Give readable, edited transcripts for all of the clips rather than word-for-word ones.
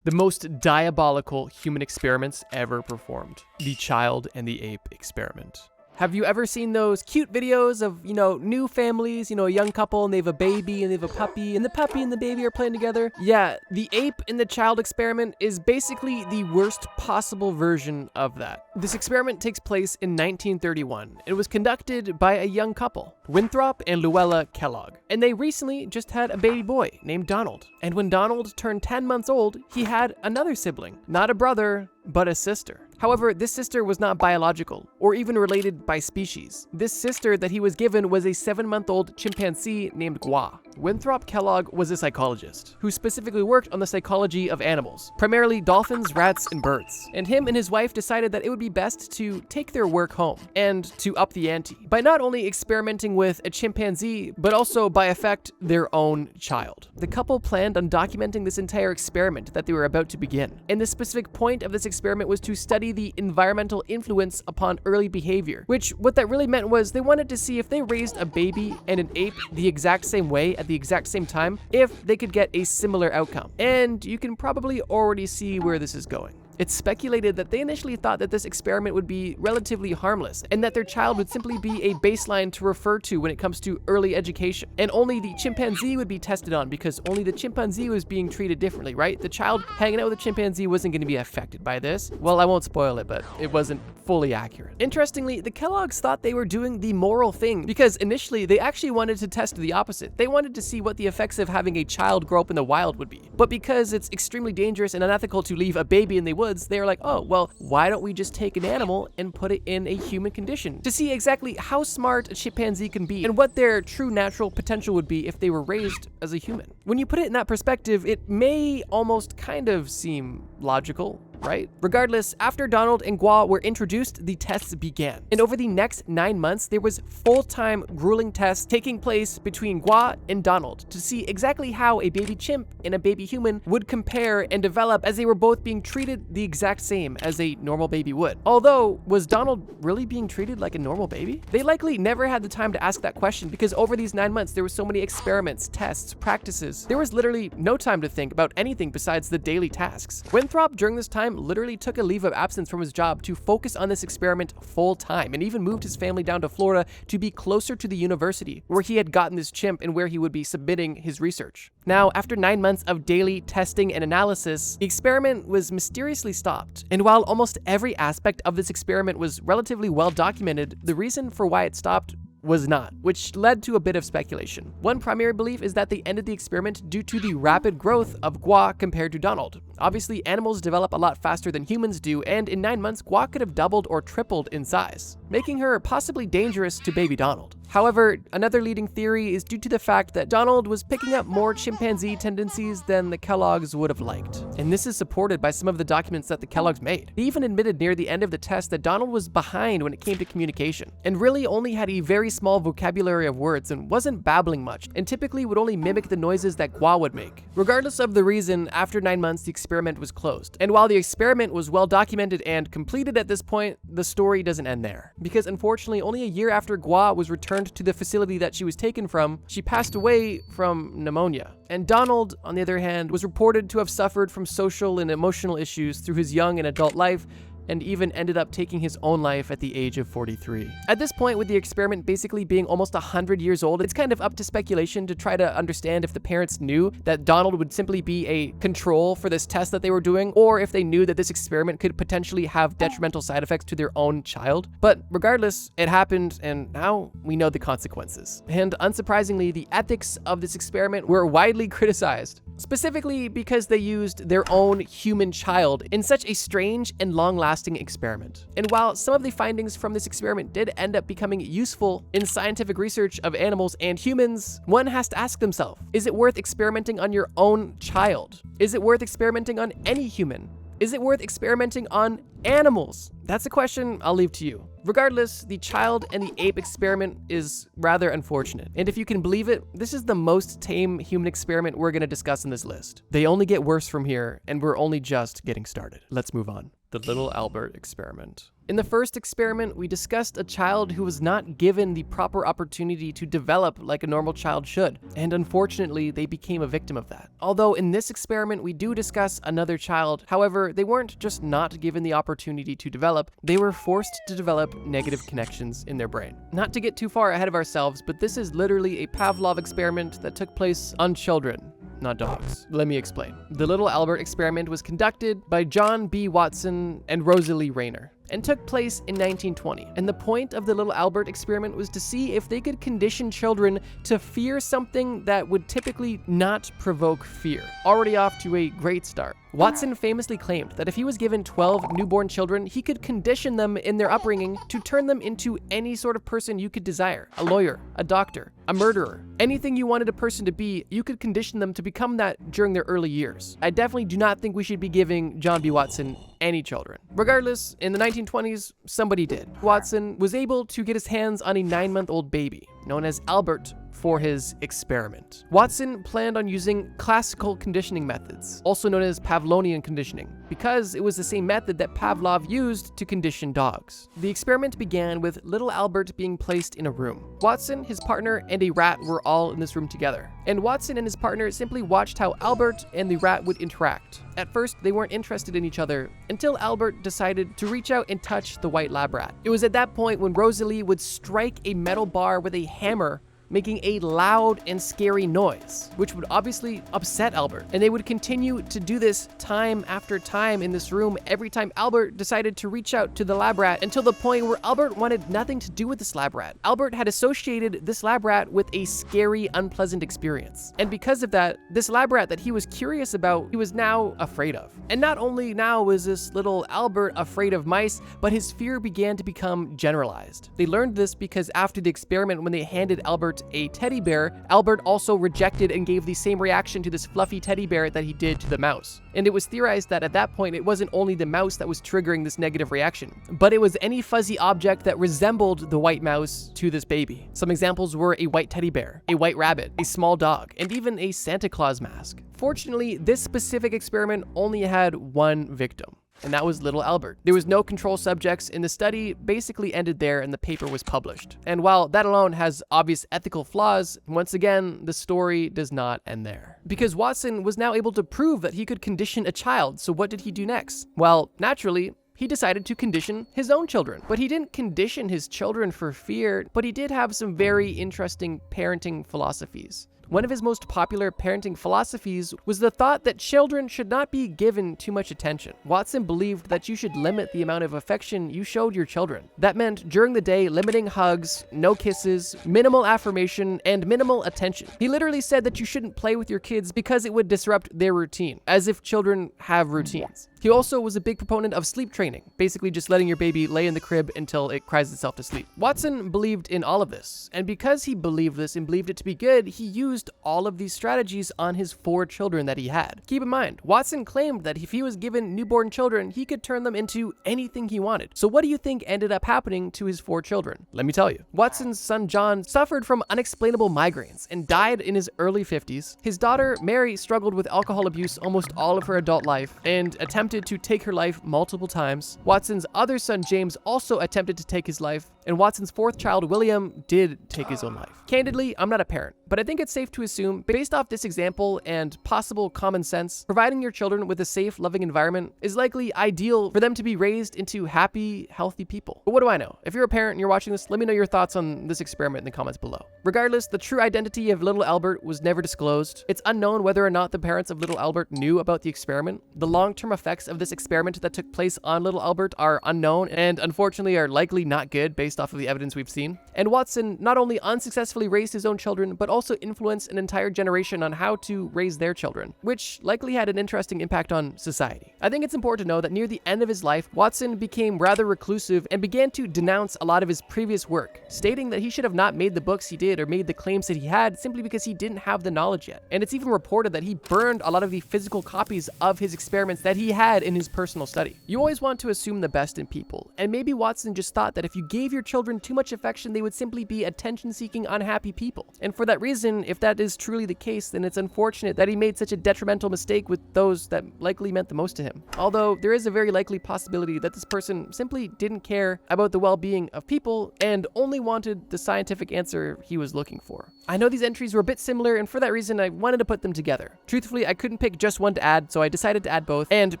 The most diabolical human experiments ever performed. The child and the ape experiment. Have you ever seen those cute videos of, new families, a young couple and they have a baby and they have a puppy and the puppy and the baby are playing together? Yeah, the ape and the child experiment is basically the worst possible version of that. This experiment takes place in 1931. It was conducted by a young couple, Winthrop and Luella Kellogg, and they recently just had a baby boy named Donald. And when Donald turned 10 months old, he had another sibling, not a brother, but a sister. However, this sister was not biological or even related by species. This sister that he was given was a 7-month-old chimpanzee named Gua. Winthrop Kellogg was a psychologist who specifically worked on the psychology of animals, primarily dolphins, rats, and birds. And him and his wife decided that it would be best to take their work home and to up the ante by not only experimenting with a chimpanzee, but also by effect their own child. The couple planned on documenting this entire experiment that they were about to begin. And the specific point of this experiment was to study the environmental influence upon early behavior, which what that really meant was they wanted to see if they raised a baby and an ape the exact same way at the exact same time, if they could get a similar outcome. And you can probably already see where this is going. It's speculated that they initially thought that this experiment would be relatively harmless and that their child would simply be a baseline to refer to when it comes to early education. And only the chimpanzee would be tested on because only the chimpanzee was being treated differently, right? The child hanging out with the chimpanzee wasn't going to be affected by this. Well, I won't spoil it, but it wasn't fully accurate. Interestingly, the Kellogg's thought they were doing the moral thing because initially they actually wanted to test the opposite. They wanted to see what the effects of having a child grow up in the wild would be. But because it's extremely dangerous and unethical to leave a baby in the woods, they were like, oh, well, why don't we just take an animal and put it in a human condition to see exactly how smart a chimpanzee can be and what their true natural potential would be if they were raised as a human. When you put it in that perspective, it may almost kind of seem logical, right? Regardless, after Donald and Gua were introduced, the tests began. And over the next 9 months, there was full-time grueling tests taking place between Gua and Donald to see exactly how a baby chimp and a baby human would compare and develop as they were both being treated the exact same as a normal baby would. Although, was Donald really being treated like a normal baby? They likely never had the time to ask that question because over these 9 months, there were so many experiments, tests, practices. There was literally no time to think about anything besides the daily tasks. Winthrop, during this time, literally took a leave of absence from his job to focus on this experiment full time and even moved his family down to Florida to be closer to the university where he had gotten this chimp and where he would be submitting his research. Now, after 9 months of daily testing and analysis, the experiment was mysteriously stopped. And while almost every aspect of this experiment was relatively well documented, the reason for why it stopped was not, which led to a bit of speculation. One primary belief is that they ended the experiment due to the rapid growth of Gua compared to Donald. Obviously, animals develop a lot faster than humans do, and in 9 months, Gua could have doubled or tripled in size, making her possibly dangerous to baby Donald. However, another leading theory is due to the fact that Donald was picking up more chimpanzee tendencies than the Kellogg's would have liked. And this is supported by some of the documents that the Kellogg's made. They even admitted near the end of the test that Donald was behind when it came to communication, and really only had a very small vocabulary of words and wasn't babbling much, and typically would only mimic the noises that Gua would make. Regardless of the reason, after 9 months, the experiment was closed. And while the experiment was well documented and completed at this point, the story doesn't end there. Because unfortunately, only a year after Gua was returned to the facility that she was taken from, she passed away from pneumonia. And Donald, on the other hand, was reported to have suffered from social and emotional issues through his young and adult life, and even ended up taking his own life at the age of 43. At this point, with the experiment basically being almost 100 years old, it's kind of up to speculation to try to understand if the parents knew that Donald would simply be a control for this test that they were doing, or if they knew that this experiment could potentially have detrimental side effects to their own child. But regardless, it happened, and now we know the consequences. And unsurprisingly, the ethics of this experiment were widely criticized, specifically because they used their own human child in such a strange and long-lasting experiment. And while some of the findings from this experiment did end up becoming useful in scientific research of animals and humans, one has to ask themselves, is it worth experimenting on your own child? Is it worth experimenting on any human? Is it worth experimenting on animals? That's a question I'll leave to you. Regardless, the child and the ape experiment is rather unfortunate. And if you can believe it, this is the most tame human experiment we're going to discuss in this list. They only get worse from here, and we're only just getting started. Let's move on. The little Albert experiment. In the first experiment, we discussed a child who was not given the proper opportunity to develop like a normal child should, and unfortunately, they became a victim of that. Although in this experiment, we do discuss another child, however, they weren't just not given the opportunity to develop, they were forced to develop negative connections in their brain. Not to get too far ahead of ourselves, but this is literally a Pavlov experiment that took place on children, not dogs. Let me explain. The little Albert experiment was conducted by John B. Watson and Rosalie Rayner and took place in 1920. And the point of the little Albert experiment was to see if they could condition children to fear something that would typically not provoke fear. Already off to a great start. Watson famously claimed that if he was given 12 newborn children, he could condition them in their upbringing to turn them into any sort of person you could desire. A lawyer, a doctor, a murderer. Anything you wanted a person to be, you could condition them to become that during their early years. I definitely do not think we should be giving John B. Watson any children. Regardless, in the 1920s, somebody did. Watson was able to get his hands on a 9-month-old baby, known as Albert, for his experiment. Watson planned on using classical conditioning methods, also known as Pavlovian conditioning, because it was the same method that Pavlov used to condition dogs. The experiment began with little Albert being placed in a room. Watson, his partner, and a rat were all in this room together, and Watson and his partner simply watched how Albert and the rat would interact. At first, they weren't interested in each other until Albert decided to reach out and touch the white lab rat. It was at that point when Rosalie would strike a metal bar with a hammer, making a loud and scary noise, which would obviously upset Albert. And they would continue to do this time after time in this room every time Albert decided to reach out to the lab rat, until the point where Albert wanted nothing to do with this lab rat. Albert had associated this lab rat with a scary, unpleasant experience. And because of that, this lab rat that he was curious about, he was now afraid of. And not only now was this little Albert afraid of mice, but his fear began to become generalized. They learned this because after the experiment, when they handed Albert a teddy bear, Albert also rejected and gave the same reaction to this fluffy teddy bear that he did to the mouse. And it was theorized that at that point, it wasn't only the mouse that was triggering this negative reaction, but it was any fuzzy object that resembled the white mouse to this baby. Some examples were a white teddy bear, a white rabbit, a small dog, and even a Santa Claus mask. Fortunately, this specific experiment only had one victim, and that was little Albert. There was no control subjects, and the study basically ended there and the paper was published. And while that alone has obvious ethical flaws, once again, the story does not end there. Because Watson was now able to prove that he could condition a child, so what did he do next? Well, naturally, he decided to condition his own children. But he didn't condition his children for fear, but he did have some very interesting parenting philosophies. One of his most popular parenting philosophies was the thought that children should not be given too much attention. Watson believed that you should limit the amount of affection you showed your children. That meant during the day, limiting hugs, no kisses, minimal affirmation, and minimal attention. He literally said that you shouldn't play with your kids because it would disrupt their routine, as if children have routines. He also was a big proponent of sleep training, basically just letting your baby lay in the crib until it cries itself to sleep. Watson believed in all of this, and because he believed this and believed it to be good, he used all of these strategies on his 4 children that he had. Keep in mind, Watson claimed that if he was given newborn children, he could turn them into anything he wanted. So what do you think ended up happening to his 4 children? Let me tell you. Watson's son John suffered from unexplainable migraines and died in his early 50s. His daughter Mary struggled with alcohol abuse almost all of her adult life and attempted to take her life multiple times. Watson's other son James also attempted to take his life, and Watson's 4th child William did take his own life. Candidly, I'm not a parent, but I think it's safe to assume, based off this example and possible common sense, providing your children with a safe, loving environment is likely ideal for them to be raised into happy, healthy people. But what do I know? If you're a parent and you're watching this, let me know your thoughts on this experiment in the comments below. Regardless, the true identity of little Albert was never disclosed. It's unknown whether or not the parents of little Albert knew about the experiment. The long-term effects of this experiment that took place on little Albert are unknown and unfortunately are likely not good based off of the evidence we've seen. And Watson not only unsuccessfully raised his own children, but also influenced an entire generation on how to raise their children, which likely had an interesting impact on society. I think it's important to know that near the end of his life, Watson became rather reclusive and began to denounce a lot of his previous work, stating that he should have not made the books he did or made the claims that he had simply because he didn't have the knowledge yet. And it's even reported that he burned a lot of the physical copies of his experiments that he had in his personal study. You always want to assume the best in people, and maybe Watson just thought that if you gave your your children too much affection, they would simply be attention-seeking, unhappy people. And for that reason, if that is truly the case, then it's unfortunate that he made such a detrimental mistake with those that likely meant the most to him. Although there is a very likely possibility that this person simply didn't care about the well-being of people and only wanted the scientific answer he was looking for. I know these entries were a bit similar, and for that reason, I wanted to put them together. Truthfully, I couldn't pick just one to add, so I decided to add both. And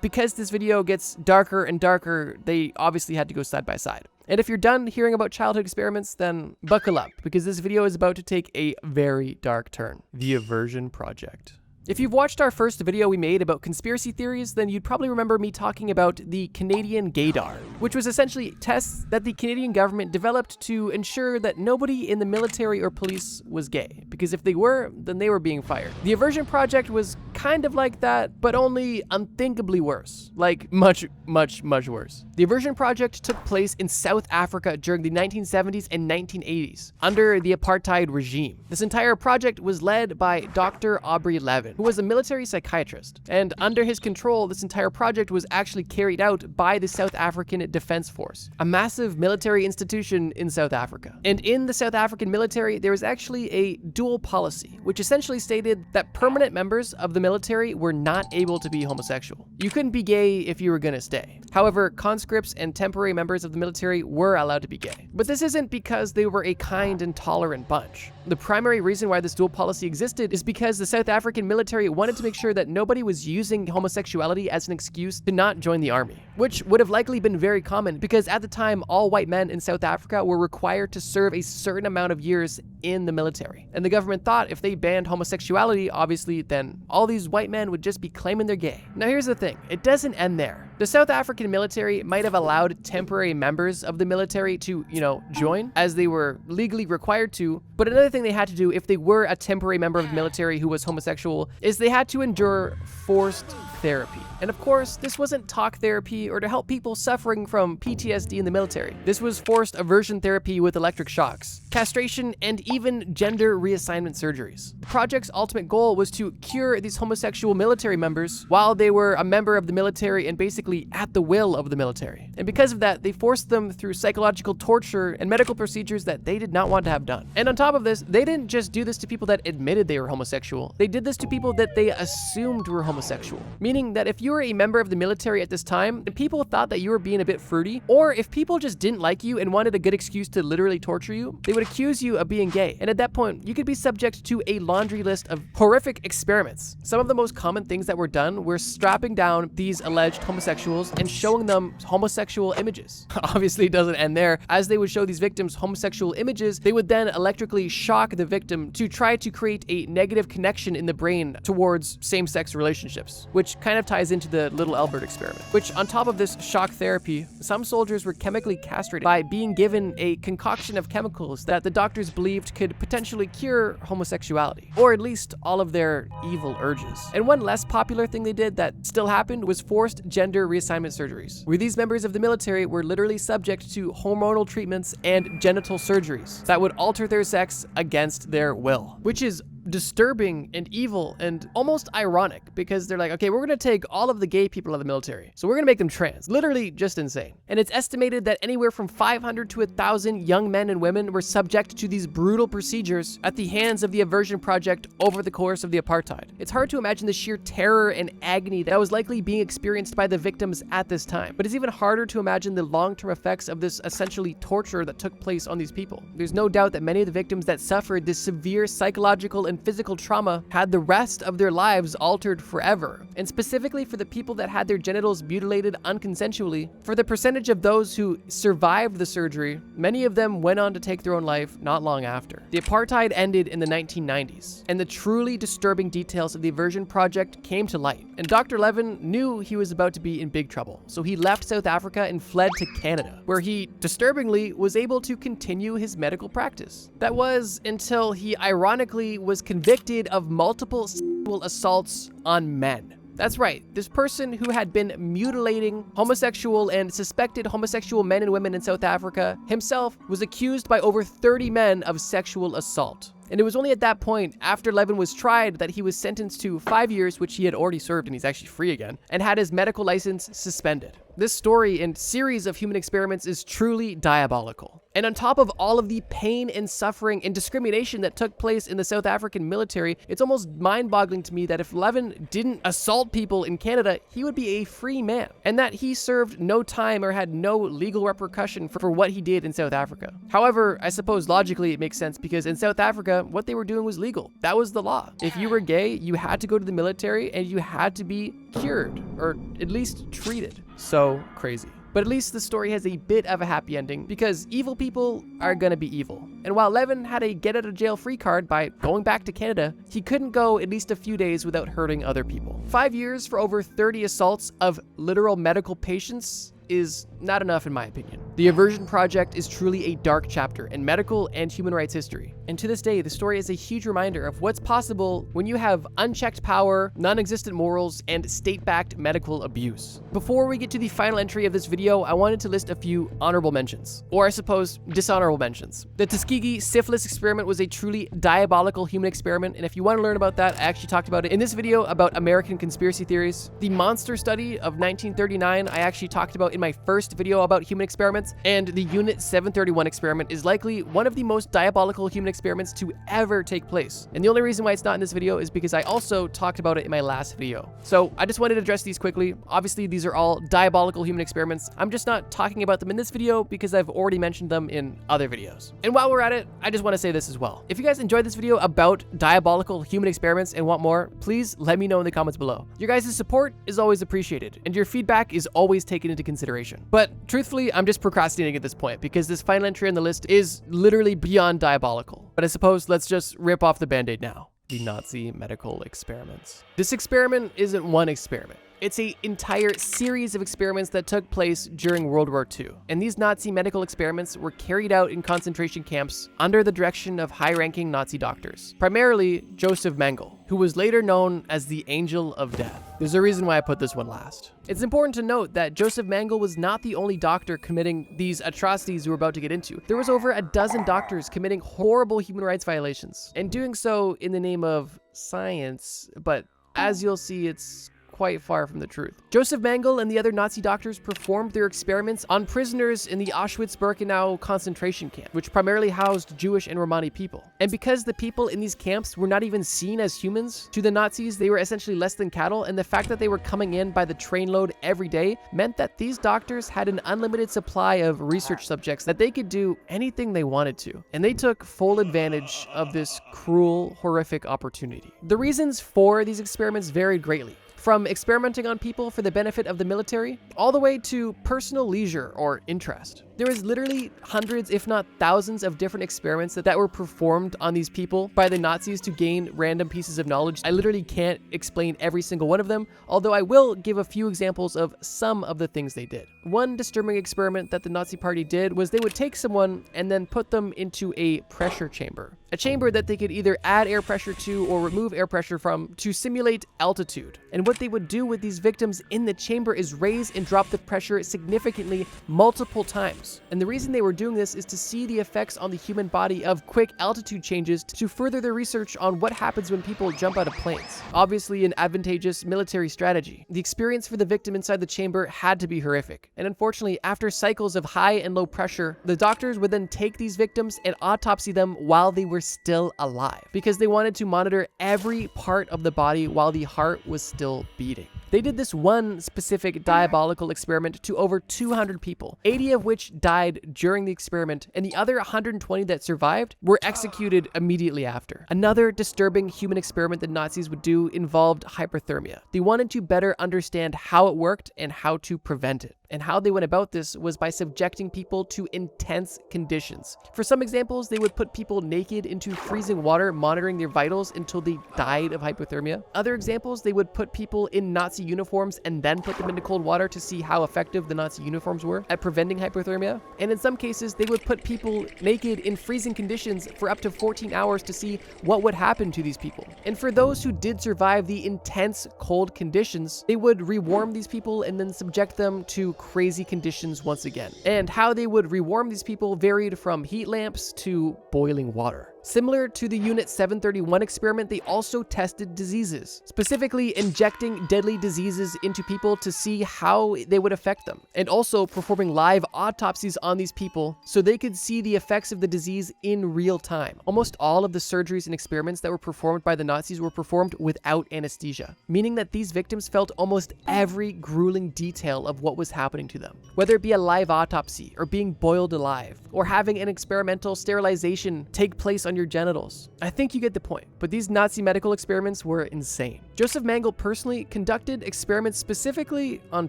because this video gets darker and darker, they obviously had to go side by side. And if you're done hearing about childhood experiments, then buckle up, because this video is about to take a very dark turn. The Aversion Project. If you've watched our first video we made about conspiracy theories, then you'd probably remember me talking about the Canadian gaydar, which was essentially tests that the Canadian government developed to ensure that nobody in the military or police was gay, because if they were, then they were being fired. The Aversion Project was kind of like that, but only unthinkably worse. Like much, much, much worse. The Aversion Project took place in South Africa during the 1970s and 1980s, under the apartheid regime. This entire project was led by Dr. Aubrey Levin, who was a military psychiatrist. And under his control, this entire project was actually carried out by the South African Defense Force, a massive military institution in South Africa. And in the South African military, there was actually a dual policy, which essentially stated that permanent members of the military were not able to be homosexual. You couldn't be gay if you were gonna stay. However, conscripts and temporary members of the military were allowed to be gay. But this isn't because they were a kind and tolerant bunch. The primary reason why this dual policy existed is because the South African military wanted to make sure that nobody was using homosexuality as an excuse to not join the army, which would have likely been very common because at the time, all white men in South Africa were required to serve a certain amount of years in the military. And the government thought if they banned homosexuality, obviously, then all these white men would just be claiming they're gay. Now here's the thing, it doesn't end there. The South African military might have allowed temporary members of the military to, join, as they were legally required to, but another thing they had to do if they were a temporary member of the military who was homosexual is they had to endure forced therapy. And of course, this wasn't talk therapy or to help people suffering from PTSD in the military. This was forced aversion therapy with electric shocks, castration, and even gender reassignment surgeries. The project's ultimate goal was to cure these homosexual military members while they were a member of the military and basically at the will of the military. And because of that, they forced them through psychological torture and medical procedures that they did not want to have done. And on top of this, they didn't just do this to people that admitted they were homosexual. They did this to people that they assumed were homosexual. Meaning that if you were a member of the military at this time, and people thought that you were being a bit fruity, or if people just didn't like you and wanted a good excuse to literally torture you, they would accuse you of being gay. And at that point, you could be subject to a laundry list of horrific experiments. Some of the most common things that were done were strapping down these alleged homosexuals and showing them homosexual images. Obviously, it doesn't end there. As they would show these victims homosexual images, they would then electrically shock the victim to try to create a negative connection in the brain towards same-sex relationships, which kind of ties into the Little Albert experiment. Which, on top of this shock therapy, some soldiers were chemically castrated by being given a concoction of chemicals that the doctors believed could potentially cure homosexuality, or at least all of their evil urges. And one less popular thing they did that still happened was forced gender reassignment surgeries, where these members of the military were literally subject to hormonal treatments and genital surgeries that would alter their sex against their will, which is disturbing and evil and almost ironic because they're like, okay, we're gonna take all of the gay people of the military, so we're gonna make them trans. Literally just insane. And it's estimated that anywhere from 500 to 1,000 young men and women were subject to these brutal procedures at the hands of the Aversion Project over the course of the apartheid. It's hard to imagine the sheer terror and agony that was likely being experienced by the victims at this time, but it's even harder to imagine the long-term effects of this essentially torture that took place on these people. There's no doubt that many of the victims that suffered this severe psychological and physical trauma had the rest of their lives altered forever. And specifically for the people that had their genitals mutilated unconsensually, for the percentage of those who survived the surgery, many of them went on to take their own life not long after. The apartheid ended in the 1990s, and the truly disturbing details of the Aversion Project came to light. And Dr. Levin knew he was about to be in big trouble, so he left South Africa and fled to Canada, where he, disturbingly, was able to continue his medical practice. That was until he ironically was convicted of multiple sexual assaults on men. That's right, this person who had been mutilating homosexual and suspected homosexual men and women in South Africa himself was accused by over 30 men of sexual assault. And it was only at that point, after Levin was tried, that he was sentenced to 5 years, which he had already served and he's actually free again, and had his medical license suspended. This story and series of human experiments is truly diabolical. And on top of all of the pain and suffering and discrimination that took place in the South African military, it's almost mind-boggling to me that if Levin didn't assault people in Canada, he would be a free man, and that he served no time or had no legal repercussion for what he did in South Africa. However, I suppose logically it makes sense because in South Africa, what they were doing was legal. That was the law. If you were gay, you had to go to the military and you had to be cured, or at least treated. So crazy. But at least the story has a bit of a happy ending because evil people are gonna be evil. And while Levin had a get out of jail free card by going back to Canada, he couldn't go at least a few days without hurting other people. 5 years for over 30 assaults of literal medical patients is not enough in my opinion. The Aversion Project is truly a dark chapter in medical and human rights history. And to this day, the story is a huge reminder of what's possible when you have unchecked power, non-existent morals, and state-backed medical abuse. Before we get to the final entry of this video, I wanted to list a few honorable mentions, or I suppose dishonorable mentions. The Tuskegee syphilis experiment was a truly diabolical human experiment, and if you want to learn about that, I actually talked about it in this video about American conspiracy theories. The monster study of 1939, I actually talked about in my first video about human experiments, and the Unit 731 experiment is likely one of the most diabolical human experiments to ever take place. And the only reason why it's not in this video is because I also talked about it in my last video. So I just wanted to address these quickly. Obviously, these are all diabolical human experiments. I'm just not talking about them in this video because I've already mentioned them in other videos. And while we're at it, I just want to say this as well. If you guys enjoyed this video about diabolical human experiments and want more, please let me know in the comments below. Your guys' support is always appreciated, and your feedback is always taken into consideration. But truthfully, I'm just procrastinating at this point because this final entry on the list is literally beyond diabolical. But I suppose let's just rip off the band-aid now. The Nazi medical experiments. This experiment isn't one experiment. It's an entire series of experiments that took place during World War II. And these Nazi medical experiments were carried out in concentration camps under the direction of high-ranking Nazi doctors, primarily Joseph Mengele, who was later known as the Angel of Death. There's a reason why I put this one last. It's important to note that Joseph Mengele was not the only doctor committing these atrocities we're about to get into. There was over a dozen doctors committing horrible human rights violations, and doing so in the name of science, but as you'll see, it's quite far from the truth. Joseph Mengele and the other Nazi doctors performed their experiments on prisoners in the Auschwitz-Birkenau concentration camp, which primarily housed Jewish and Romani people. And because the people in these camps were not even seen as humans, to the Nazis, they were essentially less than cattle, and the fact that they were coming in by the trainload every day meant that these doctors had an unlimited supply of research subjects that they could do anything they wanted to. And they took full advantage of this cruel, horrific opportunity. The reasons for these experiments varied greatly, from experimenting on people for the benefit of the military, all the way to personal leisure or interest. There was literally hundreds, if not thousands, of different experiments that were performed on these people by the Nazis to gain random pieces of knowledge. I literally can't explain every single one of them, although I will give a few examples of some of the things they did. One disturbing experiment that the Nazi Party did was they would take someone and then put them into a pressure chamber. A chamber that they could either add air pressure to or remove air pressure from to simulate altitude. And what they would do with these victims in the chamber is raise and drop the pressure significantly multiple times. And the reason they were doing this is to see the effects on the human body of quick altitude changes to further their research on what happens when people jump out of planes. Obviously an advantageous military strategy. The experience for the victim inside the chamber had to be horrific. And unfortunately, after cycles of high and low pressure, the doctors would then take these victims and autopsy them while they were still alive, because they wanted to monitor every part of the body while the heart was still beating. They did this one specific diabolical experiment to over 200 people, 80 of which died during the experiment, and the other 120 that survived were executed immediately after. Another disturbing human experiment that Nazis would do involved hyperthermia. They wanted to better understand how it worked and how to prevent it. And how they went about this was by subjecting people to intense conditions. For some examples, they would put people naked into freezing water, monitoring their vitals until they died of hypothermia. Other examples, they would put people in Nazi uniforms and then put them into cold water to see how effective the Nazi uniforms were at preventing hypothermia. And in some cases, they would put people naked in freezing conditions for up to 14 hours to see what would happen to these people. And for those who did survive the intense cold conditions, they would rewarm these people and then subject them to crazy conditions once again. And how they would rewarm these people varied from heat lamps to boiling water. Similar to the Unit 731 experiment, they also tested diseases, specifically injecting deadly diseases into people to see how they would affect them, and also performing live autopsies on these people so they could see the effects of the disease in real time. Almost all of the surgeries and experiments that were performed by the Nazis were performed without anesthesia, meaning that these victims felt almost every grueling detail of what was happening to them, whether it be a live autopsy or being boiled alive or having an experimental sterilization take place on your genitals. I think you get the point, but these Nazi medical experiments were insane. Joseph Mengele personally conducted experiments specifically on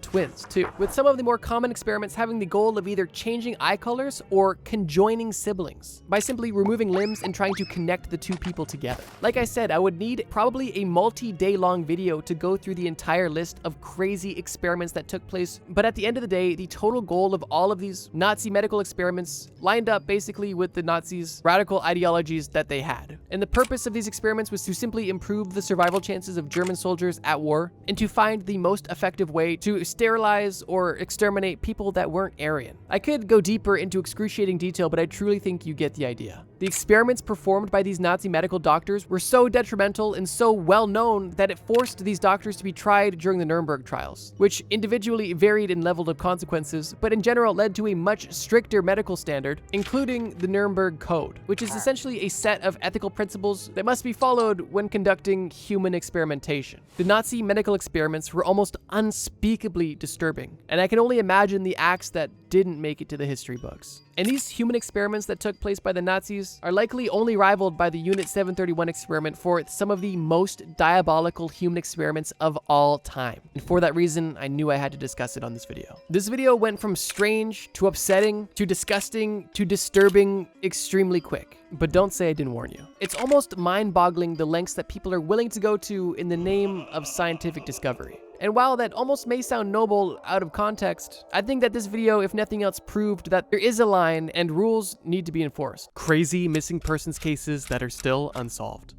twins too, with some of the more common experiments having the goal of either changing eye colors or conjoining siblings by simply removing limbs and trying to connect the two people together. Like I said, I would need probably a multi-day long video to go through the entire list of crazy experiments that took place, but at the end of the day, the total goal of all of these Nazi medical experiments lined up basically with the Nazis' radical ideologies that they had. And the purpose of these experiments was to simply improve the survival chances of German soldiers at war and to find the most effective way to sterilize or exterminate people that weren't Aryan. I could go deeper into excruciating detail, but I truly think you get the idea. The experiments performed by these Nazi medical doctors were so detrimental and so well known that it forced these doctors to be tried during the Nuremberg trials, which individually varied in level of consequences, but in general led to a much stricter medical standard, including the Nuremberg Code, which is essentially a set of ethical principles that must be followed when conducting human experimentation. The Nazi medical experiments were almost unspeakably disturbing, and I can only imagine the acts that didn't make it to the history books. And these human experiments that took place by the Nazis are likely only rivaled by the Unit 731 experiment for some of the most diabolical human experiments of all time. And for that reason, I knew I had to discuss it on this video. This video went from strange to upsetting to disgusting to disturbing extremely quick. But don't say I didn't warn you. It's almost mind-boggling the lengths that people are willing to go to in the name of scientific discovery. And while that almost may sound noble out of context, I think that this video, if nothing else, proved that there is a line and rules need to be enforced. Crazy missing persons cases that are still unsolved.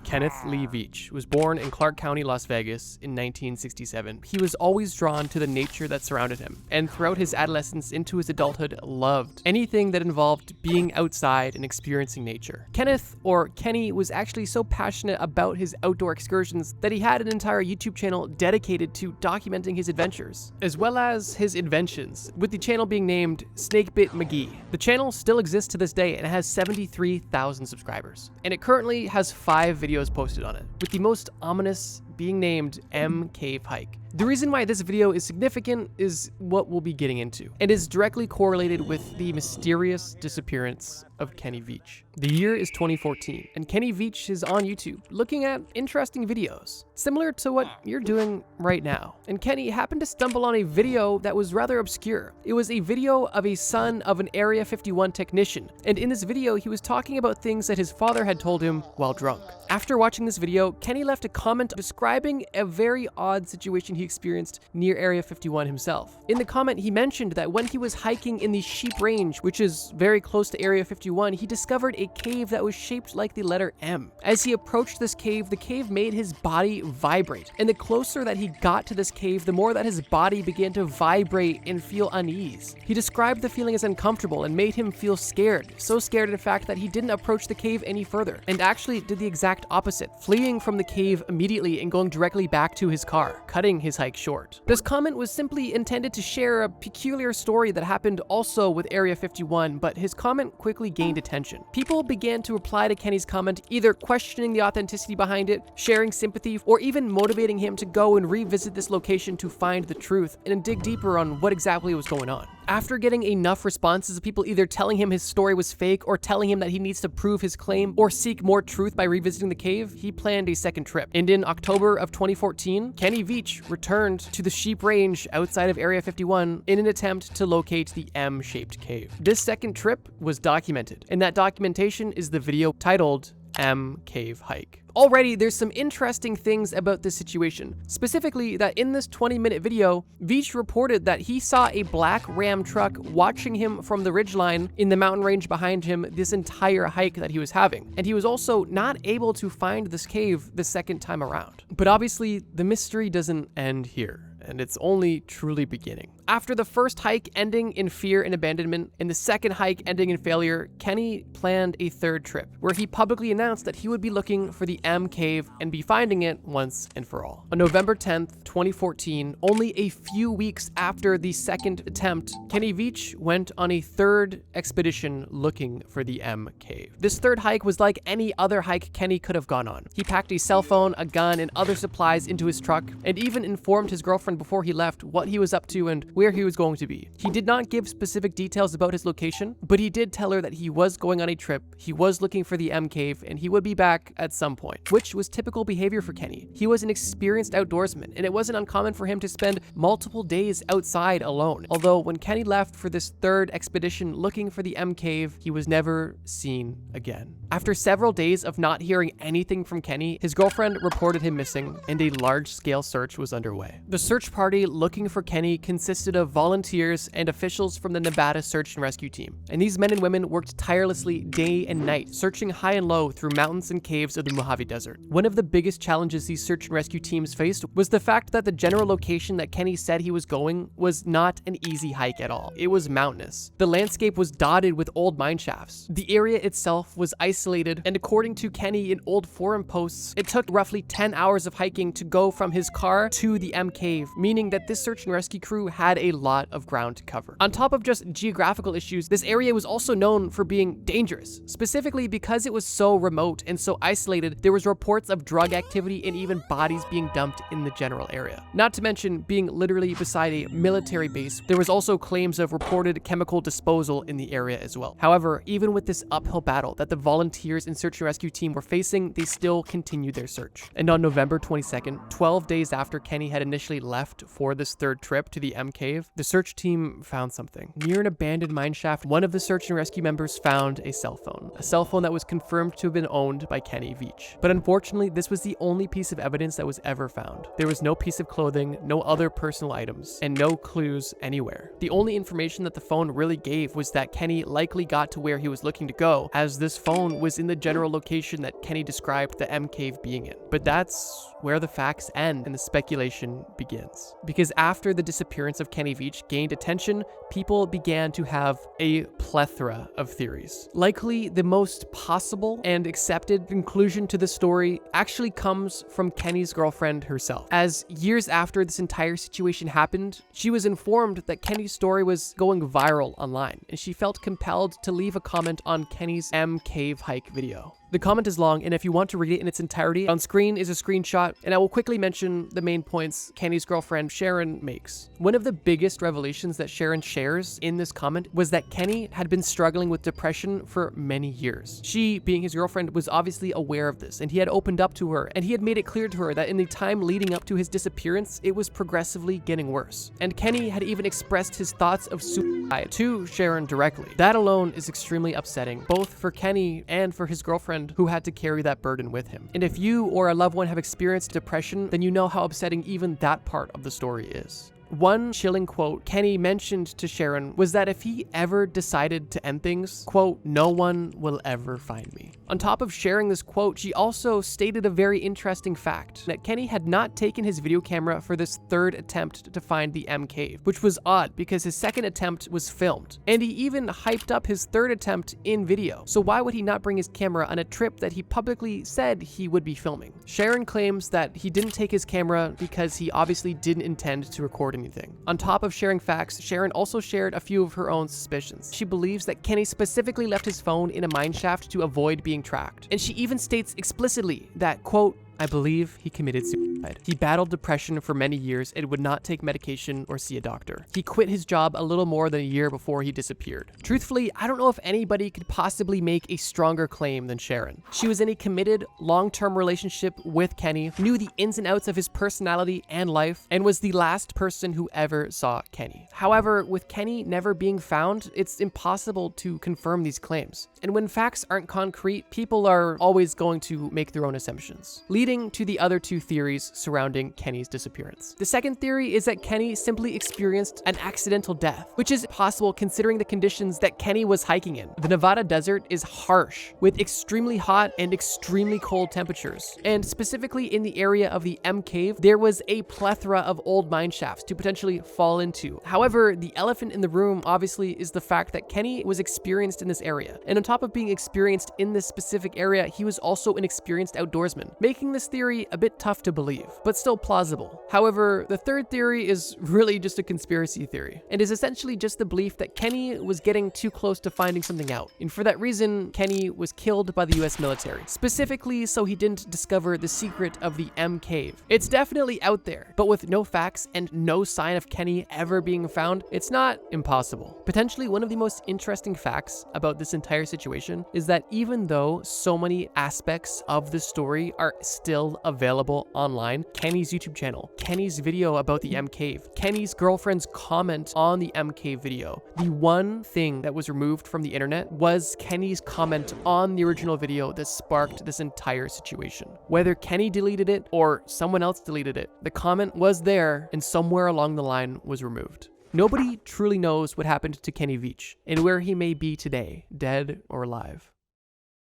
Kenneth Lee Veatch was born in Clark County, Las Vegas in 1967. He was always drawn to the nature that surrounded him, and throughout his adolescence into his adulthood loved anything that involved being outside and experiencing nature. Kenneth, or Kenny, was actually so passionate about his outdoor excursions that he had an entire YouTube channel dedicated to documenting his adventures, as well as his inventions, with the channel being named Snakebit McGee. The channel still exists to this day and has 73,000 subscribers, and it currently has 5 videos posted on it, with the most ominous being named M Cave Hike. The reason why this video is significant is what we'll be getting into, and is directly correlated with the mysterious disappearance of Kenny Veatch. The year is 2014, and Kenny Veatch is on YouTube looking at interesting videos, similar to what you're doing right now. And Kenny happened to stumble on a video that was rather obscure. It was a video of a son of an Area 51 technician, and in this video he was talking about things that his father had told him while drunk. After watching this video, Kenny left a comment describing a very odd situation he experienced near Area 51 himself. In the comment, he mentioned that when he was hiking in the Sheep Range, which is very close to Area 51, he discovered a cave that was shaped like the letter M. As he approached this cave, the cave made his body vibrate, and the closer that he got to this cave, the more that his body began to vibrate and feel unease. He described the feeling as uncomfortable and made him feel scared, so scared in fact that he didn't approach the cave any further, and actually did the exact opposite, fleeing from the cave immediately and going directly back to his car, cutting his hike short. This comment was simply intended to share a peculiar story that happened also with Area 51, but his comment quickly gained attention. People began to reply to Kenny's comment, either questioning the authenticity behind it, sharing sympathy, or even motivating him to go and revisit this location to find the truth and dig deeper on what exactly was going on. After getting enough responses of people either telling him his story was fake or telling him that he needs to prove his claim or seek more truth by revisiting the cave, he planned a second trip. And in October of 2014, Kenny Veatch returned to the Sheep Range outside of Area 51 in an attempt to locate the M-shaped cave. This second trip was documented, and that documentation is the video titled M Cave Hike. Already, there's some interesting things about this situation. Specifically, that in this 20-minute video, Veatch reported that he saw a black Ram truck watching him from the ridgeline in the mountain range behind him this entire hike that he was having. And he was also not able to find this cave the second time around. But obviously, the mystery doesn't end here. and it's only truly beginning. After the first hike ending in fear and abandonment, and the second hike ending in failure, Kenny planned a third trip, where he publicly announced that he would be looking for the M cave and be finding it once and for all. On November 10th, 2014, only a few weeks after the second attempt, Kenny Veach went on a third expedition looking for the M cave. This third hike was like any other hike Kenny could have gone on. He packed a cell phone, a gun, and other supplies into his truck, and even informed his girlfriend before he left what he was up to and where he was going to be. He did not give specific details about his location, but he did tell her that he was going on a trip, he was looking for the M cave, and he would be back at some point, which was typical behavior for Kenny. He was an experienced outdoorsman, and it wasn't uncommon for him to spend multiple days outside alone. Although when Kenny left for this third expedition looking for the M cave, he was never seen again. After several days of not hearing anything from Kenny, his girlfriend reported him missing, and a large-scale search was underway. The search party looking for Kenny consisted of volunteers and officials from the Nevada Search and Rescue Team, and these men and women worked tirelessly day and night, searching high and low through mountains and caves of the Mojave Desert. One of the biggest challenges these search and rescue teams faced was the fact that the general location that Kenny said he was going was not an easy hike at all. It was mountainous. The landscape was dotted with old mine shafts. The area itself was isolated, and according to Kenny in old forum posts, it took roughly 10 hours of hiking to go from his car to the M cave, meaning that this search and rescue crew had a lot of ground to cover. On top of just geographical issues, this area was also known for being dangerous. Specifically because it was so remote and so isolated, there was reports of drug activity and even bodies being dumped in the general area. Not to mention being literally beside a military base, there was also claims of reported chemical disposal in the area as well. However, even with this uphill battle that the volunteers and search and rescue team were facing, they still continued their search. And on November 22nd, 12 days after Kenny had initially left for this third trip to the M cave, the search team found something. Near an abandoned mine shaft, one of the search and rescue members found a cell phone that was confirmed to have been owned by Kenny Veach. But unfortunately, this was the only piece of evidence that was ever found. There was no piece of clothing, no other personal items, and no clues anywhere. The only information that the phone really gave was that Kenny likely got to where he was looking to go, as this phone was in the general location that Kenny described the M cave being in. But that's where the facts end and the speculation begins. Because after the disappearance of Kenny Veach gained attention, people began to have a plethora of theories. Likely the most possible and accepted conclusion to the story actually comes from Kenny's girlfriend herself. As years after this entire situation happened, she was informed that Kenny's story was going viral online, and she felt compelled to leave a comment on Kenny's M cave hike video. The comment is long, and if you want to read it in its entirety, on screen is a screenshot, and I will quickly mention the main points Kenny's girlfriend Sharon makes. One of the biggest revelations that Sharon shares in this comment was that Kenny had been struggling with depression for many years. She, being his girlfriend, was obviously aware of this, and he had opened up to her, and he had made it clear to her that in the time leading up to his disappearance, it was progressively getting worse. And Kenny had even expressed his thoughts of suicide to Sharon directly. That alone is extremely upsetting, both for Kenny and for his girlfriend, who had to carry that burden with him. And if you or a loved one have experienced depression, then you know how upsetting even that part of the story is. One chilling quote Kenny mentioned to Sharon was that if he ever decided to end things, quote, "No one will ever find me." On top of sharing this quote, she also stated a very interesting fact, that Kenny had not taken his video camera for this third attempt to find the M cave, which was odd because his second attempt was filmed, and he even hyped up his third attempt in video. So why would he not bring his camera on a trip that he publicly said he would be filming? Sharon claims that he didn't take his camera because he obviously didn't intend to record anything. On top of sharing facts, Sharon also shared a few of her own suspicions. She believes that Kenny specifically left his phone in a mine shaft to avoid being tracked. And she even states explicitly that, quote, "I believe he committed suicide. He battled depression for many years and would not take medication or see a doctor. He quit his job a little more than a year before he disappeared." Truthfully, I don't know if anybody could possibly make a stronger claim than Sharon. She was in a committed, long-term relationship with Kenny, knew the ins and outs of his personality and life, and was the last person who ever saw Kenny. However, with Kenny never being found, it's impossible to confirm these claims. And when facts aren't concrete, people are always going to make their own assumptions. Leading leading to the other two theories surrounding Kenny's disappearance. The second theory is that Kenny simply experienced an accidental death, which is possible considering the conditions that Kenny was hiking in. The Nevada desert is harsh, with extremely hot and extremely cold temperatures, and specifically in the area of the M Cave, there was a plethora of old mine shafts to potentially fall into. However, the elephant in the room obviously is the fact that Kenny was experienced in this area, and on top of being experienced in this specific area, he was also an experienced outdoorsman, making this theory a bit tough to believe, but still plausible. However, the third theory is really just a conspiracy theory, and is essentially just the belief that Kenny was getting too close to finding something out, and for that reason, Kenny was killed by the US military, specifically so he didn't discover the secret of the M Cave. It's definitely out there, but with no facts and no sign of Kenny ever being found, it's not impossible. Potentially one of the most interesting facts about this entire situation is that even though so many aspects of the story are still available online, Kenny's YouTube channel, Kenny's video about the M Cave, Kenny's girlfriend's comment on the M Cave video, the one thing that was removed from the internet was Kenny's comment on the original video that sparked this entire situation. Whether Kenny deleted it or someone else deleted it, the comment was there and somewhere along the line was removed. Nobody truly knows what happened to Kenny Veach and where he may be today, dead or alive.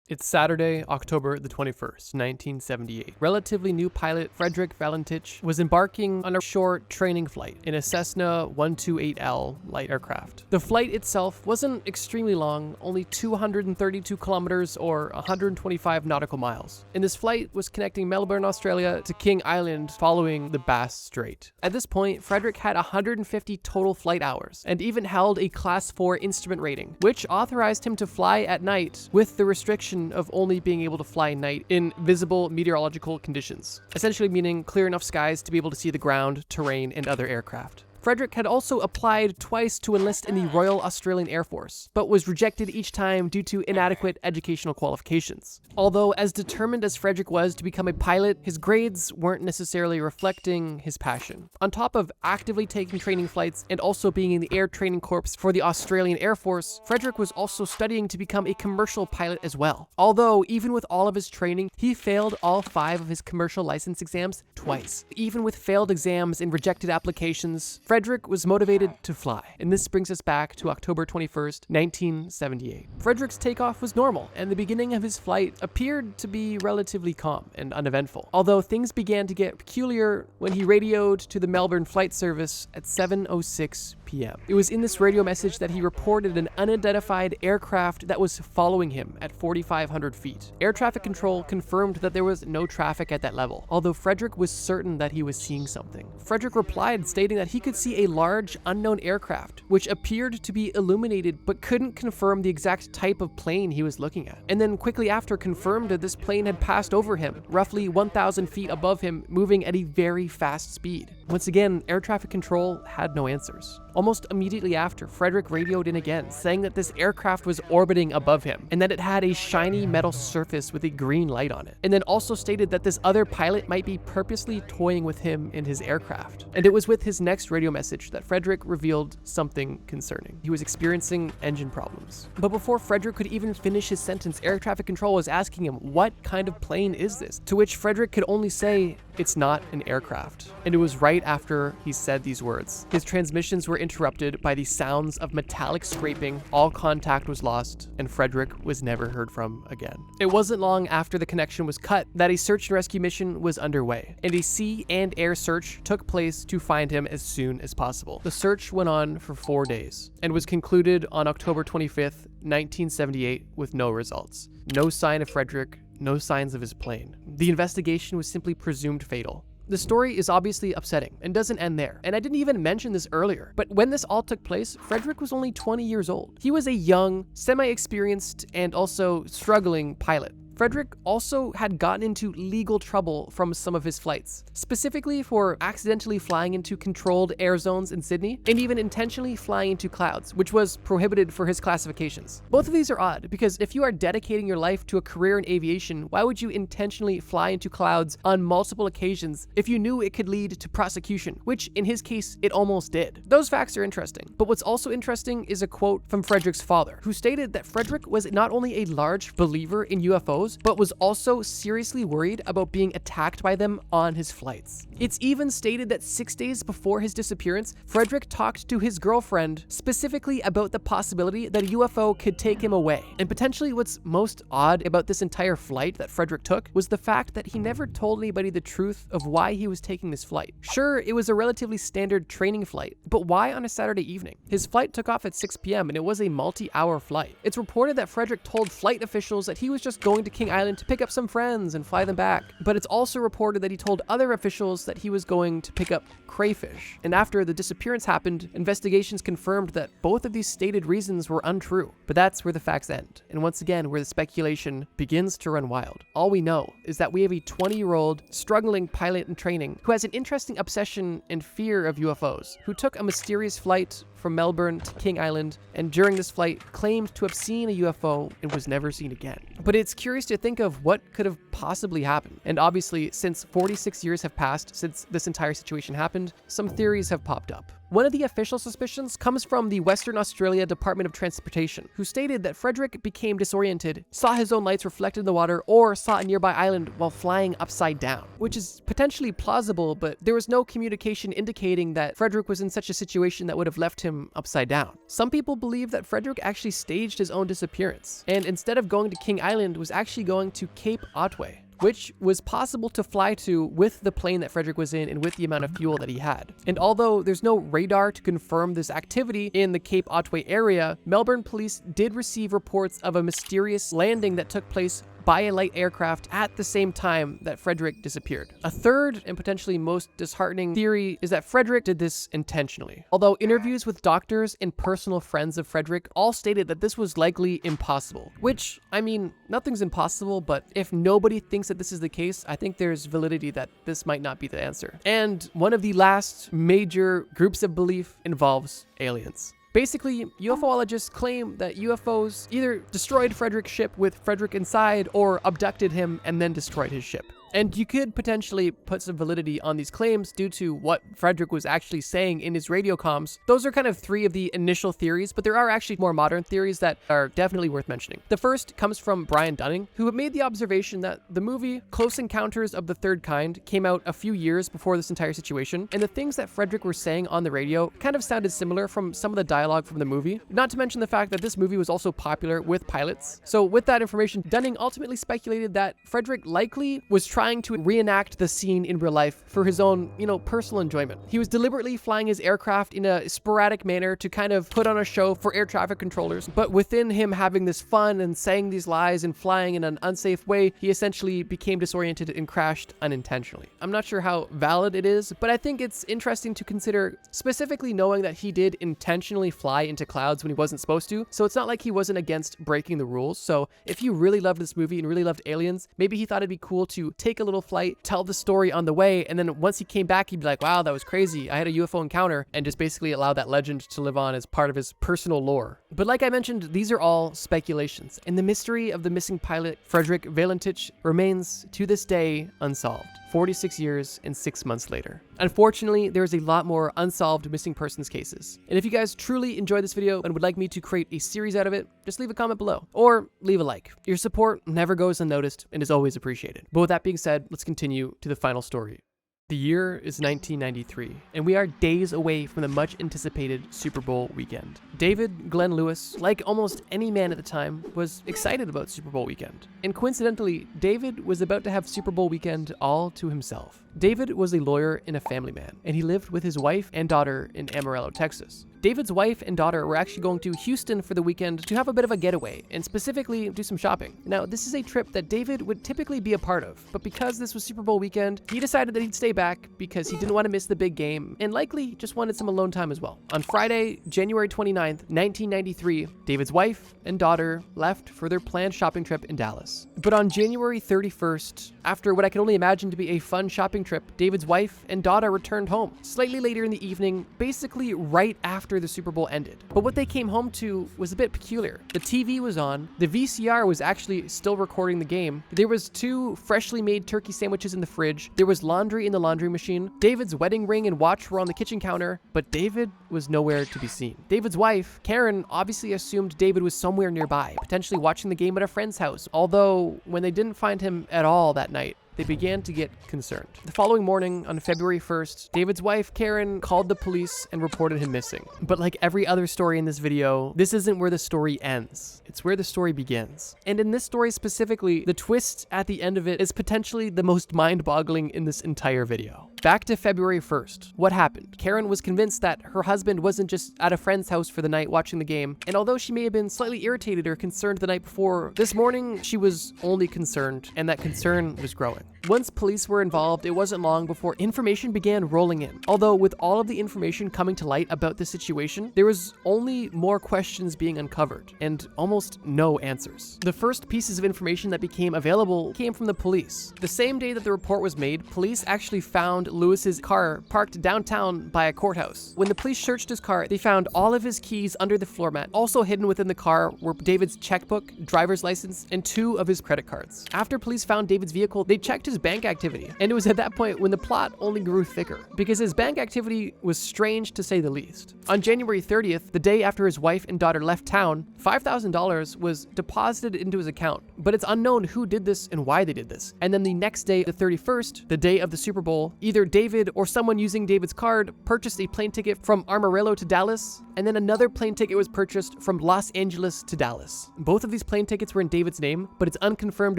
It's Saturday, October the 21st, 1978. Relatively new pilot Frederick Valentich was embarking on a short training flight in a Cessna 128L light aircraft. The flight itself wasn't extremely long, only 232 kilometers or 125 nautical miles. And this flight was connecting Melbourne, Australia to King Island following the Bass Strait. At this point, Frederick had 150 total flight hours and even held a Class 4 instrument rating, which authorized him to fly at night with the restriction of only being able to fly at night in visible meteorological conditions, essentially meaning clear enough skies to be able to see the ground, terrain, and other aircraft. Frederick had also applied twice to enlist in the Royal Australian Air Force, but was rejected each time due to inadequate educational qualifications. Although as determined as Frederick was to become a pilot, his grades weren't necessarily reflecting his passion. On top of actively taking training flights and also being in the Air Training Corps for the Australian Air Force, Frederick was also studying to become a commercial pilot as well. Although, even with all of his training, he failed all 5 of his commercial license exams twice. Even with failed exams and rejected applications, Frederick was motivated to fly, and this brings us back to October 21st, 1978. Frederick's takeoff was normal, and the beginning of his flight appeared to be relatively calm and uneventful, although things began to get peculiar when he radioed to the Melbourne flight service at 7:06 p.m. It was in this radio message that he reported an unidentified aircraft that was following him at 4,500 feet. Air traffic control confirmed that there was no traffic at that level, although Frederick was certain that he was seeing something. Frederick replied stating that he could see a large unknown aircraft, which appeared to be illuminated but couldn't confirm the exact type of plane he was looking at. And then quickly after confirmed that this plane had passed over him, roughly 1,000 feet above him, moving at a very fast speed. Once again, air traffic control had no answers. Almost immediately after, Frederick radioed in again, saying that this aircraft was orbiting above him and that it had a shiny metal surface with a green light on it. And then also stated that this other pilot might be purposely toying with him in his aircraft. And it was with his next radio message that Frederick revealed something concerning. He was experiencing engine problems. But before Frederick could even finish his sentence, air traffic control was asking him, what kind of plane is this? To which Frederick could only say, it's not an aircraft. And it was right after he said these words. His transmissions were interrupted by the sounds of metallic scraping, all contact was lost, and Frederick was never heard from again. It wasn't long after the connection was cut that a search and rescue mission was underway, and a sea and air search took place to find him as soon as possible. The search went on for 4 days, and was concluded on October 25th, 1978 with no results. No sign of Frederick, no signs of his plane. The investigation was simply presumed fatal. The story is obviously upsetting and doesn't end there, and I didn't even mention this earlier, but when this all took place, Frederick was only 20 years old. He was a young, semi-experienced, and also struggling pilot. Frederick also had gotten into legal trouble from some of his flights, specifically for accidentally flying into controlled air zones in Sydney and even intentionally flying into clouds, which was prohibited for his classifications. Both of these are odd because if you are dedicating your life to a career in aviation, why would you intentionally fly into clouds on multiple occasions if you knew it could lead to prosecution, which in his case, it almost did. Those facts are interesting, but what's also interesting is a quote from Frederick's father, who stated that Frederick was not only a large believer in UFOs, UFOs, but was also seriously worried about being attacked by them on his flights. It's even stated that 6 days before his disappearance, Frederick talked to his girlfriend specifically about the possibility that a UFO could take him away. And potentially what's most odd about this entire flight that Frederick took was the fact that he never told anybody the truth of why he was taking this flight. Sure, it was a relatively standard training flight, but why on a Saturday evening? His flight took off at 6 p.m. and it was a multi-hour flight. It's reported that Frederick told flight officials that he was just going to King Island to pick up some friends and fly them back. But it's also reported that he told other officials that he was going to pick up crayfish. And after the disappearance happened, investigations confirmed that both of these stated reasons were untrue. But that's where the facts end. And once again, where the speculation begins to run wild. All we know is that we have a 20-year-old struggling pilot in training who has an interesting obsession and fear of UFOs, who took a mysterious flight from Melbourne to King Island, and during this flight claimed to have seen a UFO and was never seen again. But it's curious to think of what could have possibly happened. And obviously, since 46 years have passed since this entire situation happened, some theories have popped up. One of the official suspicions comes from the Western Australia Department of Transportation, who stated that Frederick became disoriented, saw his own lights reflected in the water, or saw a nearby island while flying upside down, which is potentially plausible, but there was no communication indicating that Frederick was in such a situation that would have left him upside down. Some people believe that Frederick actually staged his own disappearance, and instead of going to King Island, was actually going to Cape Otway, which was possible to fly to with the plane that Frederick was in and with the amount of fuel that he had. And although there's no radar to confirm this activity in the Cape Otway area, Melbourne police did receive reports of a mysterious landing that took place by a light aircraft at the same time that Frederick disappeared. A third and potentially most disheartening theory is that Frederick did this intentionally. Although interviews with doctors and personal friends of Frederick all stated that this was likely impossible, which, I mean, nothing's impossible, but if nobody thinks that this is the case, I think there's validity that this might not be the answer. And one of the last major groups of belief involves aliens. Basically, UFOologists claim that UFOs either destroyed Frederick's ship with Frederick inside or abducted him and then destroyed his ship. And you could potentially put some validity on these claims due to what Frederick was actually saying in his radio comms. Those are kind of three of the initial theories, but there are actually more modern theories that are definitely worth mentioning. The first comes from Brian Dunning, who made the observation that the movie Close Encounters of the Third Kind came out a few years before this entire situation, and the things that Frederick was saying on the radio kind of sounded similar from some of the dialogue from the movie, not to mention the fact that this movie was also popular with pilots. So with that information, Dunning ultimately speculated that Frederick likely was trying to reenact the scene in real life for his own, personal enjoyment. He was deliberately flying his aircraft in a sporadic manner to kind of put on a show for air traffic controllers, but within him having this fun and saying these lies and flying in an unsafe way, he essentially became disoriented and crashed unintentionally. I'm not sure how valid it is, but I think it's interesting to consider, specifically knowing that he did intentionally fly into clouds when he wasn't supposed to, so it's not like he wasn't against breaking the rules. So if you really loved this movie and really loved aliens, maybe he thought it'd be cool to take a little flight, tell the story on the way, and then once he came back, he'd be like, wow, that was crazy, I had a UFO encounter, and just basically allow that legend to live on as part of his personal lore. But like I mentioned, these are all speculations, and the mystery of the missing pilot, Frederick Valentich, remains to this day unsolved, 46 years and 6 months later. Unfortunately, there is a lot more unsolved missing persons cases. And if you guys truly enjoyed this video and would like me to create a series out of it, just leave a comment below or leave a like. Your support never goes unnoticed and is always appreciated. But with that being said, let's continue to the final story. The year is 1993, and we are days away from the much anticipated Super Bowl weekend. David Glenn Lewis, like almost any man at the time, was excited about Super Bowl weekend. And coincidentally, David was about to have Super Bowl weekend all to himself. David was a lawyer and a family man, and he lived with his wife and daughter in Amarillo, Texas. David's wife and daughter were actually going to Houston for the weekend to have a bit of a getaway, and specifically do some shopping. Now, this is a trip that David would typically be a part of, but because this was Super Bowl weekend, he decided that he'd stay back because he didn't want to miss the big game, and likely just wanted some alone time as well. On Friday, January 29th, 1993, David's wife and daughter left for their planned shopping trip in Dallas. But on January 31st, after what I can only imagine to be a fun shopping trip, David's wife and daughter returned home slightly later in the evening, basically right after after the Super Bowl ended. But what they came home to was a bit peculiar. The TV was on, the VCR was actually still recording the game, there was 2 freshly made turkey sandwiches in the fridge, there was laundry in the laundry machine, David's wedding ring and watch were on the kitchen counter, but David was nowhere to be seen. David's wife, Karen, obviously assumed David was somewhere nearby, potentially watching the game at a friend's house, although when they didn't find him at all that night, they began to get concerned. The following morning, on February 1st, David's wife, Karen, called the police and reported him missing. But like every other story in this video, this isn't where the story ends. It's where the story begins. And in this story specifically, the twist at the end of it is potentially the most mind-boggling in this entire video. Back to February 1st. What happened? Karen was convinced that her husband wasn't just at a friend's house for the night watching the game, and although she may have been slightly irritated or concerned the night before, this morning she was only concerned, and that concern was growing. Once police were involved, it wasn't long before information began rolling in. Although with all of the information coming to light about the situation, there was only more questions being uncovered and almost no answers. The first pieces of information that became available came from the police. The same day that the report was made, police actually found Lewis's car parked downtown by a courthouse. When the police searched his car, they found all of his keys under the floor mat. Also hidden within the car were David's checkbook, driver's license, and 2 of his credit cards. After police found David's vehicle, they checked his bank activity, and it was at that point when the plot only grew thicker, because his bank activity was strange to say the least. On January 30th, the day after his wife and daughter left town, $5,000 was deposited into his account, but it's unknown who did this and why they did this. And then the next day, the 31st, the day of the Super Bowl, either David or someone using David's card purchased a plane ticket from Amarillo to Dallas, and then another plane ticket was purchased from Los Angeles to Dallas. Both of these plane tickets were in David's name, but it's unconfirmed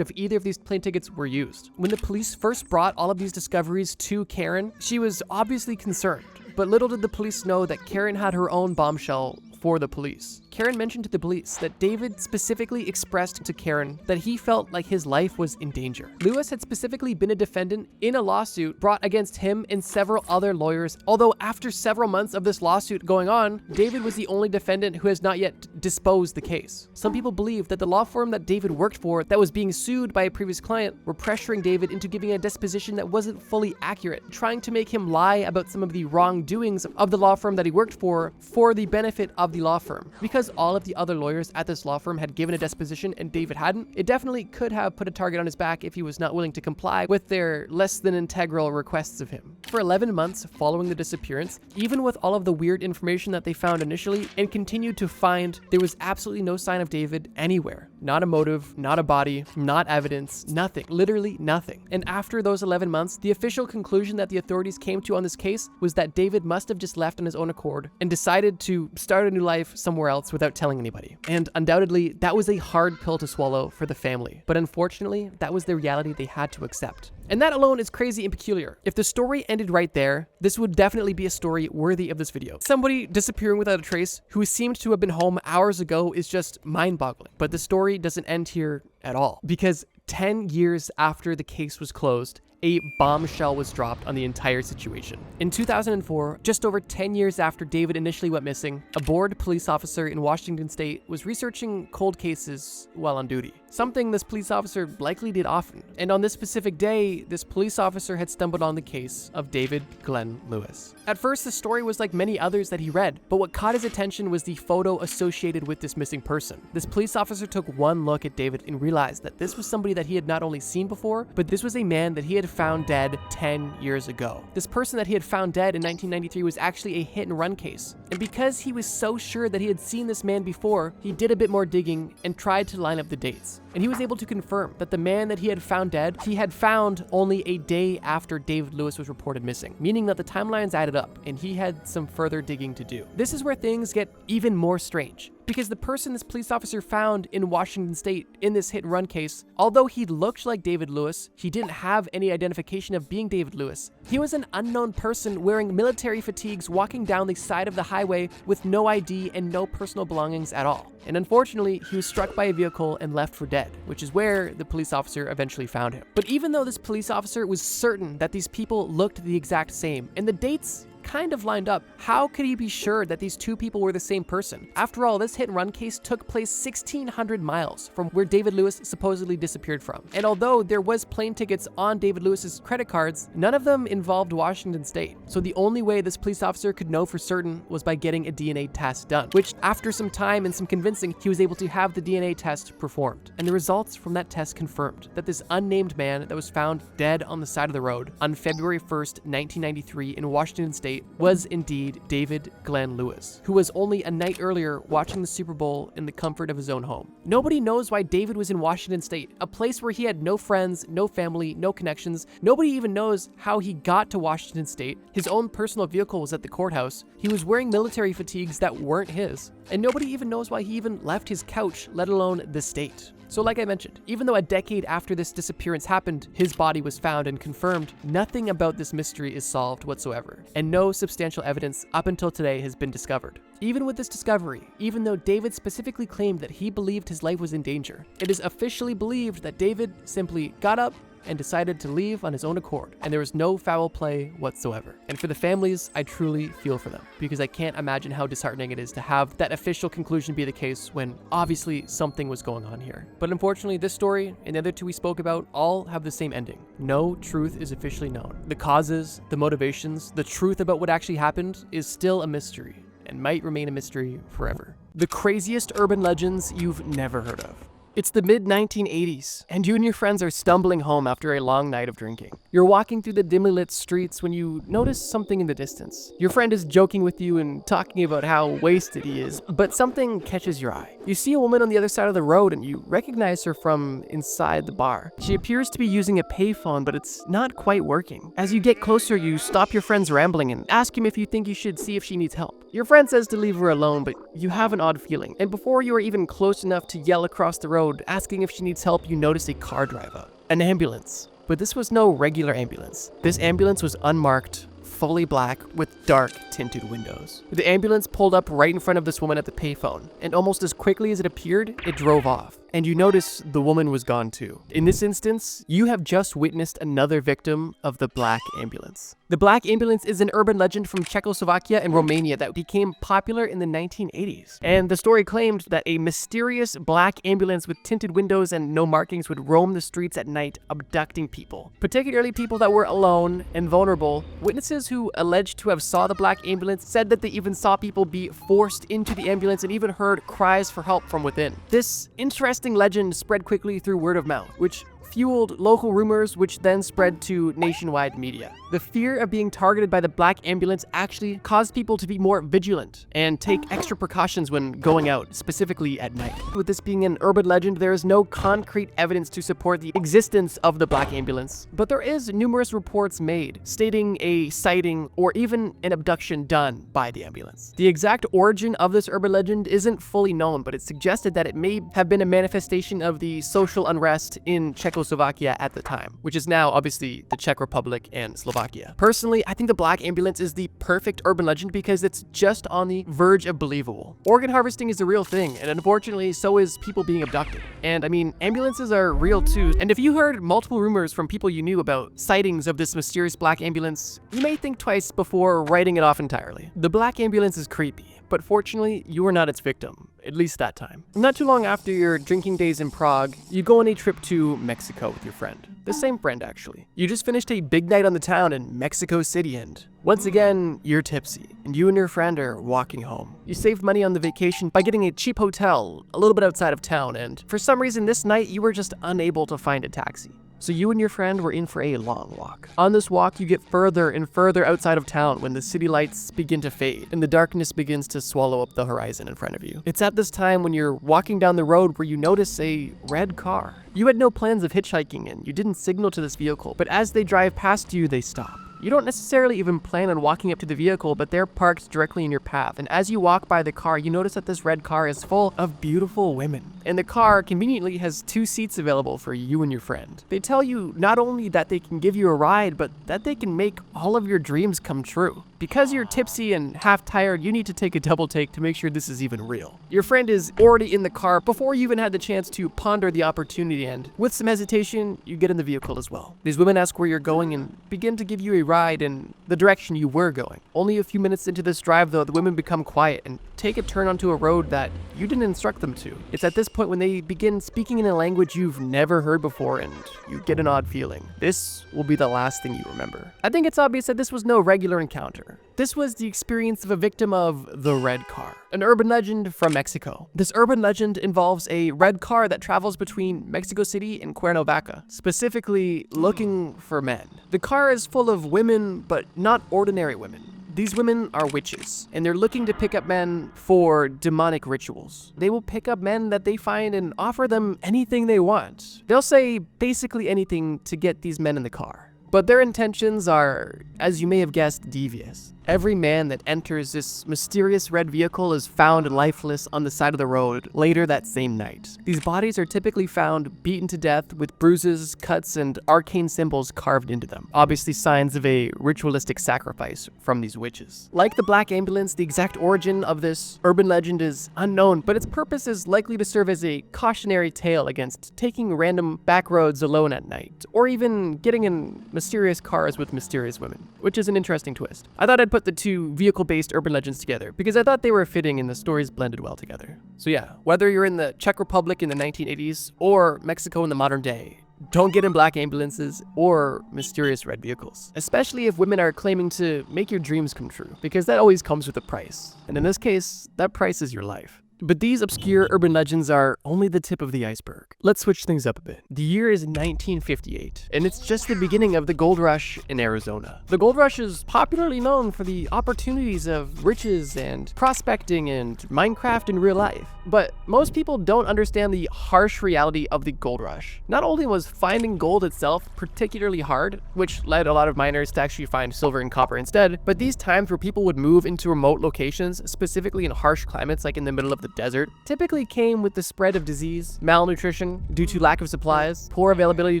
if either of these plane tickets were used. When the police first brought all of these discoveries to Karen, she was obviously concerned, but little did the police know that Karen had her own bombshell for the police. Karen mentioned to the police that David specifically expressed to Karen that he felt like his life was in danger. Lewis had specifically been a defendant in a lawsuit brought against him and several other lawyers, although after several months of this lawsuit going on, David was the only defendant who has not yet disposed the case. Some people believe that the law firm that David worked for that was being sued by a previous client were pressuring David into giving a disposition that wasn't fully accurate, trying to make him lie about some of the wrongdoings of the law firm that he worked for the benefit of the law firm. Because all of the other lawyers at this law firm had given a disposition and David hadn't, it definitely could have put a target on his back if he was not willing to comply with their less than integral requests of him. For 11 months following the disappearance, even with all of the weird information that they found initially and continued to find, there was absolutely no sign of David anywhere. Not a motive, not a body, not evidence, nothing, literally nothing. And after those 11 months, the official conclusion that the authorities came to on this case was that David must have just left on his own accord and decided to start a new life somewhere else without telling anybody. And undoubtedly, that was a hard pill to swallow for the family. But unfortunately, that was the reality they had to accept. And that alone is crazy and peculiar. If the story ended right there, this would definitely be a story worthy of this video. Somebody disappearing without a trace who seemed to have been home hours ago is just mind-boggling. But the story doesn't end here at all, because 10 years after the case was closed, a bombshell was dropped on the entire situation. In 2004, just over 10 years after David initially went missing, a bored police officer in Washington state was researching cold cases while on duty. Something this police officer likely did often. And on this specific day, this police officer had stumbled on the case of David Glenn Lewis. At first, the story was like many others that he read, but what caught his attention was the photo associated with this missing person. This police officer took one look at David and realized that this was somebody that he had not only seen before, but this was a man that he had found dead 10 years ago. This person that he had found dead in 1993 was actually a hit-and-run case. And because he was so sure that he had seen this man before, he did a bit more digging and tried to line up the dates. And he was able to confirm that the man that he had found dead, he had found only a day after David Lewis was reported missing, meaning that the timelines added up and he had some further digging to do. This is where things get even more strange, because the person this police officer found in Washington state in this hit and run case, although he looked like David Lewis, he didn't have any identification of being David Lewis. He was an unknown person wearing military fatigues walking down the side of the highway with no ID and no personal belongings at all. And unfortunately, he was struck by a vehicle and left for dead, which is where the police officer eventually found him. But even though this police officer was certain that these people looked the exact same, and the dates kind of lined up. How could he be sure that these two people were the same person? After all, this hit and run case took place 1,600 miles from where David Lewis supposedly disappeared from. And although there was plane tickets on David Lewis's credit cards, none of them involved Washington State. So the only way this police officer could know for certain was by getting a DNA test done, which after some time and some convincing, he was able to have the DNA test performed. And the results from that test confirmed that this unnamed man that was found dead on the side of the road on February 1st, 1993 in Washington State was indeed David Glenn Lewis, who was only a night earlier watching the Super Bowl in the comfort of his own home. Nobody knows why David was in Washington State, a place where he had no friends, no family, no connections. Nobody even knows how he got to Washington State. His own personal vehicle was at the courthouse. He was wearing military fatigues that weren't his. And nobody even knows why he even left his couch, let alone the state. So like I mentioned, even though a decade after this disappearance happened, his body was found and confirmed, nothing about this mystery is solved whatsoever, and no substantial evidence up until today has been discovered. Even with this discovery, even though David specifically claimed that he believed his life was in danger, it is officially believed that David simply got up and decided to leave on his own accord, and there was no foul play whatsoever. And for the families, I truly feel for them, because I can't imagine how disheartening it is to have that official conclusion be the case when obviously something was going on here. But unfortunately, this story and the other two we spoke about all have the same ending. No truth is officially known. The causes, the motivations, the truth about what actually happened is still a mystery, and might remain a mystery forever. The craziest urban legends you've never heard of. It's the mid-1980s, and you and your friends are stumbling home after a long night of drinking. You're walking through the dimly lit streets when you notice something in the distance. Your friend is joking with you and talking about how wasted he is, but something catches your eye. You see a woman on the other side of the road and you recognize her from inside the bar. She appears to be using a payphone, but it's not quite working. As you get closer, you stop your friend's rambling and ask him if you think you should see if she needs help. Your friend says to leave her alone, but you have an odd feeling. And before you are even close enough to yell across the road, asking if she needs help, you notice a car drive up. An ambulance. But this was no regular ambulance. This ambulance was unmarked, fully black, with dark tinted windows. The ambulance pulled up right in front of this woman at the payphone, and almost as quickly as it appeared, it drove off. And you notice the woman was gone too. In this instance, you have just witnessed another victim of the black ambulance. The black ambulance is an urban legend from Czechoslovakia and Romania that became popular in the 1980s. And the story claimed that a mysterious black ambulance with tinted windows and no markings would roam the streets at night, abducting people, particularly people that were alone and vulnerable. Witnesses who alleged to have saw the black ambulance said that they even saw people be forced into the ambulance and even heard cries for help from within. This interesting legend spread quickly through word of mouth, which fueled local rumors, which then spread to nationwide media. The fear of being targeted by the black ambulance actually caused people to be more vigilant and take extra precautions when going out, specifically at night. With this being an urban legend, there is no concrete evidence to support the existence of the black ambulance, but there is numerous reports made stating a sighting or even an abduction done by the ambulance. The exact origin of this urban legend isn't fully known, but it's suggested that it may have been a manifestation of the social unrest in Czechoslovakia at the time, which is now obviously the Czech Republic and Slovakia. Personally, I think the black ambulance is the perfect urban legend because it's just on the verge of believable. Organ harvesting is a real thing, and unfortunately, so is people being abducted. And I mean, ambulances are real too. And if you heard multiple rumors from people you knew about sightings of this mysterious black ambulance, you may think twice before writing it off entirely. The black ambulance is creepy, but fortunately, you are not its victim, at least that time. Not too long after your drinking days in Prague, you go on a trip to Mexico with your friend. The same friend, actually. You just finished a big night on the town in Mexico City, and once again, you're tipsy, and you and your friend are walking home. You saved money on the vacation by getting a cheap hotel a little bit outside of town, and for some reason this night, you were just unable to find a taxi. So you and your friend were in for a long walk. On this walk, you get further and further outside of town when the city lights begin to fade and the darkness begins to swallow up the horizon in front of you. It's at this time when you're walking down the road where you notice a red car. You had no plans of hitchhiking and you didn't signal to this vehicle, but as they drive past you, they stop. You don't necessarily even plan on walking up to the vehicle, but they're parked directly in your path. And as you walk by the car, you notice that this red car is full of beautiful women. And the car conveniently has 2 seats available for you and your friend. They tell you not only that they can give you a ride, but that they can make all of your dreams come true. Because you're tipsy and half tired, you need to take a double take to make sure this is even real. Your friend is already in the car before you even had the chance to ponder the opportunity, and with some hesitation, you get in the vehicle as well. These women ask where you're going and begin to give you a ride ride in the direction you were going. Only a few minutes into this drive, though, the women become quiet and take a turn onto a road that you didn't instruct them to. It's at this point when they begin speaking in a language you've never heard before, and you get an odd feeling. This will be the last thing you remember. I think it's obvious that this was no regular encounter. This was the experience of a victim of the red car, an urban legend from Mexico. This urban legend involves a red car that travels between Mexico City and Cuernavaca, specifically looking for men. The car is full of women, but not ordinary women. These women are witches, and they're looking to pick up men for demonic rituals. They will pick up men that they find and offer them anything they want. They'll say basically anything to get these men in the car. But their intentions are, as you may have guessed, devious. Every man that enters this mysterious red vehicle is found lifeless on the side of the road later that same night. These bodies are typically found beaten to death with bruises, cuts, and arcane symbols carved into them. Obviously signs of a ritualistic sacrifice from these witches. Like the Black Ambulance, the exact origin of this urban legend is unknown, but its purpose is likely to serve as a cautionary tale against taking random back roads alone at night, or even getting in mysterious cars with mysterious women, which is an interesting twist. I thought I'd put the two vehicle-based urban legends together because I thought they were fitting and the stories blended well together. So yeah, whether you're in the Czech Republic in the 1980s or Mexico in the modern day, don't get in black ambulances or mysterious red vehicles, especially if women are claiming to make your dreams come true, because that always comes with a price. And in this case, that price is your life. But these obscure urban legends are only the tip of the iceberg. Let's switch things up a bit. The year is 1958, and it's just the beginning of the gold rush in Arizona. The gold rush is popularly known for the opportunities of riches and prospecting and Minecraft in real life. But most people don't understand the harsh reality of the gold rush. Not only was finding gold itself particularly hard, which led a lot of miners to actually find silver and copper instead, but these times where people would move into remote locations, specifically in harsh climates like in the middle of the desert, typically came with the spread of disease, malnutrition due to lack of supplies, poor availability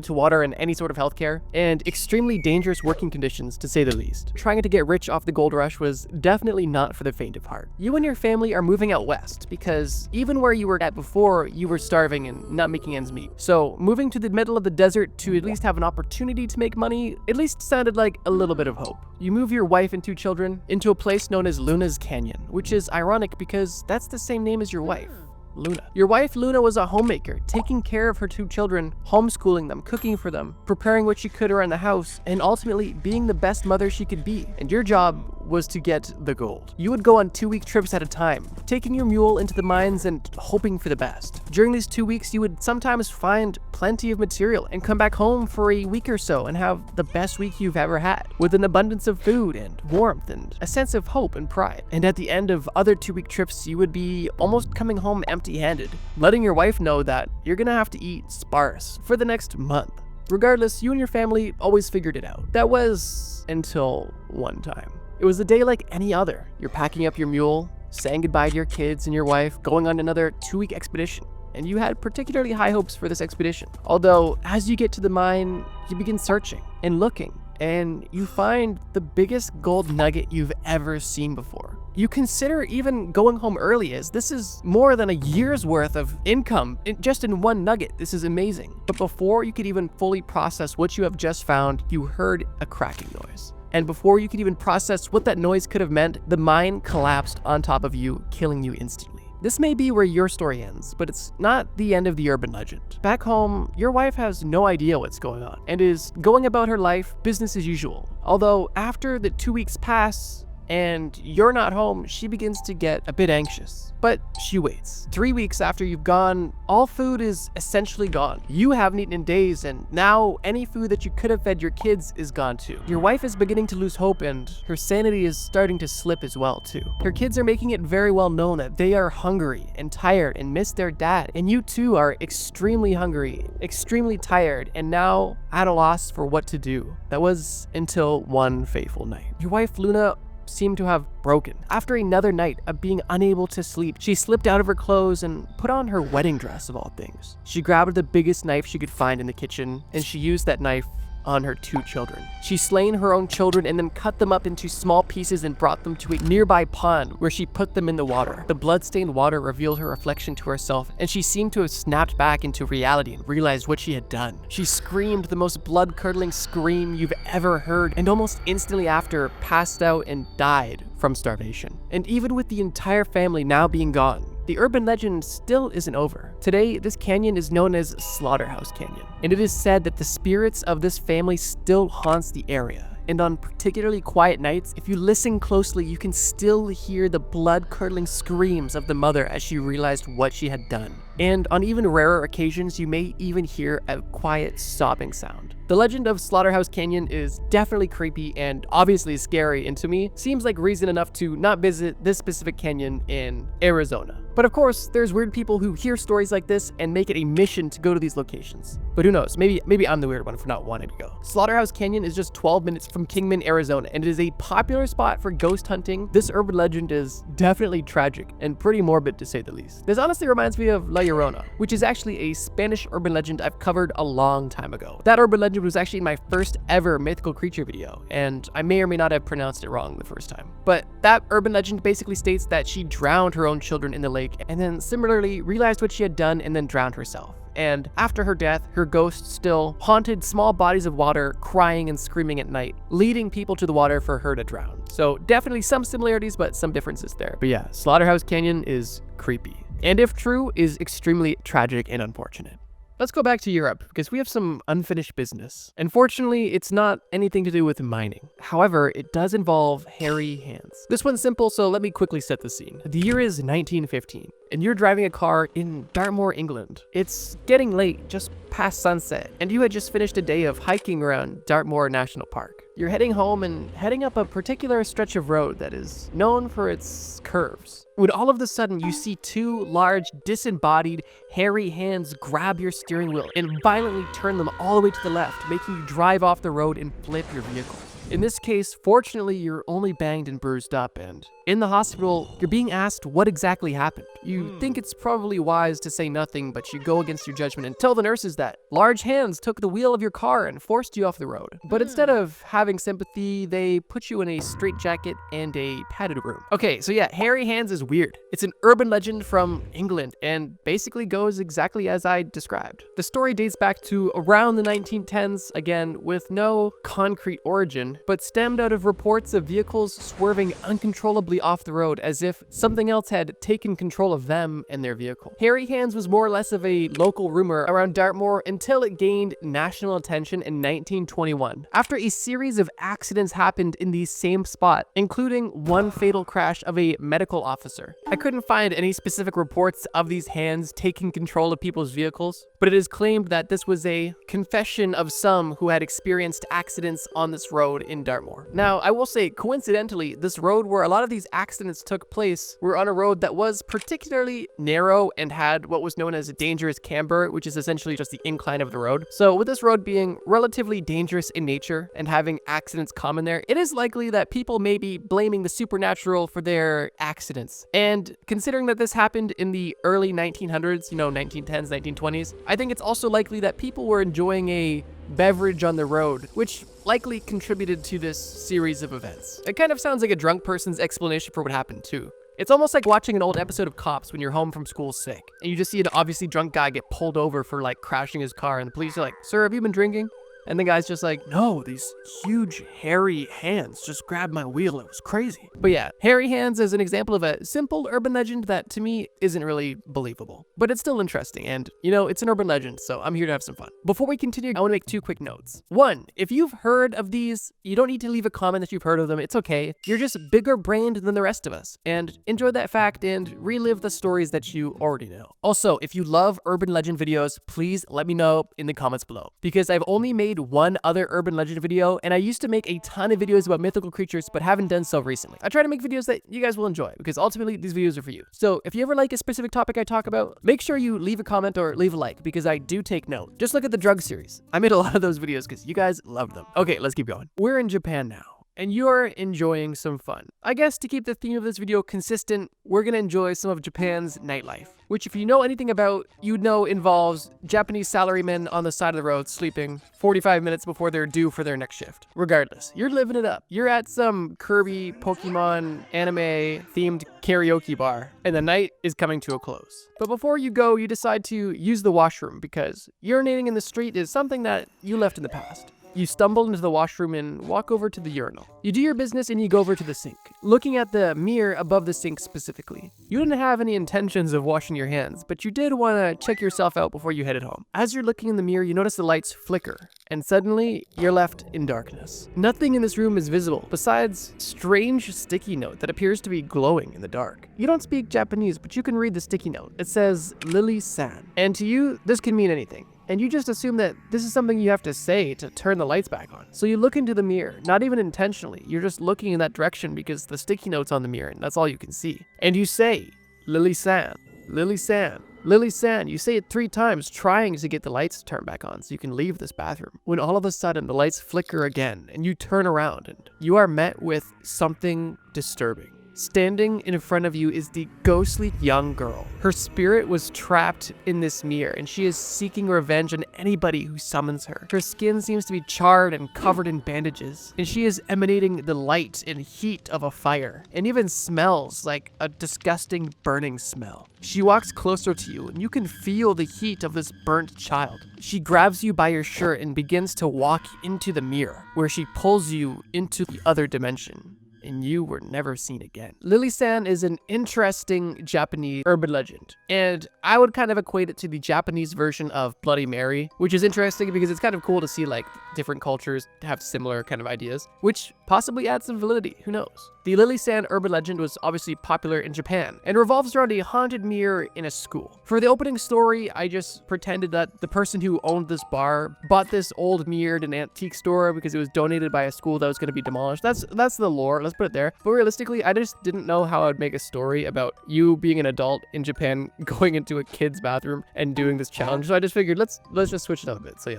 to water and any sort of healthcare, and extremely dangerous working conditions, to say the least. Trying to get rich off the gold rush was definitely not for the faint of heart. You and your family are moving out west because even where you were at before, you were starving and not making ends meet. So moving to the middle of the desert to at least have an opportunity to make money at least sounded like a little bit of hope. You move your wife and 2 children into a place known as Luna's Canyon, which is ironic because that's the same name as your wife, Luna. Your wife, Luna, was a homemaker, taking care of her 2 children, homeschooling them, cooking for them, preparing what she could around the house, and ultimately being the best mother she could be. And your job was to get the gold. You would go on 2-week trips at a time, taking your mule into the mines and hoping for the best. During these 2 weeks, you would sometimes find plenty of material and come back home for a week or so and have the best week you've ever had, with an abundance of food and warmth and a sense of hope and pride. And at the end of other 2-week trips, you would be almost coming home empty-handed, letting your wife know that you're gonna have to eat sparse for the next month. Regardless, you and your family always figured it out. That was until one time. It was a day like any other. You're packing up your mule, saying goodbye to your kids and your wife, going on another 2-week expedition. And you had particularly high hopes for this expedition. Although, as you get to the mine, you begin searching and looking, and you find the biggest gold nugget you've ever seen before. You consider even going home early, as this is more than a year's worth of income just in one nugget. This is amazing. But before you could even fully process what you have just found, you heard a cracking noise. And before you could even process what that noise could have meant, the mine collapsed on top of you, killing you instantly. This may be where your story ends, but it's not the end of the urban legend. Back home, your wife has no idea what's going on and is going about her life business as usual. Although after the 2 weeks pass and you're not home, she begins to get a bit anxious. But she waits. 3 weeks after you've gone, all food is essentially gone. You haven't eaten in days, and now any food that you could have fed your kids is gone too. Your wife is beginning to lose hope, and her sanity is starting to slip as well too. Her kids are making it very well known that they are hungry and tired and miss their dad. And you too are extremely hungry, extremely tired, and now at a loss for what to do. That was until one fateful night. Your wife, Luna, seemed to have broken. After another night of being unable to sleep, she slipped out of her clothes and put on her wedding dress of all things. She grabbed the biggest knife she could find in the kitchen, and she used that knife on her 2 children. She slain her own children and then cut them up into small pieces and brought them to a nearby pond where she put them in the water. The blood-stained water revealed her reflection to herself, and she seemed to have snapped back into reality and realized what she had done. She screamed the most blood-curdling scream you've ever heard, and almost instantly after passed out and died from starvation. And even with the entire family now being gone, the urban legend still isn't over. Today, this canyon is known as Slaughterhouse Canyon, and it is said that the spirits of this family still haunts the area. And on particularly quiet nights, if you listen closely, you can still hear the blood-curdling screams of the mother as she realized what she had done. And on even rarer occasions, you may even hear a quiet sobbing sound. The legend of Slaughterhouse Canyon is definitely creepy and obviously scary, and to me, seems like reason enough to not visit this specific canyon in Arizona. But of course, there's weird people who hear stories like this and make it a mission to go to these locations. But who knows, maybe I'm the weird one for not wanting to go. Slaughterhouse Canyon is just 12 minutes from Kingman, Arizona, and it is a popular spot for ghost hunting. This urban legend is definitely tragic and pretty morbid, to say the least. This honestly reminds me of La Llorona, which is actually a Spanish urban legend I've covered a long time ago. That urban legend was actually in my first ever mythical creature video, and I may or may not have pronounced it wrong the first time. But that urban legend basically states that she drowned her own children in the lake and then similarly realized what she had done and then drowned herself. And after her death, her ghost still haunted small bodies of water, crying and screaming at night, leading people to the water for her to drown. So definitely some similarities, but some differences there. But yeah, Slaughterhouse Canyon is creepy, and if true, is extremely tragic and unfortunate. Let's go back to Europe, because we have some unfinished business. Unfortunately, it's not anything to do with mining. However, it does involve hairy hands. This one's simple, so let me quickly set the scene. The year is 1915, and you're driving a car in Dartmoor, England. It's getting late, just past sunset, and you had just finished a day of hiking around Dartmoor National Park. You're heading home and heading up a particular stretch of road that is known for its curves, when all of a sudden you see 2 large, disembodied, hairy hands grab your steering wheel and violently turn them all the way to the left, making you drive off the road and flip your vehicle. In this case, fortunately, you're only banged and bruised up, and in the hospital, you're being asked what exactly happened. You think it's probably wise to say nothing, but you go against your judgment and tell the nurses that large hands took the wheel of your car and forced you off the road. But instead of having sympathy, they put you in a straitjacket and a padded room. Okay, so yeah, hairy hands is weird. It's an urban legend from England and basically goes exactly as I described. The story dates back to around the 1910s, again, with no concrete origin, but stemmed out of reports of vehicles swerving uncontrollably off the road as if something else had taken control of them and their vehicle. Hairy hands was more or less of a local rumor around Dartmoor until it gained national attention in 1921. After a series of accidents happened in the same spot, including one fatal crash of a medical officer. I couldn't find any specific reports of these hands taking control of people's vehicles, but it is claimed that this was a confession of some who had experienced accidents on this road in Dartmoor. Now, I will say, coincidentally, this road where a lot of these accidents took place were on a road that was particularly narrow and had what was known as a dangerous camber, which is essentially just the incline of the road. So with this road being relatively dangerous in nature and having accidents common there, it is likely that people may be blaming the supernatural for their accidents. And considering that this happened in the early 1900s, 1910s, 1920s, I think it's also likely that people were enjoying a beverage on the road, which likely contributed to this series of events. It kind of sounds like a drunk person's explanation for what happened too. It's almost like watching an old episode of Cops when you're home from school sick, and you just see an obviously drunk guy get pulled over for crashing his car, and the police are like, "Sir, have you been drinking?" And the guy's just like, "No, these huge hairy hands just grabbed my wheel. It was crazy." But yeah, hairy hands is an example of a simple urban legend that to me isn't really believable. But it's still interesting, and it's an urban legend, so I'm here to have some fun. Before we continue, I want to make 2 quick notes. 1, if you've heard of these, you don't need to leave a comment that you've heard of them. It's okay. You're just bigger brained than the rest of us. And enjoy that fact and relive the stories that you already know. Also, if you love urban legend videos, please let me know in the comments below, because I've only made one other urban legend video, and I used to make a ton of videos about mythical creatures, but haven't done so recently. I try to make videos that you guys will enjoy, because ultimately these videos are for you. So if you ever like a specific topic I talk about, make sure you leave a comment or leave a like, because I do take note. Just look at the drug series. I made a lot of those videos because you guys love them. Okay, let's keep going. We're in Japan now, and you're enjoying some fun. I guess to keep the theme of this video consistent, we're gonna enjoy some of Japan's nightlife. which if you know anything about, you know involves Japanese salarymen on the side of the road sleeping 45 minutes before they're due for their next shift. Regardless, you're living it up. You're at some Kirby, Pokemon, anime themed karaoke bar, and the night is coming to a close. But before you go, you decide to use the washroom because urinating in the street is something that you left in the past. You stumble into the washroom and walk over to the urinal. You do your business and you go over to the sink, looking at the mirror above the sink specifically. You didn't have any intentions of washing your hands, but you did want to check yourself out before you headed home. As you're looking in the mirror, you notice the lights flicker, and suddenly you're left in darkness. Nothing in this room is visible besides strange sticky note that appears to be glowing in the dark. You don't speak Japanese, but you can read the sticky note. It says Lily-san, and to you, this can mean anything. And you just assume that this is something you have to say to turn the lights back on. So you look into the mirror, not even intentionally. You're just looking in that direction because the sticky note's on the mirror and that's all you can see. And you say, Lily-san, Lily-san, Lily-san. You say it 3 times, trying to get the lights turned back on so you can leave this bathroom. When all of a sudden the lights flicker again and you turn around and you are met with something disturbing. Standing in front of you is the ghostly young girl. Her spirit was trapped in this mirror and she is seeking revenge on anybody who summons her. Her skin seems to be charred and covered in bandages, and she is emanating the light and heat of a fire, and even smells like a disgusting burning smell. She walks closer to you and you can feel the heat of this burnt child. She grabs you by your shirt and begins to walk into the mirror, where she pulls you into the other dimension. And you were never seen again. Lily-san is an interesting Japanese urban legend, and I would kind of equate it to the Japanese version of Bloody Mary, which is interesting because it's kind of cool to see like different cultures have similar kind of ideas, which possibly adds some validity, who knows. The Lily-san urban legend was obviously popular in Japan and revolves around a haunted mirror in a school. For the opening story, I just pretended that the person who owned this bar bought this old mirror at an antique store because it was donated by a school that was going to be demolished. That's the lore, let's put it there. But realistically, I just didn't know how I'd make a story about you being an adult in Japan going into a kid's bathroom and doing this challenge. So I just figured let's just switch it up a bit. So yeah,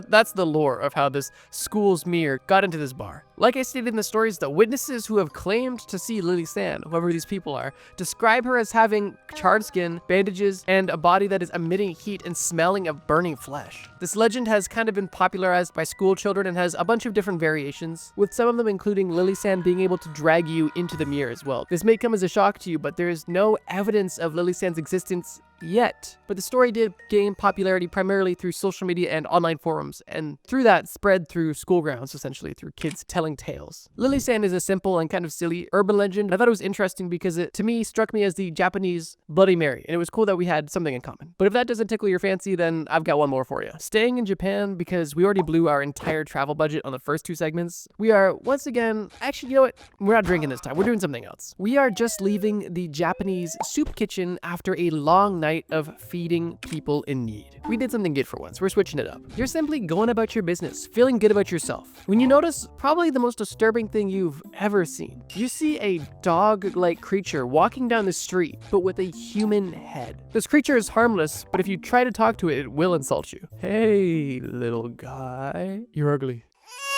that's the lore of how this school's mirror got into this bar. Like I stated in the stories, the witnesses who have claimed to see Lily-san, whoever these people are, describe her as having charred skin, bandages, and a body that is emitting heat and smelling of burning flesh. This legend has kind of been popularized by school children and has a bunch of different variations, with some of them including Lily-san being able to drag you into the mirror as well. This may come as a shock to you, but there is no evidence of Lily-san's existence yet. But the story did gain popularity primarily through social media and online forums, and through that spread through school grounds, essentially through kids telling tales. Lily-san is a simple and kind of silly urban legend. I thought it was interesting because it, to me, struck me as the Japanese Bloody Mary, and it was cool that we had something in common. But if that doesn't tickle your fancy, then I've got one more for you. Staying in Japan, because we already blew our entire travel budget on the first 2 segments, we are once again, actually, you know what? We're not drinking this time. We're doing something else. We are just leaving the Japanese soup kitchen after a long night of feeding people in need. We did something good for once. We're switching it up. You're simply going about your business, feeling good about yourself, when you notice probably the most disturbing thing you've ever seen. You see a dog-like creature walking down the street, but with a human head. This creature is harmless, but if you try to talk to it, it will insult you. Hey, little guy, you're ugly.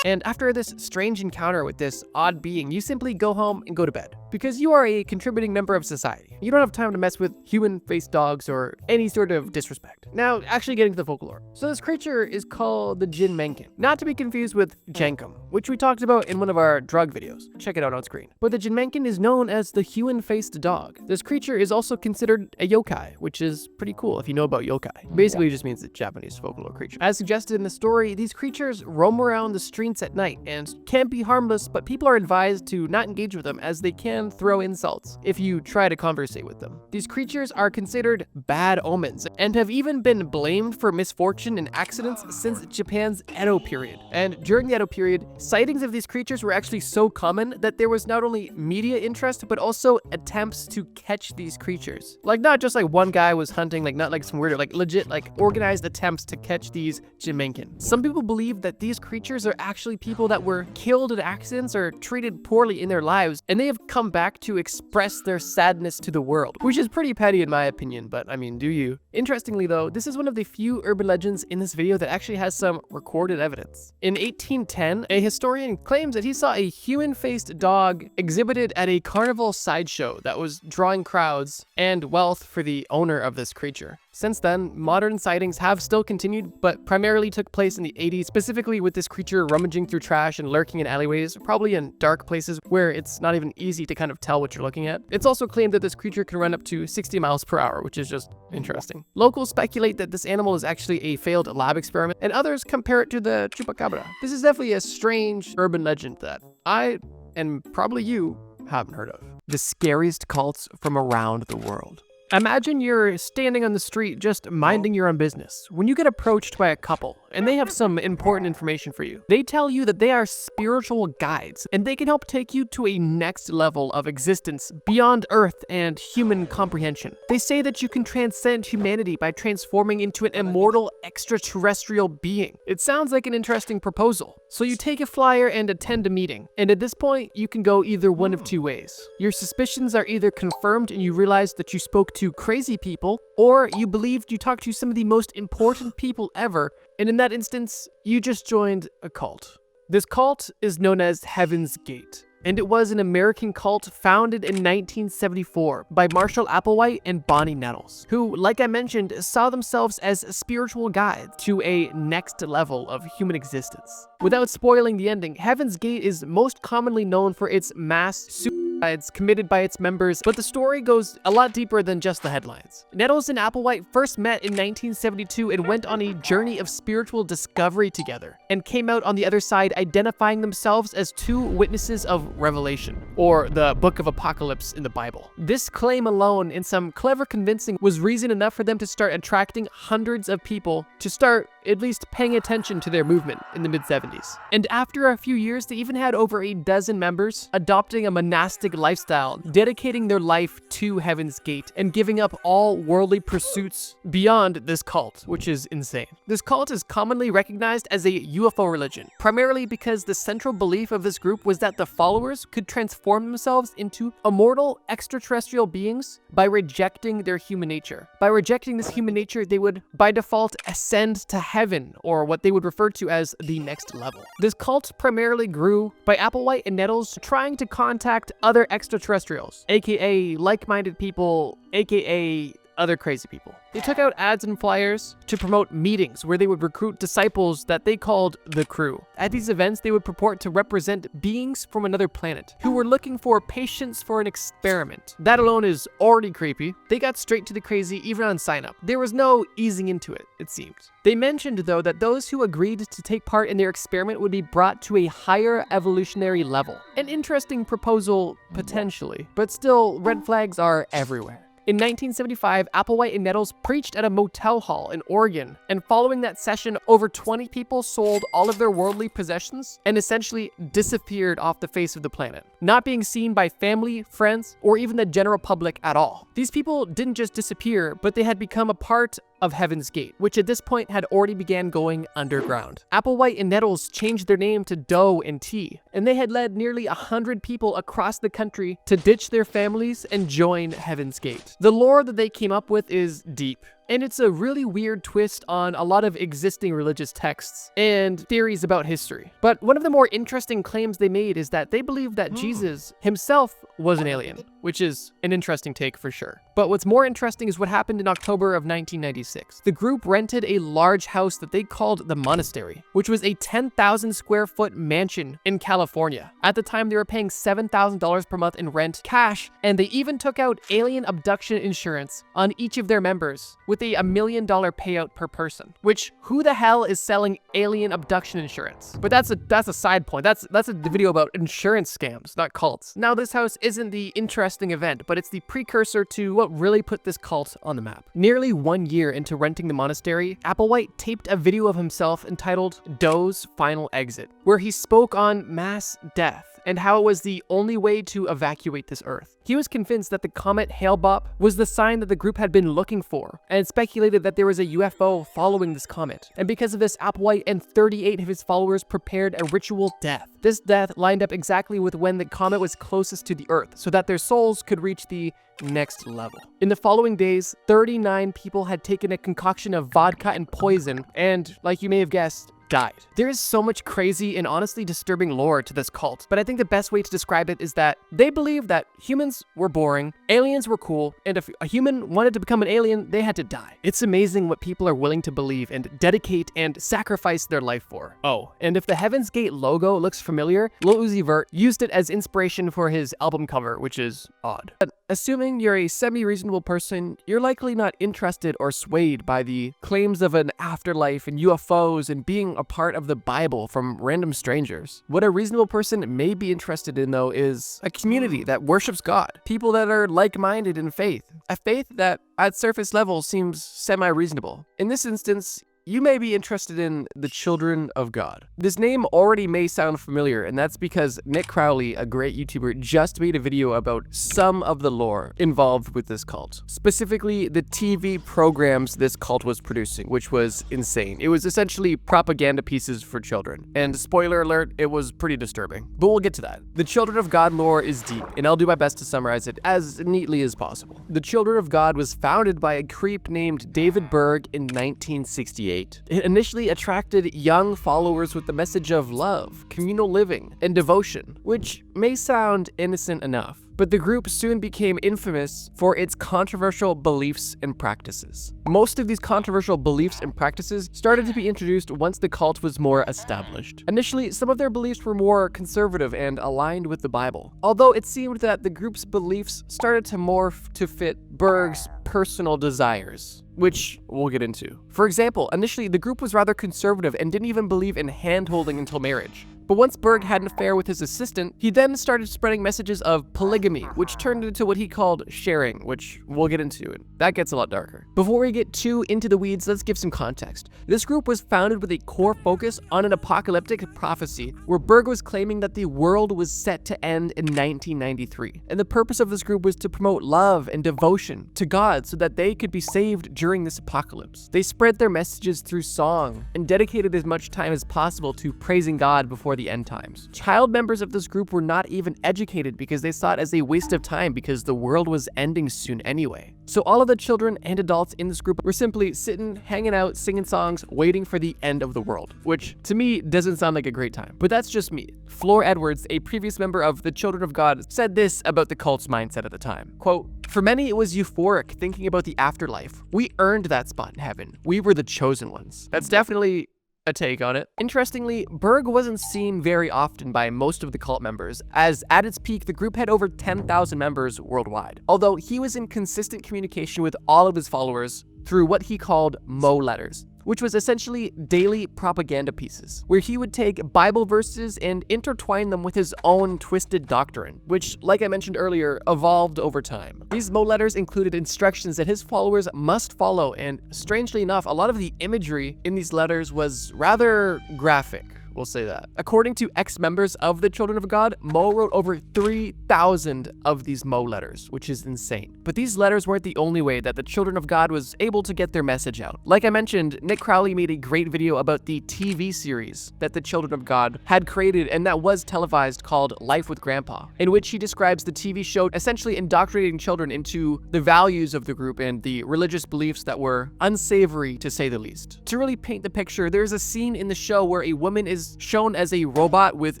And after this strange encounter with this odd being, you simply go home and go to bed. Because you are a contributing member of society. You don't have time to mess with human-faced dogs or any sort of disrespect. Now, actually getting to the folklore. So this creature is called the Jinmenkin. Not to be confused with Jankum, which we talked about in one of our drug videos. Check it out on screen. But the Jinmenkin is known as the human-faced dog. This creature is also considered a yokai, which is pretty cool if you know about yokai. Basically, it just means a Japanese folklore creature. As suggested in the story, these creatures roam around the streets at night and can be harmless, but people are advised to not engage with them as they can throw insults if you try to conversate with them. These creatures are considered bad omens and have even been blamed for misfortune and accidents since Japan's Edo period. And during the Edo period, sightings of these creatures were actually so common that there was not only media interest, but also attempts to catch these creatures. Like, not just like one guy was hunting, like not like some weirdo, like legit, like organized attempts to catch these Jinmenkin. Some people believe that these creatures are actually people that were killed in accidents or treated poorly in their lives, and they have come back to express their sadness to the world, which is pretty petty in my opinion, but I mean, do you? Interestingly though, this is one of the few urban legends in this video that actually has some recorded evidence. In 1810, a historian claims that he saw a human-faced dog exhibited at a carnival sideshow that was drawing crowds and wealth for the owner of this creature. Since then, modern sightings have still continued, but primarily took place in the 80s, specifically with this creature rummaging through trash and lurking in alleyways, probably in dark places where it's not even easy to kind of tell what you're looking at. It's also claimed that this creature can run up to 60 miles per hour, which is just interesting. Locals speculate that this animal is actually a failed lab experiment, and others compare it to the chupacabra. This is definitely a strange urban legend that I, and probably you, haven't heard of. The scariest cults from around the world. Imagine you're standing on the street just minding your own business when you get approached by a couple and they have some important information for you. They tell you that they are spiritual guides and they can help take you to a next level of existence beyond Earth and human comprehension. They say that you can transcend humanity by transforming into an immortal extraterrestrial being. It sounds like an interesting proposal. So you take a flyer and attend a meeting, and at this point you can go either one of two ways. Your suspicions are either confirmed and you realize that you spoke to crazy people, or you believed you talked to some of the most important people ever, and in that instance, you just joined a cult. This cult is known as Heaven's Gate, and it was an American cult founded in 1974 by Marshall Applewhite and Bonnie Nettles, who, like I mentioned, saw themselves as spiritual guides to a next level of human existence. Without spoiling the ending, Heaven's Gate is most commonly known for its mass suicides committed by its members, but the story goes a lot deeper than just the headlines. Nettles and Applewhite first met in 1972 and went on a journey of spiritual discovery together, and came out on the other side identifying themselves as two witnesses of Revelation, or the Book of Apocalypse in the Bible. This claim alone, and some clever convincing, was reason enough for them to start attracting hundreds of people to start at least paying attention to their movement in the mid-70s. And after a few years, they even had over a dozen members adopting a monastic lifestyle, dedicating their life to Heaven's Gate, and giving up all worldly pursuits beyond this cult, which is insane. This cult is commonly recognized as a UFO religion, primarily because the central belief of this group was that the followers could transform themselves into immortal extraterrestrial beings by rejecting their human nature. By rejecting this human nature, they would, by default, ascend to heaven, or what they would refer to as the next level. This cult primarily grew by Applewhite and Nettles trying to contact other extraterrestrials, aka like-minded people, aka other crazy people. They took out ads and flyers to promote meetings where they would recruit disciples that they called the crew. At these events, they would purport to represent beings from another planet who were looking for patients for an experiment. That alone is already creepy. They got straight to the crazy even on sign up. There was no easing into it, it seemed. They mentioned though that those who agreed to take part in their experiment would be brought to a higher evolutionary level. An interesting proposal, potentially, but still red flags are everywhere. In 1975, Applewhite and Nettles preached at a motel hall in Oregon, and following that session, over 20 people sold all of their worldly possessions and essentially disappeared off the face of the planet, not being seen by family, friends, or even the general public at all. These people didn't just disappear, but they had become a part of Heaven's Gate, which at this point had already began going underground. Applewhite and Nettles changed their name to Doe and T, and they had led nearly 100 people across the country to ditch their families and join Heaven's Gate. The lore that they came up with is deep, and it's a really weird twist on a lot of existing religious texts and theories about history. But one of the more interesting claims they made is that they believe that Jesus himself was an alien, which is an interesting take for sure. But what's more interesting is what happened in October of 1996. The group rented a large house that they called the Monastery, which was a 10,000 square foot mansion in California. At the time, they were paying $7,000 per month in rent, cash, and they even took out alien abduction insurance on each of their members, with a $1 million payout per person. Which, who the hell is selling alien abduction insurance? But that's a side point. That's a video about insurance scams, not cults. Now, this house isn't the interesting event, but it's the precursor to what really put this cult on the map. Nearly 1 year into renting the monastery, Applewhite taped a video of himself entitled Doe's Final Exit, where he spoke on mass death and how it was the only way to evacuate this Earth. He was convinced that the comet Hale-Bopp was the sign that the group had been looking for, and speculated that there was a UFO following this comet. And because of this, Applewhite and 38 of his followers prepared a ritual death. This death lined up exactly with when the comet was closest to the Earth, so that their souls could reach the next level. In the following days, 39 people had taken a concoction of vodka and poison, and, like you may have guessed, died. There is so much crazy and honestly disturbing lore to this cult, but I think the best way to describe it is that they believe that humans were boring, aliens were cool, and if a human wanted to become an alien, they had to die. It's amazing what people are willing to believe and dedicate and sacrifice their life for. Oh, and if the Heaven's Gate logo looks familiar, Lil Uzi Vert used it as inspiration for his album cover, which is odd. But assuming you're a semi-reasonable person, you're likely not interested or swayed by the claims of an afterlife and UFOs and being a part of the Bible from random strangers. What a reasonable person may be interested in, though, is a community that worships God. People that are like-minded in faith. A faith that, at surface level, seems semi-reasonable. In this instance, you may be interested in the Children of God. This name already may sound familiar, and that's because Nick Crowley, a great YouTuber, just made a video about some of the lore involved with this cult. Specifically, the TV programs this cult was producing, which was insane. It was essentially propaganda pieces for children. And spoiler alert, it was pretty disturbing. But we'll get to that. The Children of God lore is deep, and I'll do my best to summarize it as neatly as possible. The Children of God was founded by a creep named David Berg in 1968. It initially attracted young followers with the message of love, communal living, and devotion, which may sound innocent enough. But the group soon became infamous for its controversial beliefs and practices. Most of these controversial beliefs and practices started to be introduced once the cult was more established. Initially, some of their beliefs were more conservative and aligned with the Bible, although it seemed that the group's beliefs started to morph to fit Berg's personal desires, which we'll get into. For example, initially the group was rather conservative and didn't even believe in hand-holding until marriage. But once Berg had an affair with his assistant, he then started spreading messages of polygamy, which turned into what he called sharing, which we'll get into, and that gets a lot darker. Before we get too into the weeds, let's give some context. This group was founded with a core focus on an apocalyptic prophecy, where Berg was claiming that the world was set to end in 1993. And the purpose of this group was to promote love and devotion to God so that they could be saved during this apocalypse. They spread their messages through song and dedicated as much time as possible to praising God before the end times. Child members of this group were not even educated because they saw it as a waste of time because the world was ending soon anyway. So all of the children and adults in this group were simply sitting, hanging out, singing songs, waiting for the end of the world, which to me doesn't sound like a great time. But that's just me. Floor Edwards, a previous member of the Children of God, said this about the cult's mindset at the time. Quote, "For many, it was euphoric thinking about the afterlife. We earned that spot in heaven. We were the chosen ones." That's definitely a take on it. Interestingly, Berg wasn't seen very often by most of the cult members, as at its peak, the group had over 10,000 members worldwide. Although he was in consistent communication with all of his followers through what he called Mo letters, which was essentially daily propaganda pieces, where he would take Bible verses and intertwine them with his own twisted doctrine, which, like I mentioned earlier, evolved over time. These Mo letters included instructions that his followers must follow, and strangely enough, a lot of the imagery in these letters was rather graphic. We'll say that. According to ex-members of the Children of God, Mo wrote over 3,000 of these Mo letters, which is insane. But these letters weren't the only way that the Children of God was able to get their message out. Like I mentioned, Nick Crowley made a great video about the TV series that the Children of God had created and that was televised called Life with Grandpa, in which he describes the TV show essentially indoctrinating children into the values of the group and the religious beliefs that were unsavory, to say the least. To really paint the picture, there's a scene in the show where a woman is shown as a robot with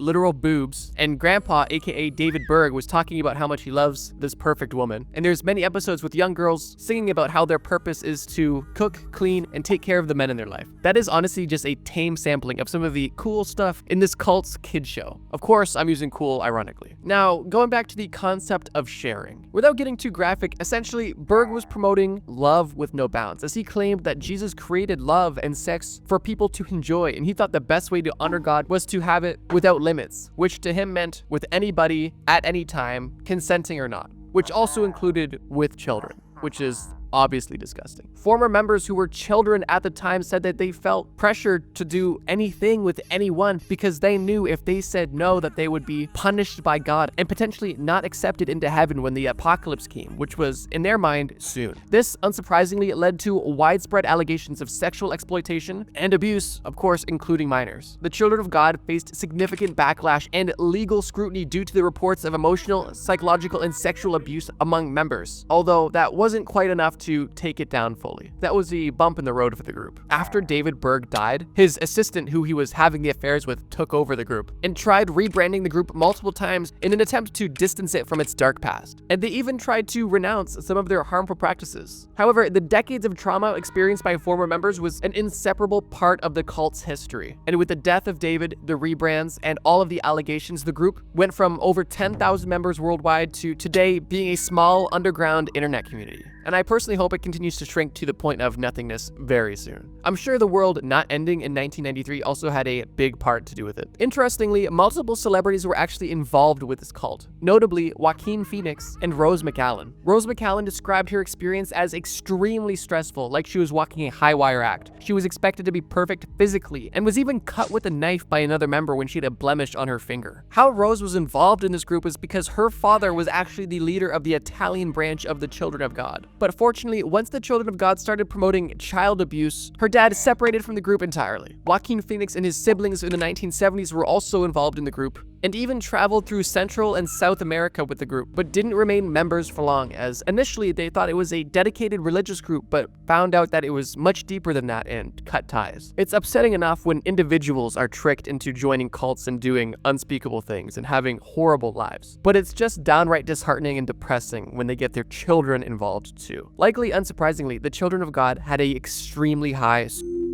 literal boobs, and Grandpa, aka David Berg, was talking about how much he loves this perfect woman. And there's many episodes with young girls singing about how their purpose is to cook, clean, and take care of the men in their life. That is honestly just a tame sampling of some of the cool stuff in this cult's kid show. Of course, I'm using cool ironically. Now, going back to the concept of sharing. Without getting too graphic, essentially, Berg was promoting love with no bounds, as he claimed that Jesus created love and sex for people to enjoy, and he thought the best way to honor God was to have it without limits, which to him meant with anybody at any time, consenting or not, which also included with children, which is obviously disgusting. Former members who were children at the time said that they felt pressured to do anything with anyone because they knew if they said no that they would be punished by God and potentially not accepted into heaven when the apocalypse came, which was, in their mind, soon. This, unsurprisingly, led to widespread allegations of sexual exploitation and abuse, of course, including minors. The Children of God faced significant backlash and legal scrutiny due to the reports of emotional, psychological, and sexual abuse among members, although that wasn't quite enough to take it down fully. That was a bump in the road for the group. After David Berg died, his assistant, who he was having the affairs with, took over the group and tried rebranding the group multiple times in an attempt to distance it from its dark past. And they even tried to renounce some of their harmful practices. However, the decades of trauma experienced by former members was an inseparable part of the cult's history. And with the death of David, the rebrands, and all of the allegations, the group went from over 10,000 members worldwide to today being a small underground internet community. And I personally hope it continues to shrink to the point of nothingness very soon. I'm sure the world not ending in 1993 also had a big part to do with it. Interestingly, multiple celebrities were actually involved with this cult, notably Joaquin Phoenix and Rose McGowan. Rose McGowan described her experience as extremely stressful, like she was walking a high-wire act. She was expected to be perfect physically and was even cut with a knife by another member when she had a blemish on her finger. How Rose was involved in this group was because her father was actually the leader of the Italian branch of the Children of God. But fortunately, once the Children of God started promoting child abuse, her dad separated from the group entirely. Joaquin Phoenix and his siblings in the 1970s were also involved in the group, and even traveled through Central and South America with the group, but didn't remain members for long, as initially they thought it was a dedicated religious group, but found out that it was much deeper than that and cut ties. It's upsetting enough when individuals are tricked into joining cults and doing unspeakable things and having horrible lives, but it's just downright disheartening and depressing when they get their children involved too. Likely unsurprisingly, the Children of God had an extremely high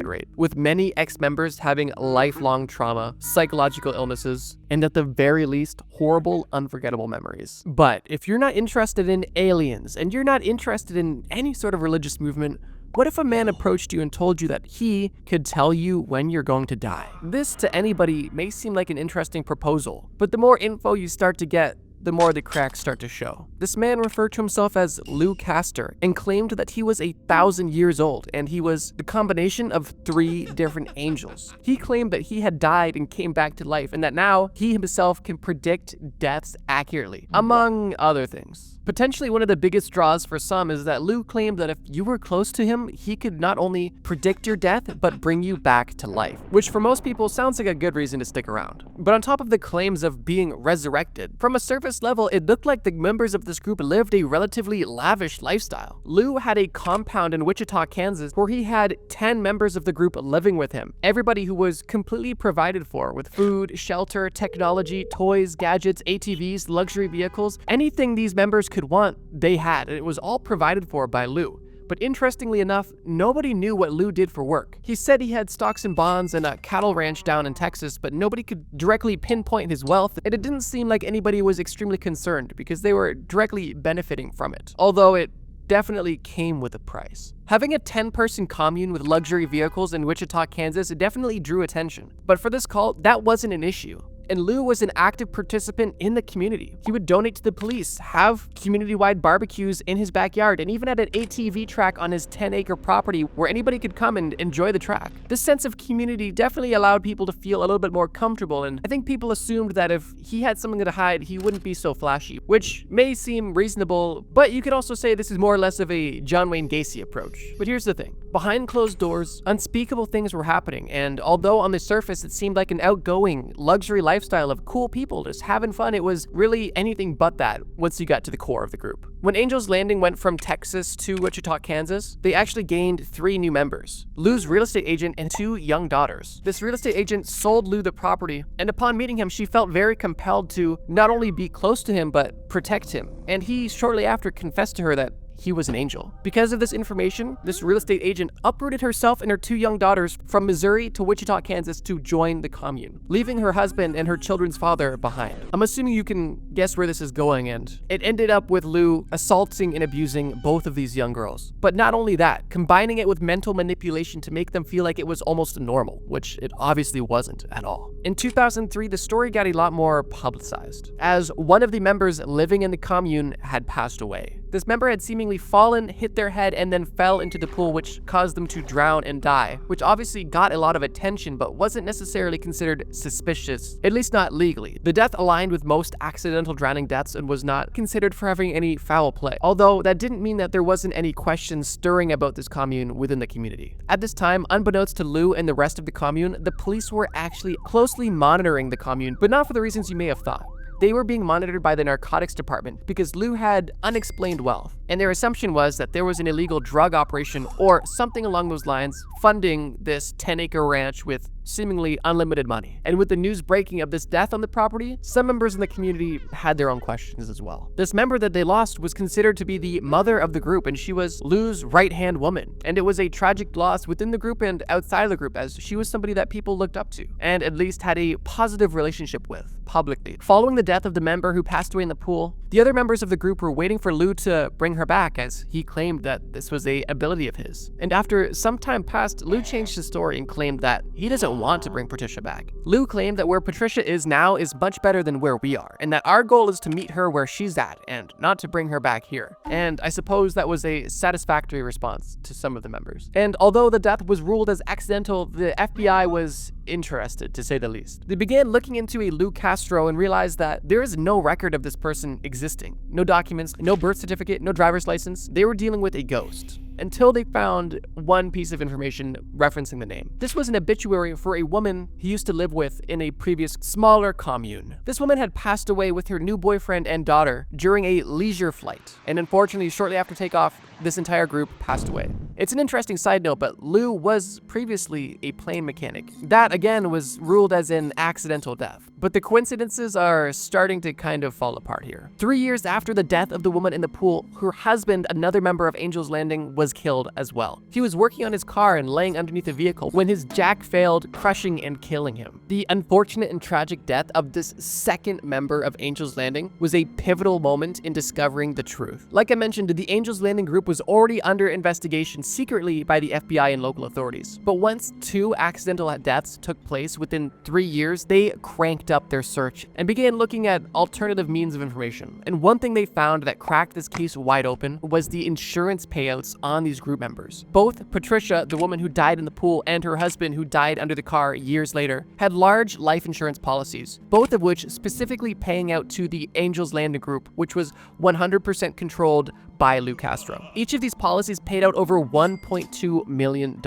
rate, with many ex-members having lifelong trauma, psychological illnesses, and at the very least, horrible, unforgettable memories. But if you're not interested in aliens, and you're not interested in any sort of religious movement, what if a man approached you and told you that he could tell you when you're going to die? This, to anybody, may seem like an interesting proposal, but the more info you start to get, the more the cracks start to show. This man referred to himself as Lou Castor and claimed that he was 1,000 years old and he was the combination of 3 different angels. He claimed that he had died and came back to life and that now he himself can predict deaths accurately, among other things. Potentially one of the biggest draws for some is that Lou claimed that if you were close to him, he could not only predict your death, but bring you back to life, which for most people sounds like a good reason to stick around. But on top of the claims of being resurrected, from a surface level, it looked like the members of this group lived a relatively lavish lifestyle. Lou had a compound in Wichita, Kansas, where he had 10 members of the group living with him. Everybody who was completely provided for with food, shelter, technology, toys, gadgets, ATVs, luxury vehicles, anything these members could want, they had, and it was all provided for by Lou. But interestingly enough, nobody knew what Lou did for work. He said he had stocks and bonds and a cattle ranch down in Texas, but nobody could directly pinpoint his wealth, and it didn't seem like anybody was extremely concerned because they were directly benefiting from it, although it definitely came with a price. Having a 10-person commune with luxury vehicles in Wichita, Kansas, definitely drew attention. But for this cult, that wasn't an issue. And Lou was an active participant in the community. He would donate to the police, have community-wide barbecues in his backyard, and even had an ATV track on his 10-acre property where anybody could come and enjoy the track. This sense of community definitely allowed people to feel a little bit more comfortable, and I think people assumed that if he had something to hide, he wouldn't be so flashy, which may seem reasonable, but you could also say this is more or less of a John Wayne Gacy approach. But here's the thing. Behind closed doors, unspeakable things were happening, and although on the surface it seemed like an outgoing, luxury lifestyle of cool people just having fun, it was really anything but that once you got to the core of the group. When Angel's Landing went from Texas to Wichita, Kansas, they actually gained 3 new members: Lou's real estate agent and 2 young daughters. This real estate agent sold Lou the property, and upon meeting him, she felt very compelled to not only be close to him, but protect him. And he shortly after confessed to her that he was an angel. Because of this information, this real estate agent uprooted herself and her 2 young daughters from Missouri to Wichita, Kansas to join the commune, leaving her husband and her children's father behind. I'm assuming you can guess where this is going, and it ended up with Lou assaulting and abusing both of these young girls. But not only that, combining it with mental manipulation to make them feel like it was almost normal, which it obviously wasn't at all. In 2003, the story got a lot more publicized, as one of the members living in the commune had passed away. This member had seemingly fallen, hit their head, and then fell into the pool, which caused them to drown and die, which obviously got a lot of attention but wasn't necessarily considered suspicious, at least not legally. The death aligned with most accidental drowning deaths and was not considered for having any foul play, although that didn't mean that there wasn't any questions stirring about this commune within the community. At this time, unbeknownst to Lou and the rest of the commune, the police were actually closely monitoring the commune, but not for the reasons you may have thought. They were being monitored by the narcotics department because Lou had unexplained wealth, and their assumption was that there was an illegal drug operation or something along those lines funding this 10-acre ranch with seemingly unlimited money. And with the news breaking of this death on the property, some members in the community had their own questions as well. This member that they lost was considered to be the mother of the group, and she was Lou's right-hand woman. And it was a tragic loss within the group and outside of the group, as she was somebody that people looked up to and at least had a positive relationship with publicly. Following the death of the member who passed away in the pool, the other members of the group were waiting for Lou to bring her back, as he claimed that this was an ability of his. And after some time passed, Lou changed his story and claimed that he doesn't want to bring Patricia back. Lou claimed that where Patricia is now is much better than where we are, and that our goal is to meet her where she's at and not to bring her back here. And I suppose that was a satisfactory response to some of the members. And although the death was ruled as accidental, the FBI was interested, to say the least. They began looking into a Lou Castro and realized that there is no record of this person existing. No documents, no birth certificate, no driver's license. They were dealing with a ghost, until they found one piece of information referencing the name. This was an obituary for a woman he used to live with in a previous smaller commune. This woman had passed away with her new boyfriend and daughter during a leisure flight, and unfortunately, shortly after takeoff, this entire group passed away. It's an interesting side note, but Lou was previously a plane mechanic. That, again, was ruled as an accidental death. But the coincidences are starting to kind of fall apart here. 3 years after the death of the woman in the pool, her husband, another member of Angel's Landing, was killed as well. He was working on his car and laying underneath a vehicle when his jack failed, crushing and killing him. The unfortunate and tragic death of this second member of Angel's Landing was a pivotal moment in discovering the truth. Like I mentioned, the Angel's Landing group was already under investigation secretly by the FBI and local authorities. But once 2 accidental deaths took place within 3 years, they cranked up their search and began looking at alternative means of information. And one thing they found that cracked this case wide open was the insurance payouts on these group members. Both Patricia, the woman who died in the pool, and her husband, who died under the car years later, had large life insurance policies, both of which specifically paying out to the Angel's Landing group, which was 100% controlled by Lou Castro. Each of these policies paid out over $1.2 million.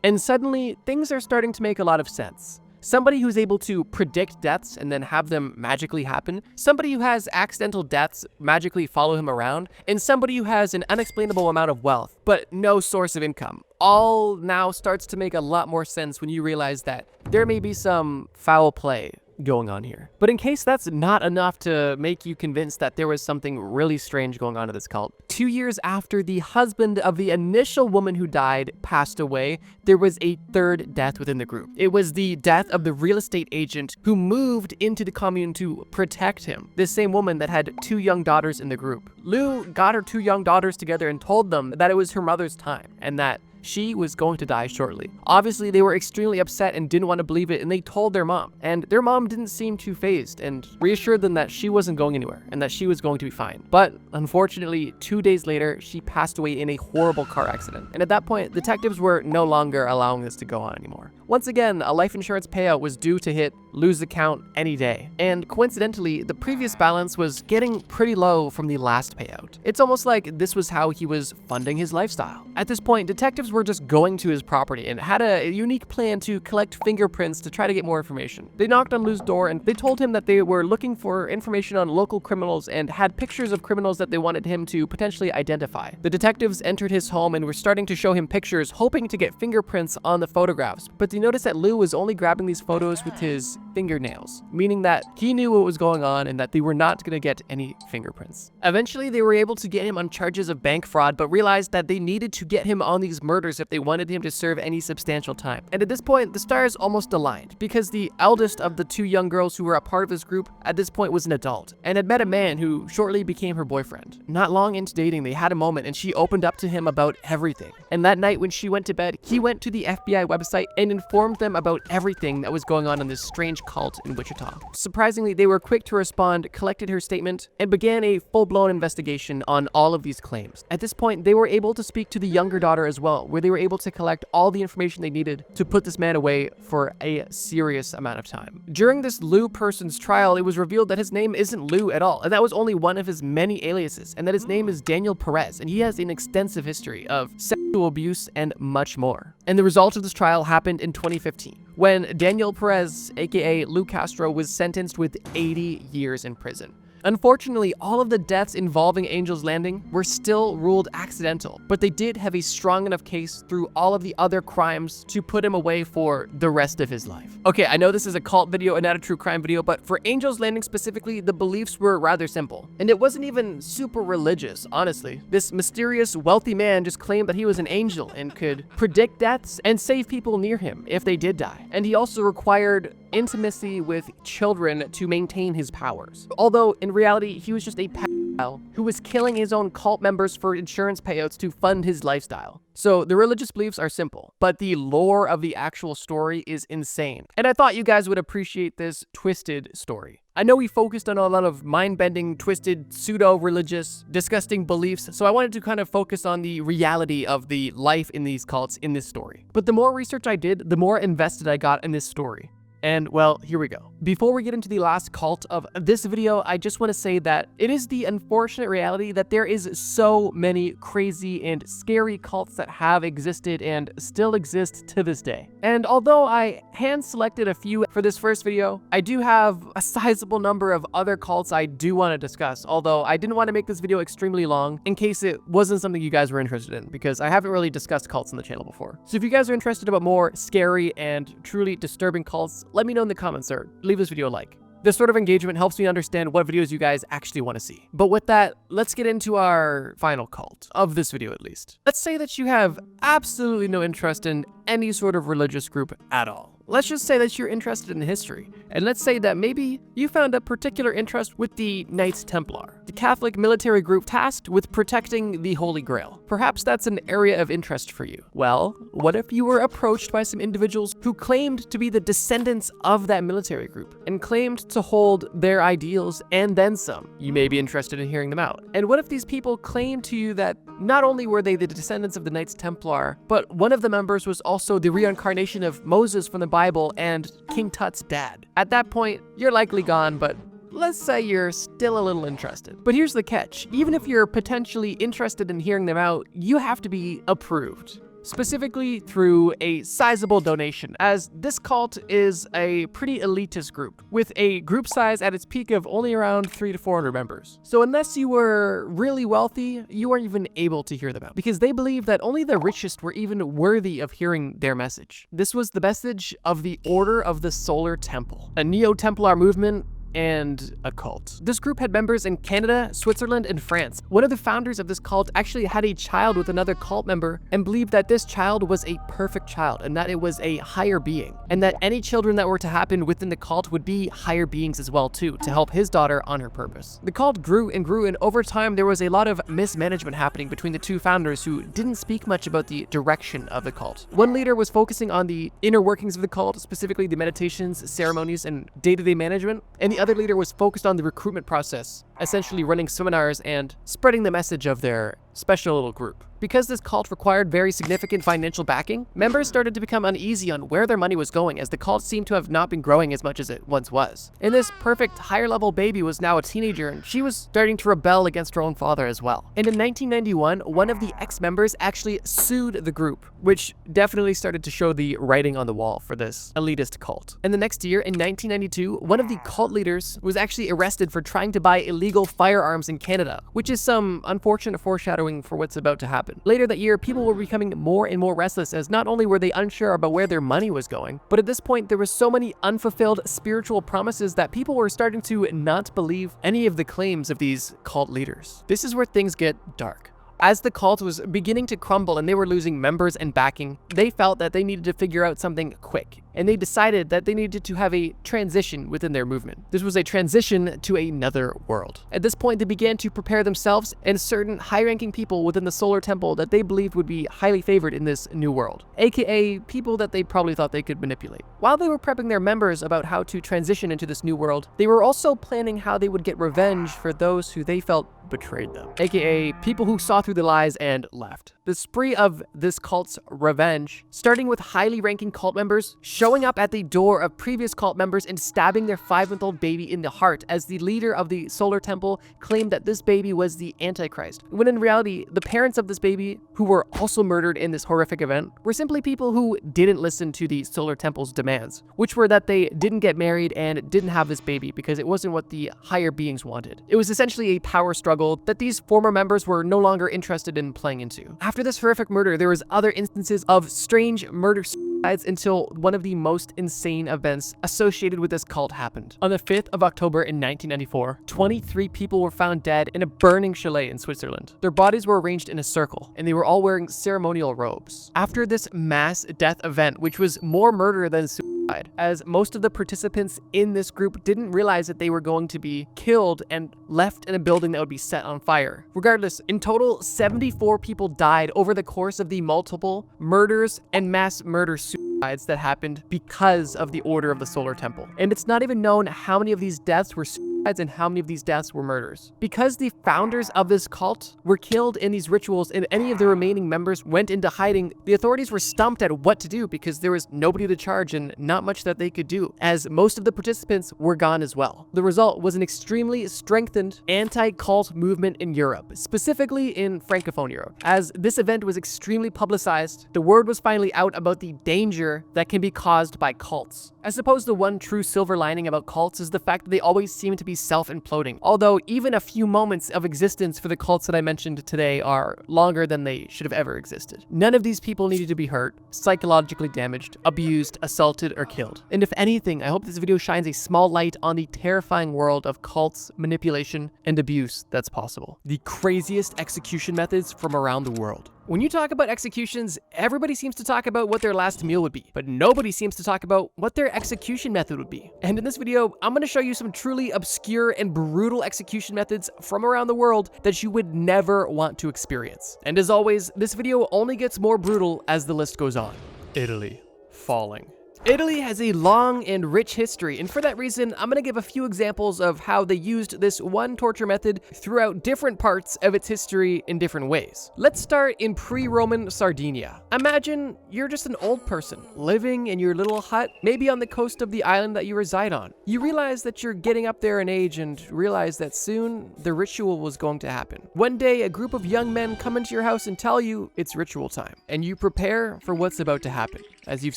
And suddenly, things are starting to make a lot of sense. Somebody who's able to predict deaths and then have them magically happen, somebody who has accidental deaths magically follow him around, and somebody who has an unexplainable amount of wealth, but no source of income. All now starts to make a lot more sense when you realize that there may be some foul play going on here. But in case that's not enough to make you convinced that there was something really strange going on in this cult, 2 years after the husband of the initial woman who died passed away, there was a third death within the group. It was the death of the real estate agent who moved into the commune to protect him. This same woman that had 2 young daughters in the group. Lou got her 2 young daughters together and told them that it was her mother's time and that she was going to die shortly. Obviously, they were extremely upset and didn't want to believe it, and they told their mom. And their mom didn't seem too fazed and reassured them that she wasn't going anywhere and that she was going to be fine. But unfortunately, 2 days later, she passed away in a horrible car accident. And at that point, detectives were no longer allowing this to go on anymore. Once again, a life insurance payout was due to hit Lou's account any day. And coincidentally, the previous balance was getting pretty low from the last payout. It's almost like this was how he was funding his lifestyle. At this point, detectives were just going to his property and had a unique plan to collect fingerprints to try to get more information. They knocked on Lou's door and they told him that they were looking for information on local criminals and had pictures of criminals that they wanted him to potentially identify. The detectives entered his home and were starting to show him pictures, hoping to get fingerprints on the photographs, but they noticed that Lou was only grabbing these photos with his fingernails, meaning that he knew what was going on and that they were not going to get any fingerprints. Eventually, they were able to get him on charges of bank fraud, but realized that they needed to get him on these murders if they wanted him to serve any substantial time. And at this point, the stars almost aligned, because the eldest of the 2 young girls who were a part of this group at this point was an adult, and had met a man who shortly became her boyfriend. Not long into dating, they had a moment and she opened up to him about everything. And that night when she went to bed, he went to the FBI website and informed them about everything that was going on in this strange Age cult in Wichita. Surprisingly, they were quick to respond, collected her statement, and began a full-blown investigation on all of these claims. At this point, they were able to speak to the younger daughter as well, where they were able to collect all the information they needed to put this man away for a serious amount of time. During this Lou person's trial, it was revealed that his name isn't Lou at all, and that was only one of his many aliases, and that his name is Daniel Perez, and he has an extensive history of sexual abuse and much more. And the result of this trial happened in 2015, when Daniel Perez, aka Lou Castro, was sentenced with 80 years in prison. Unfortunately, all of the deaths involving Angel's Landing were still ruled accidental, but they did have a strong enough case through all of the other crimes to put him away for the rest of his life. Okay, I know this is a cult video and not a true crime video, but for Angel's Landing specifically, the beliefs were rather simple. And it wasn't even super religious, honestly. This mysterious, wealthy man just claimed that he was an angel and could predict deaths and save people near him if they did die. And he also required intimacy with children to maintain his powers. Although in reality, he was just a pedophile who was killing his own cult members for insurance payouts to fund his lifestyle. So the religious beliefs are simple, but the lore of the actual story is insane. And I thought you guys would appreciate this twisted story. I know we focused on a lot of mind-bending, twisted, pseudo-religious, disgusting beliefs, so I wanted to kind of focus on the reality of the life in these cults in this story. But the more research I did, the more invested I got in this story. And well, here we go. Before we get into the last cult of this video, I just want to say that it is the unfortunate reality that there is so many crazy and scary cults that have existed and still exist to this day. And although I hand-selected a few for this first video, I do have a sizable number of other cults I do want to discuss, although I didn't want to make this video extremely long in case it wasn't something you guys were interested in, because I haven't really discussed cults on the channel before. So if you guys are interested about more scary and truly disturbing cults, let me know in the comments or leave this video a like. This sort of engagement helps me understand what videos you guys actually want to see. But with that, let's get into our final cult, of this video at least. Let's say that you have absolutely no interest in any sort of religious group at all. Let's just say that you're interested in history, and let's say that maybe you found a particular interest with the Knights Templar, the Catholic military group tasked with protecting the Holy Grail. Perhaps that's an area of interest for you. Well, what if you were approached by some individuals who claimed to be the descendants of that military group, and claimed to hold their ideals and then some? You may be interested in hearing them out. And what if these people claimed to you that not only were they the descendants of the Knights Templar, but one of the members was also the reincarnation of Moses from the Bible and King Tut's dad? At that point, you're likely gone, but let's say you're still a little interested. But here's the catch. Even if you're potentially interested in hearing them out, you have to be approved. Specifically through a sizable donation, as this cult is a pretty elitist group, with a group size at its peak of only around 300 to 400 members. So unless you were really wealthy, you weren't even able to hear them out, because they believed that only the richest were even worthy of hearing their message. This was the message of the Order of the Solar Temple, a Neo-Templar movement and a cult. This group had members in Canada, Switzerland, and France. One of the founders of this cult actually had a child with another cult member and believed that this child was a perfect child and that it was a higher being, and that any children that were to happen within the cult would be higher beings as well too, to help his daughter on her purpose. The cult grew and grew, and over time there was a lot of mismanagement happening between the two founders who didn't speak much about the direction of the cult. One leader was focusing on the inner workings of the cult, specifically the meditations, ceremonies, and day-to-day management, and the other leader was focused on the recruitment process, essentially running seminars and spreading the message of their special little group. Because this cult required very significant financial backing, members started to become uneasy on where their money was going, as the cult seemed to have not been growing as much as it once was. And this perfect higher level baby was now a teenager, and she was starting to rebel against her own father as well. And in 1991, one of the ex-members actually sued the group, which definitely started to show the writing on the wall for this elitist cult. And the next year, in 1992, one of the cult leaders was actually arrested for trying to buy illegal firearms in Canada, which is some unfortunate foreshadowing for what's about to happen. Later that year, people were becoming more and more restless, as not only were they unsure about where their money was going, but at this point there were so many unfulfilled spiritual promises that people were starting to not believe any of the claims of these cult leaders. This is where things get dark. As the cult was beginning to crumble and they were losing members and backing, they felt that they needed to figure out something quick, and they decided that they needed to have a transition within their movement. This was a transition to another world. At this point, they began to prepare themselves and certain high-ranking people within the Solar Temple that they believed would be highly favored in this new world, aka people that they probably thought they could manipulate. While they were prepping their members about how to transition into this new world, they were also planning how they would get revenge for those who they felt betrayed them, aka people who saw through the lies and left. The spree of this cult's revenge, starting with highly ranking cult members showing up at the door of previous cult members and stabbing their 5-month-old baby in the heart, as the leader of the Solar Temple claimed that this baby was the Antichrist, when in reality, the parents of this baby, who were also murdered in this horrific event, were simply people who didn't listen to the Solar Temple's demands, which were that they didn't get married and didn't have this baby because it wasn't what the higher beings wanted. It was essentially a power struggle that these former members were no longer interested in playing into. After this horrific murder, there was other instances of strange murder suicides until one of the most insane events associated with this cult happened. On the 5th of October in 1994, 23 people were found dead in a burning chalet in Switzerland. Their bodies were arranged in a circle, and they were all wearing ceremonial robes. After this mass death event, which was more murder than suicide, as most of the participants in this group didn't realize that they were going to be killed and left in a building that would be set on fire. Regardless, in total, 74 people died over the course of the multiple murders and mass murder suicides that happened because of the order of the Solar Temple. And it's not even known how many of these deaths were suicides and how many of these deaths were murders. Because the founders of this cult were killed in these rituals and any of the remaining members went into hiding, the authorities were stumped at what to do because there was nobody to charge and not much that they could do, as most of the participants were gone as well. The result was an extremely strengthened anti-cult movement in Europe, specifically in Francophone Europe. As this event was extremely publicized, the word was finally out about the danger that can be caused by cults. I suppose the one true silver lining about cults is the fact that they always seem to be self-imploding, although even a few moments of existence for the cults that I mentioned today are longer than they should have ever existed. None of these people needed to be hurt, psychologically damaged, abused, assaulted, or killed. And if anything, I hope this video shines a small light on the terrifying world of cults, manipulation, and abuse that's possible. The craziest execution methods from around the world. When you talk about executions, everybody seems to talk about what their last meal would be, but nobody seems to talk about what their execution method would be. And in this video, I'm going to show you some truly obscure and brutal execution methods from around the world that you would never want to experience. And as always, this video only gets more brutal as the list goes on. Italy. Falling. Italy has a long and rich history, and for that reason, I'm going to give a few examples of how they used this one torture method throughout different parts of its history in different ways. Let's start in pre-Roman Sardinia. Imagine you're just an old person living in your little hut, maybe on the coast of the island that you reside on. You realize that you're getting up there in age and realize that soon the ritual was going to happen. One day, a group of young men come into your house and tell you it's ritual time, and you prepare for what's about to happen, as you've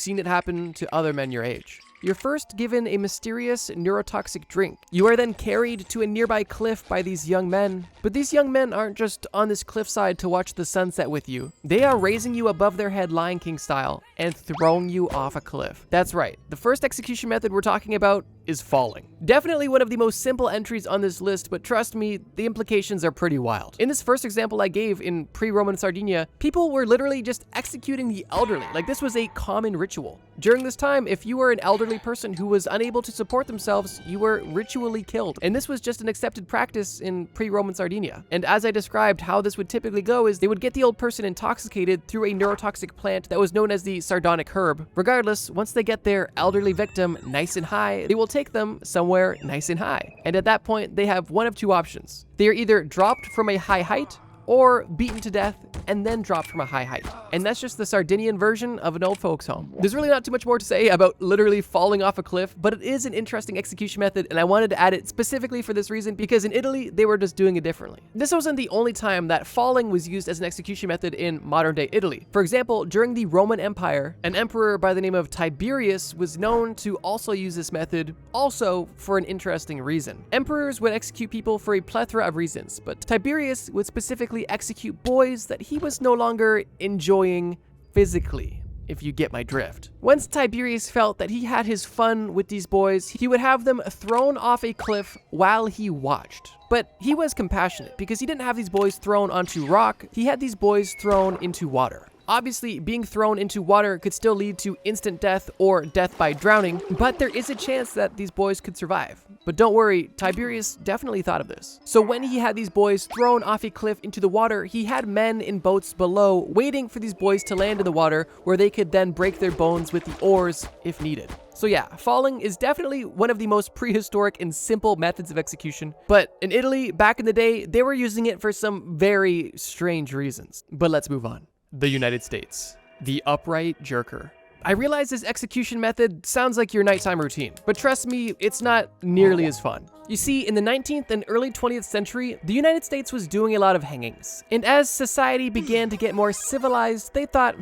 seen it happen to other men your age. You're first given a mysterious neurotoxic drink. You are then carried to a nearby cliff by these young men. But these young men aren't just on this cliffside to watch the sunset with you. They are raising you above their head Lion King style and throwing you off a cliff. That's right. The first execution method we're talking about is falling. Definitely one of the most simple entries on this list, but trust me, the implications are pretty wild. In this first example I gave in pre-Roman Sardinia, people were literally just executing the elderly. Like, this was a common ritual. During this time, if you were an elderly person who was unable to support themselves, you were ritually killed. And this was just an accepted practice in pre-Roman Sardinia. And as I described, how this would typically go is they would get the old person intoxicated through a neurotoxic plant that was known as the sardonic herb. Regardless, once they get their elderly victim nice and high, they will take them somewhere nice and high. And at that point, they have one of two options. They are either dropped from a high height or beaten to death and then dropped from a high height. And that's just the Sardinian version of an old folks home. There's really not too much more to say about literally falling off a cliff, but it is an interesting execution method, and I wanted to add it specifically for this reason because in Italy, they were just doing it differently. This wasn't the only time that falling was used as an execution method in modern day Italy. For example, during the Roman Empire, an emperor by the name of Tiberius was known to also use this method, also for an interesting reason. Emperors would execute people for a plethora of reasons, but Tiberius would specifically execute boys that he was no longer enjoying physically. if you get my drift. Once Tiberius felt that he had his fun with these boys, he would have them thrown off a cliff while he watched. But he was compassionate because he didn't have these boys thrown onto rock, he had these boys thrown into water. Obviously, being thrown into water could still lead to instant death or death by drowning, but there is a chance that these boys could survive. But don't worry, Tiberius definitely thought of this. So when he had these boys thrown off a cliff into the water, he had men in boats below waiting for these boys to land in the water where they could then break their bones with the oars if needed. So yeah, falling is definitely one of the most prehistoric and simple methods of execution, but in Italy, back in the day, they were using it for some very strange reasons. But let's move on. The United States. The upright jerker. I realize this execution method sounds like your nighttime routine, but trust me, it's not nearly as fun. You see, in the 19th and early 20th century, the United States was doing a lot of hangings. And as society began to get more civilized, they thought,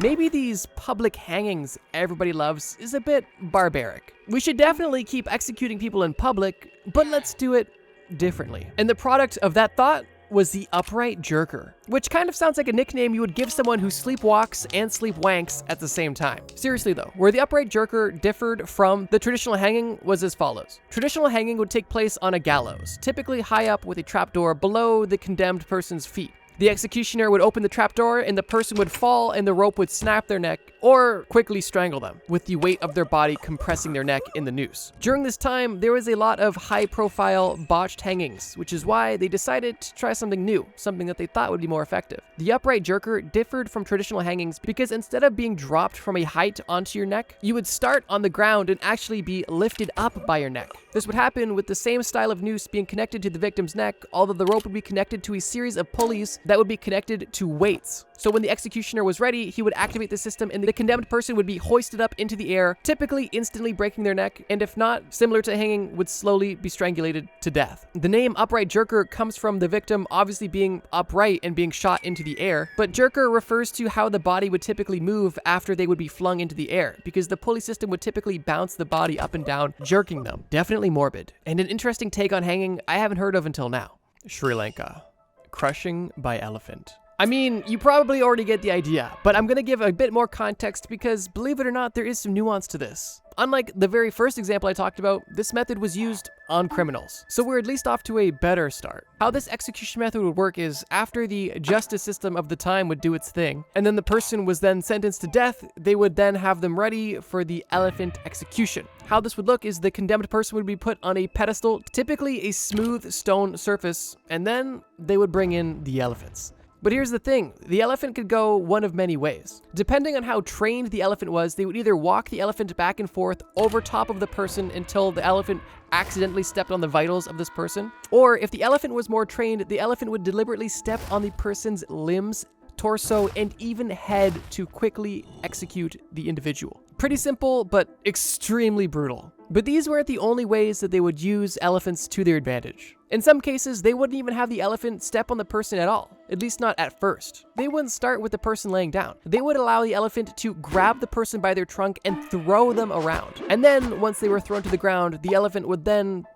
maybe these public hangings everybody loves is a bit barbaric. We should definitely keep executing people in public, but let's do it differently. And the product of that thought was the upright jerker, which kind of sounds like a nickname you would give someone who sleepwalks and sleepwanks at the same time. Seriously though, where the upright jerker differed from the traditional hanging was as follows. Traditional hanging would take place on a gallows, typically high up with a trapdoor below the condemned person's feet. The executioner would open the trapdoor and the person would fall and the rope would snap their neck or quickly strangle them, with the weight of their body compressing their neck in the noose. During this time, there was a lot of high-profile botched hangings, which is why they decided to try something new, something that they thought would be more effective. The upright jerker differed from traditional hangings because instead of being dropped from a height onto your neck, you would start on the ground and actually be lifted up by your neck. This would happen with the same style of noose being connected to the victim's neck, although the rope would be connected to a series of pulleys that would be connected to weights. So when the executioner was ready, he would activate the system and the condemned person would be hoisted up into the air, typically instantly breaking their neck, and if not, similar to hanging, would slowly be strangulated to death. The name upright jerker comes from the victim obviously being upright and being shot into the air, but jerker refers to how the body would typically move after they would be flung into the air, because the pulley system would typically bounce the body up and down, jerking them. Definitely morbid. And an interesting take on hanging I haven't heard of until now. Sri Lanka. Crushing by elephant. I mean, you probably already get the idea, but I'm gonna give a bit more context because, believe it or not, there is some nuance to this. Unlike the very first example I talked about, this method was used on criminals, so we're at least off to a better start. How this execution method would work is, after the justice system of the time would do its thing, and then the person was then sentenced to death, they would then have them ready for the elephant execution. How this would look is the condemned person would be put on a pedestal, typically a smooth stone surface, and then they would bring in the elephants. But here's the thing, the elephant could go one of many ways. Depending on how trained the elephant was, they would either walk the elephant back and forth over top of the person until the elephant accidentally stepped on the vitals of this person, or if the elephant was more trained, the elephant would deliberately step on the person's limbs, torso, and even head to quickly execute the individual. Pretty simple, but extremely brutal. But these weren't the only ways that they would use elephants to their advantage. In some cases, they wouldn't even have the elephant step on the person at all, at least not at first. They wouldn't start with the person laying down. They would allow the elephant to grab the person by their trunk and throw them around. And then, once they were thrown to the ground, the elephant would then,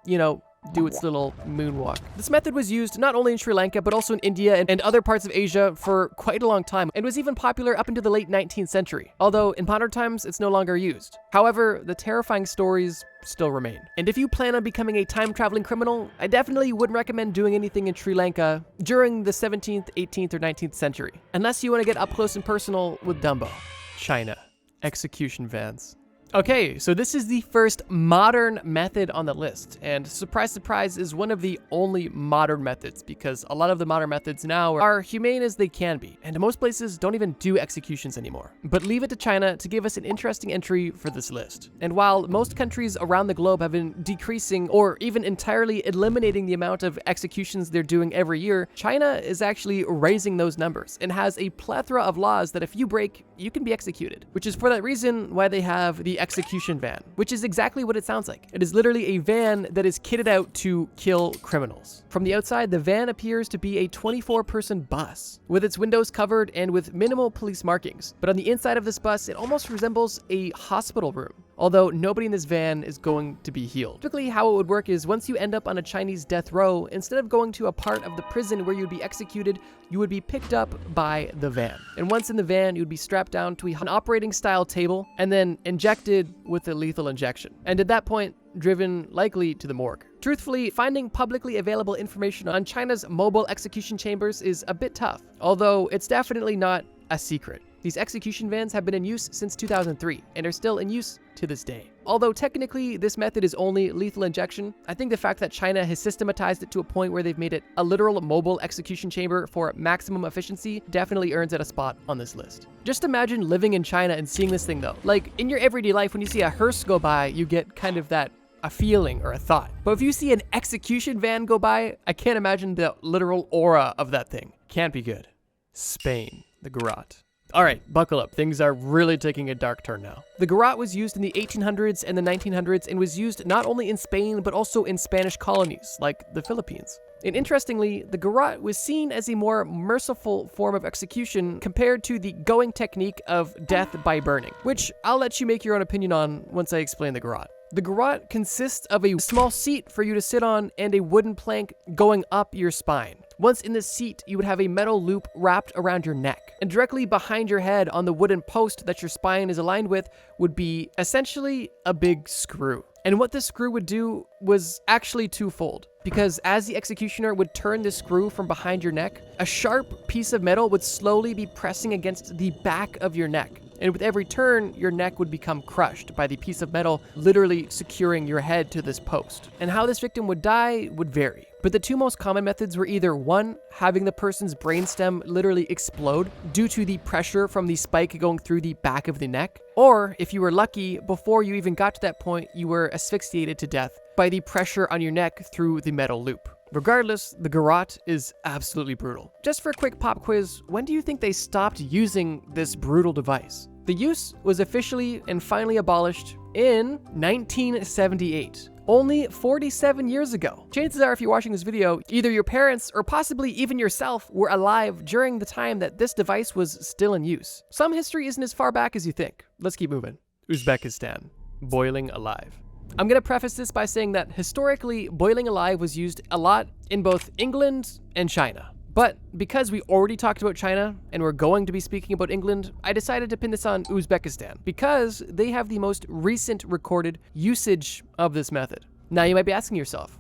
do its little moonwalk. This method was used not only in Sri Lanka, but also in India and other parts of Asia for quite a long time, and was even popular up into the late 19th century, although in modern times it's no longer used. However, the terrifying stories still remain. And if you plan on becoming a time-traveling criminal, I definitely wouldn't recommend doing anything in Sri Lanka during the 17th, 18th, or 19th century, unless you want to get up close and personal with Dumbo. China. Execution vans. Okay, so this is the first modern method on the list, and surprise, surprise, is one of the only modern methods, because a lot of the modern methods now are humane as they can be, and most places don't even do executions anymore. But leave it to China to give us an interesting entry for this list. And while most countries around the globe have been decreasing or even entirely eliminating the amount of executions they're doing every year, China is actually raising those numbers and has a plethora of laws that if you break, you can be executed, which is for that reason why they have the execution van, which is exactly what it sounds like. It is literally a van that is kitted out to kill criminals. From the outside, the van appears to be a 24-person bus, with its windows covered and with minimal police markings. But on the inside of this bus, it almost resembles a hospital room, although nobody in this van is going to be healed. Typically, how it would work is once you end up on a Chinese death row, instead of going to a part of the prison where you'd be executed, you would be picked up by the van. And once in the van, you'd be strapped down to an operating style table and then injected with a lethal injection. And at that point, driven likely to the morgue. Truthfully, finding publicly available information on China's mobile execution chambers is a bit tough, although it's definitely not a secret. These execution vans have been in use since 2003 and are still in use to this day. Although technically this method is only lethal injection, I think the fact that China has systematized it to a point where they've made it a literal mobile execution chamber for maximum efficiency definitely earns it a spot on this list. Just imagine living in China and seeing this thing though. Like in your everyday life, when you see a hearse go by, you get kind of a feeling or a thought. But if you see an execution van go by, I can't imagine the literal aura of that thing. Can't be good. Spain, the garrote. All right, buckle up. Things are really taking a dark turn now. The garrote was used in the 1800s and the 1900s and was used not only in Spain, but also in Spanish colonies, like the Philippines. And interestingly, the garrote was seen as a more merciful form of execution compared to the going technique of death by burning, which I'll let you make your own opinion on once I explain the garrote. The garrote consists of a small seat for you to sit on and a wooden plank going up your spine. Once in the seat, you would have a metal loop wrapped around your neck. And directly behind your head on the wooden post that your spine is aligned with would be essentially a big screw. And what this screw would do was actually twofold, because as the executioner would turn the screw from behind your neck, a sharp piece of metal would slowly be pressing against the back of your neck. And with every turn, your neck would become crushed by the piece of metal literally securing your head to this post. And how this victim would die would vary. But the two most common methods were either one, having the person's brainstem literally explode due to the pressure from the spike going through the back of the neck, or if you were lucky, before you even got to that point, you were asphyxiated to death by the pressure on your neck through the metal loop. Regardless, the garrote is absolutely brutal. Just for a quick pop quiz, when do you think they stopped using this brutal device? The use was officially and finally abolished in 1978. Only 47 years ago. Chances are if you're watching this video, either your parents or possibly even yourself were alive during the time that this device was still in use. Some history isn't as far back as you think. Let's keep moving. Uzbekistan. Boiling alive. I'm going to preface this by saying that historically, boiling alive was used a lot in both England and China. But because we already talked about China and we're going to be speaking about England, I decided to pin this on Uzbekistan because they have the most recent recorded usage of this method. Now you might be asking yourself,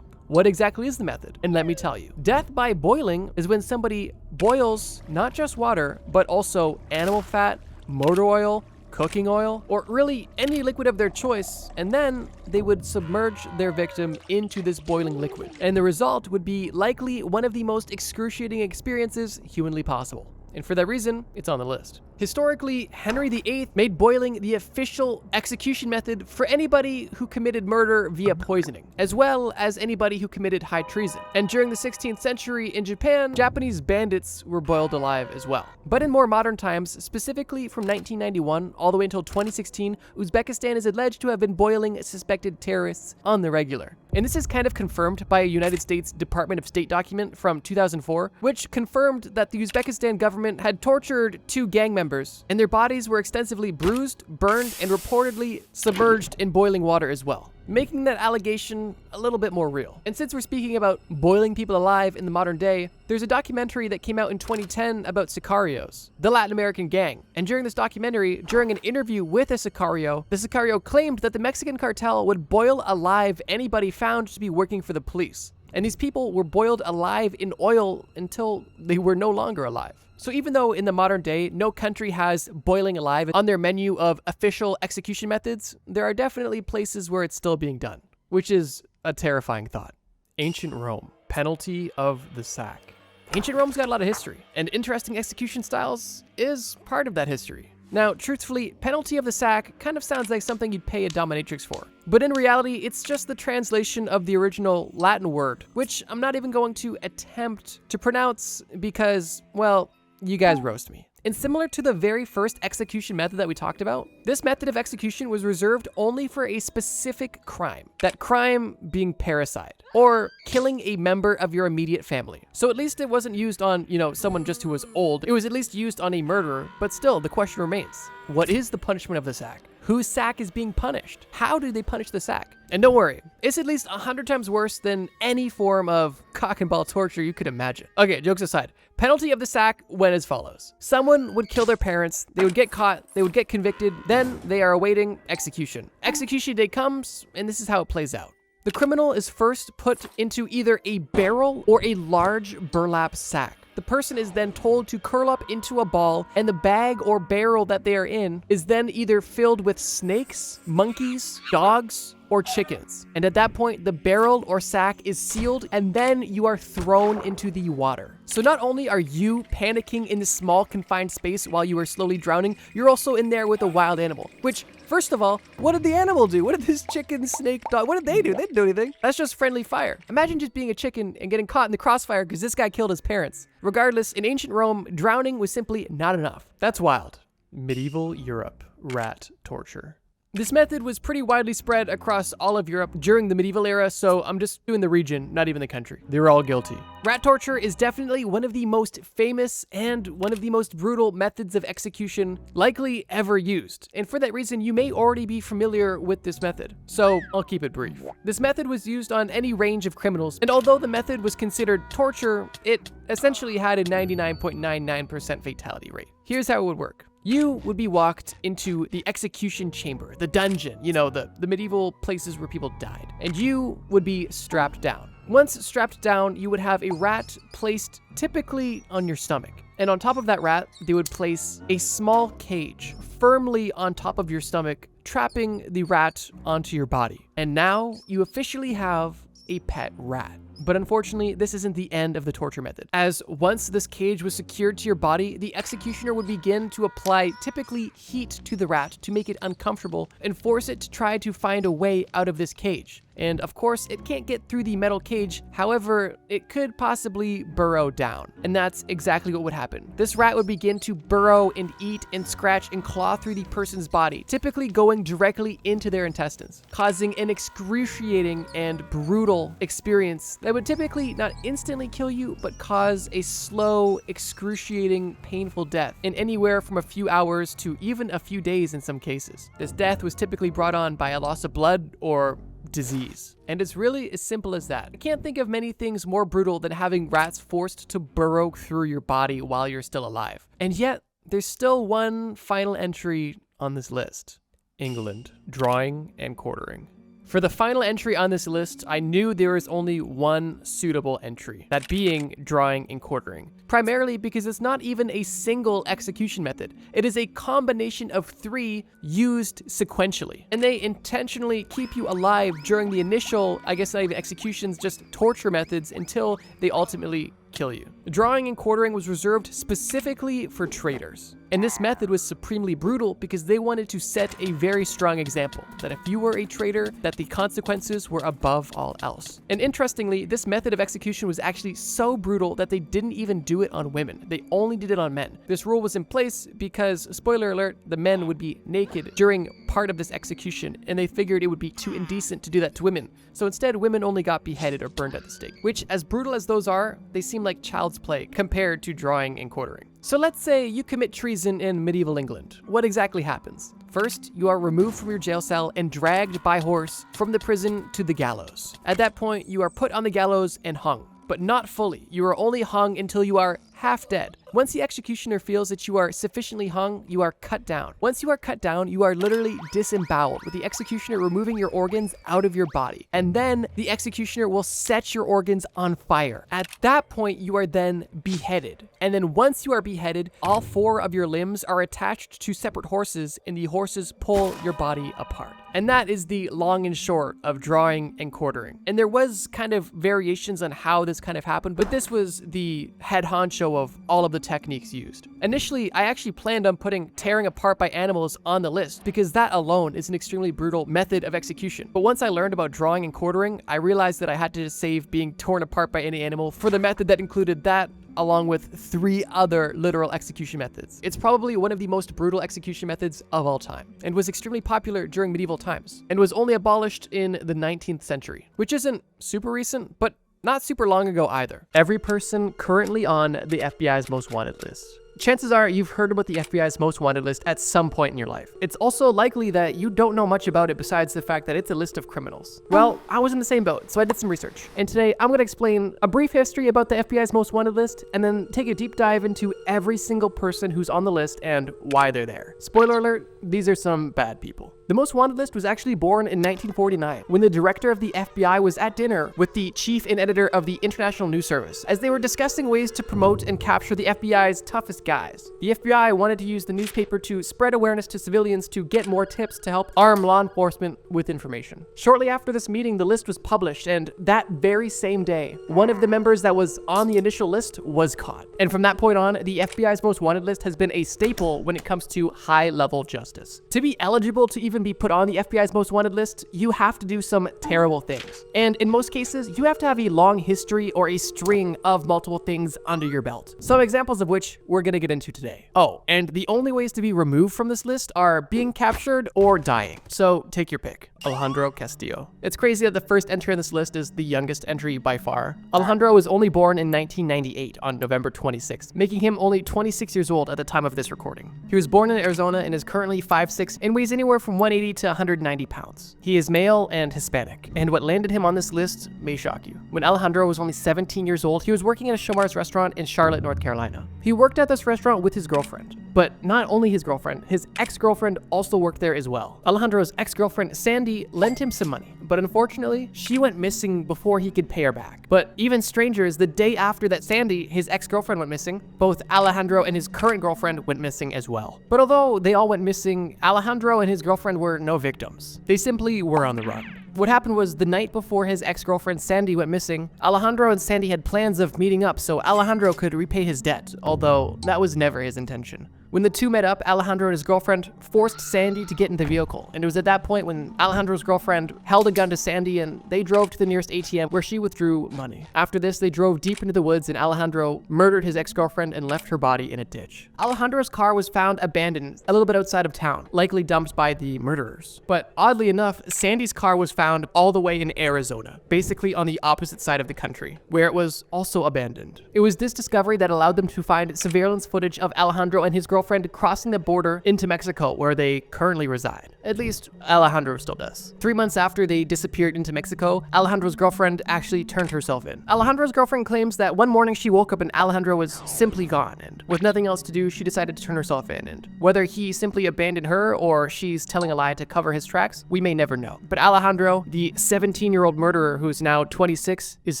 what exactly is the method? And let me tell you. Death by boiling is when somebody boils not just water, but also animal fat, motor oil, cooking oil, or really any liquid of their choice, and then they would submerge their victim into this boiling liquid. And the result would be likely one of the most excruciating experiences humanly possible. And for that reason, it's on the list. Historically, Henry VIII made boiling the official execution method for anybody who committed murder via poisoning, as well as anybody who committed high treason. And during the 16th century in Japan, Japanese bandits were boiled alive as well. But in more modern times, specifically from 1991 all the way until 2016, Uzbekistan is alleged to have been boiling suspected terrorists on the regular. And this is kind of confirmed by a United States Department of State document from 2004, which confirmed that the Uzbekistan government had tortured 2 gang members, and their bodies were extensively bruised, burned, and reportedly submerged in boiling water as well, making that allegation a little bit more real. And since we're speaking about boiling people alive in the modern day, there's a documentary that came out in 2010 about Sicarios, the Latin American gang. And during this documentary, during an interview with a Sicario, the Sicario claimed that the Mexican cartel would boil alive anybody found to be working for the police. And these people were boiled alive in oil until they were no longer alive. So even though in the modern day, no country has boiling alive on their menu of official execution methods, there are definitely places where it's still being done, which is a terrifying thought. Ancient Rome, penalty of the sack. Ancient Rome's got a lot of history, and interesting execution styles is part of that history. Now, truthfully, penalty of the sack kind of sounds like something you'd pay a dominatrix for. But in reality, it's just the translation of the original Latin word, which I'm not even going to attempt to pronounce because, well, you guys roast me. And similar to the very first execution method that we talked about, this method of execution was reserved only for a specific crime. That crime being parricide, or killing a member of your immediate family. So at least it wasn't used on, someone just who was old. It was at least used on a murderer, but still, the question remains, what is the punishment of the sack? Whose sack is being punished? How do they punish the sack? And don't worry, it's at least 100 times worse than any form of cock and ball torture you could imagine. Okay, jokes aside, penalty of the sack went as follows. Someone would kill their parents, they would get caught, they would get convicted, then they are awaiting execution. Execution day comes, and this is how it plays out. The criminal is first put into either a barrel or a large burlap sack. The person is then told to curl up into a ball, and the bag or barrel that they are in is then either filled with snakes, monkeys, dogs, or chickens. And at that point, the barrel or sack is sealed, and then you are thrown into the water. So not only are you panicking in this small confined space while you are slowly drowning, you're also in there with a wild animal. Which, first of all, what did the animal do? What did this chicken, snake, dog, what did they do? They didn't do anything. That's just friendly fire. Imagine just being a chicken and getting caught in the crossfire because this guy killed his parents. Regardless, in ancient Rome, drowning was simply not enough. That's wild. Medieval Europe. Rat torture. This method was pretty widely spread across all of Europe during the medieval era, so I'm just doing the region, not even the country. They were all guilty. Rat torture is definitely one of the most famous and one of the most brutal methods of execution likely ever used. And for that reason, you may already be familiar with this method. So I'll keep it brief. This method was used on any range of criminals, and although the method was considered torture, it essentially had a 99.99% fatality rate. Here's how it would work. You would be walked into the execution chamber, the dungeon, the medieval places where people died, and you would be strapped down. Once strapped down, you would have a rat placed typically on your stomach. And on top of that rat, they would place a small cage firmly on top of your stomach, trapping the rat onto your body. And now you officially have a pet rat. But unfortunately, this isn't the end of the torture method, as once this cage was secured to your body, the executioner would begin to apply typically heat to the rat to make it uncomfortable and force it to try to find a way out of this cage. And of course, it can't get through the metal cage, however, it could possibly burrow down. And that's exactly what would happen. This rat would begin to burrow and eat and scratch and claw through the person's body, typically going directly into their intestines, causing an excruciating and brutal experience that would typically not instantly kill you, but cause a slow, excruciating, painful death in anywhere from a few hours to even a few days in some cases. This death was typically brought on by a loss of blood or disease. And it's really as simple as that. I can't think of many things more brutal than having rats forced to burrow through your body while you're still alive. And yet, there's still one final entry on this list. England. Drawing and quartering. For the final entry on this list, I knew there was only one suitable entry, that being drawing and quartering. Primarily because it's not even a single execution method. It is a combination of 3 used sequentially. And they intentionally keep you alive during the initial, I guess not even executions, just torture methods until they ultimately kill you. Drawing and quartering was reserved specifically for traitors. And this method was supremely brutal because they wanted to set a very strong example that if you were a traitor, that the consequences were above all else. And interestingly, this method of execution was actually so brutal that they didn't even do it on women. They only did it on men. This rule was in place because, spoiler alert, the men would be naked during part of this execution, and they figured it would be too indecent to do that to women. So instead, women only got beheaded or burned at the stake, which, as brutal as those are, they seem like child's play compared to drawing and quartering. So let's say you commit treason in medieval England. What exactly happens? First, you are removed from your jail cell and dragged by horse from the prison to the gallows. At that point, you are put on the gallows and hung, but not fully. You are only hung until you are half dead. Once the executioner feels that you are sufficiently hung, you are cut down. Once you are cut down, you are literally disemboweled, with the executioner removing your organs out of your body. And then the executioner will set your organs on fire. At that point, you are then beheaded. And then once you are beheaded, all 4 of your limbs are attached to separate horses, and the horses pull your body apart. And that is the long and short of drawing and quartering. And there was kind of variations on how this kind of happened, but this was the head honcho of all of the techniques used. Initially, I actually planned on putting tearing apart by animals on the list because that alone is an extremely brutal method of execution. But once I learned about drawing and quartering, I realized that I had to save being torn apart by any animal for the method that included that along with 3 other literal execution methods. It's probably one of the most brutal execution methods of all time, and was extremely popular during medieval times, and was only abolished in the 19th century, which isn't super recent, but not super long ago either. Every person currently on the FBI's most wanted list. Chances are you've heard about the FBI's most wanted list at some point in your life. It's also likely that you don't know much about it besides the fact that it's a list of criminals. Well, I was in the same boat, so I did some research. And today I'm going to explain a brief history about the FBI's most wanted list, and then take a deep dive into every single person who's on the list and why they're there. Spoiler alert, these are some bad people. The most wanted list was actually born in 1949, when the director of the FBI was at dinner with the chief and editor of the International News Service, as they were discussing ways to promote and capture the FBI's toughest guys. The FBI wanted to use the newspaper to spread awareness to civilians to get more tips to help arm law enforcement with information. Shortly after this meeting, the list was published, and that very same day, one of the members that was on the initial list was caught. And from that point on, the FBI's most wanted list has been a staple when it comes to high-level justice. To be eligible to even be put on the FBI's most wanted list, you have to do some terrible things. And in most cases, you have to have a long history or a string of multiple things under your belt. Some examples of which we're gonna get into today. Oh, and the only ways to be removed from this list are being captured or dying. So take your pick. Alejandro Castillo. It's crazy that the first entry on this list is the youngest entry by far. Alejandro was only born in 1998 on November 26th, making him only 26 years old at the time of this recording. He was born in Arizona and is currently 5'6" and weighs anywhere from 180 to 190 pounds. He is male and Hispanic, and what landed him on this list may shock you. When Alejandro was only 17 years old, he was working at a Shomar's restaurant in Charlotte, North Carolina. He worked at this restaurant with his girlfriend. But not only his girlfriend, his ex-girlfriend also worked there as well. Alejandro's ex-girlfriend, Sandy, lent him some money, but unfortunately, she went missing before he could pay her back. But even stranger is the day after that Sandy, his ex-girlfriend, went missing, both Alejandro and his current girlfriend went missing as well. But although they all went missing, Alejandro and his girlfriend were no victims. They simply were on the run. What happened was the night before his ex-girlfriend Sandy went missing, Alejandro and Sandy had plans of meeting up so Alejandro could repay his debt, although that was never his intention. When the two met up, Alejandro and his girlfriend forced Sandy to get in the vehicle, and it was at that point when Alejandro's girlfriend held a gun to Sandy and they drove to the nearest ATM where she withdrew money. After this, they drove deep into the woods and Alejandro murdered his ex-girlfriend and left her body in a ditch. Alejandro's car was found abandoned a little bit outside of town, likely dumped by the murderers. But oddly enough, Sandy's car was found all the way in Arizona, basically on the opposite side of the country, where it was also abandoned. It was this discovery that allowed them to find surveillance footage of Alejandro and his girlfriend crossing the border into Mexico, where they currently reside. At least Alejandro still does. 3 months after they disappeared into Mexico, Alejandro's girlfriend actually turned herself in. Alejandro's girlfriend claims that one morning she woke up and Alejandro was simply gone, and with nothing else to do, she decided to turn herself in. And whether he simply abandoned her or she's telling a lie to cover his tracks, we may never know. But Alejandro, the 17-year-old murderer who's now 26, is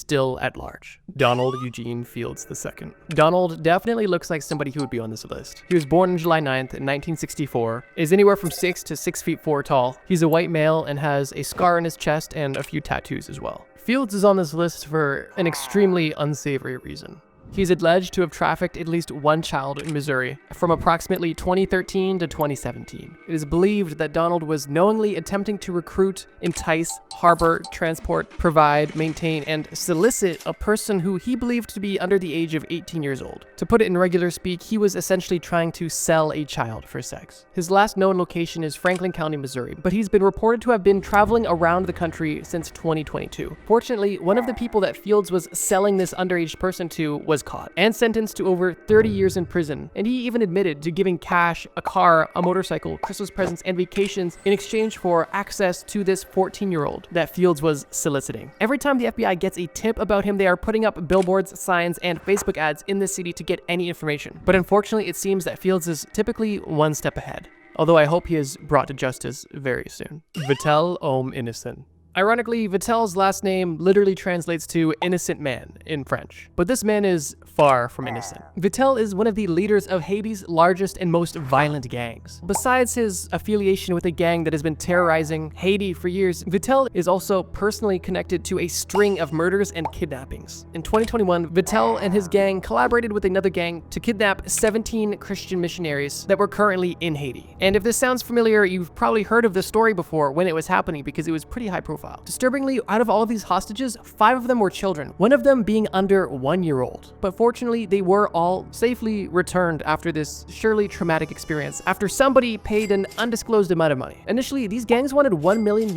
still at large. Donald Eugene Fields II. Donald definitely looks like somebody who would be on this list. He was born on July 9th in 1964, is anywhere from 6 to 6'4" tall. He's a white male and has a scar on his chest and a few tattoos as well. Fields is on this list for an extremely unsavory reason. He's alleged to have trafficked at least one child in Missouri from approximately 2013 to 2017. It is believed that Donald was knowingly attempting to recruit, entice, harbor, transport, provide, maintain, and solicit a person who he believed to be under the age of 18 years old. To put it in regular speak, he was essentially trying to sell a child for sex. His last known location is Franklin County, Missouri, but he's been reported to have been traveling around the country since 2022. Fortunately, one of the people that Fields was selling this underage person to was caught and sentenced to over 30 years in prison, and he even admitted to giving cash, a car, a motorcycle, Christmas presents, and vacations in exchange for access to this 14-year-old that Fields was soliciting. Every time the FBI gets a tip about him, they are putting up billboards, signs, and Facebook ads in the city to get any information. But unfortunately, it seems that Fields is typically one step ahead, although I hope he is brought to justice very soon. Vitel Homme Innocent. Ironically, Vitel's last name literally translates to innocent man in French, but this man is far from innocent. Vitel is one of the leaders of Haiti's largest and most violent gangs. Besides his affiliation with a gang that has been terrorizing Haiti for years, Vitel is also personally connected to a string of murders and kidnappings. In 2021, Vitel and his gang collaborated with another gang to kidnap 17 Christian missionaries that were currently in Haiti. And if this sounds familiar, you've probably heard of this story before when it was happening because it was pretty high profile. profile. Disturbingly, out of all of these hostages, 5 of them were children, one of them being under 1 year old. But fortunately, they were all safely returned after this surely traumatic experience, after somebody paid an undisclosed amount of money. Initially, these gangs wanted $1 million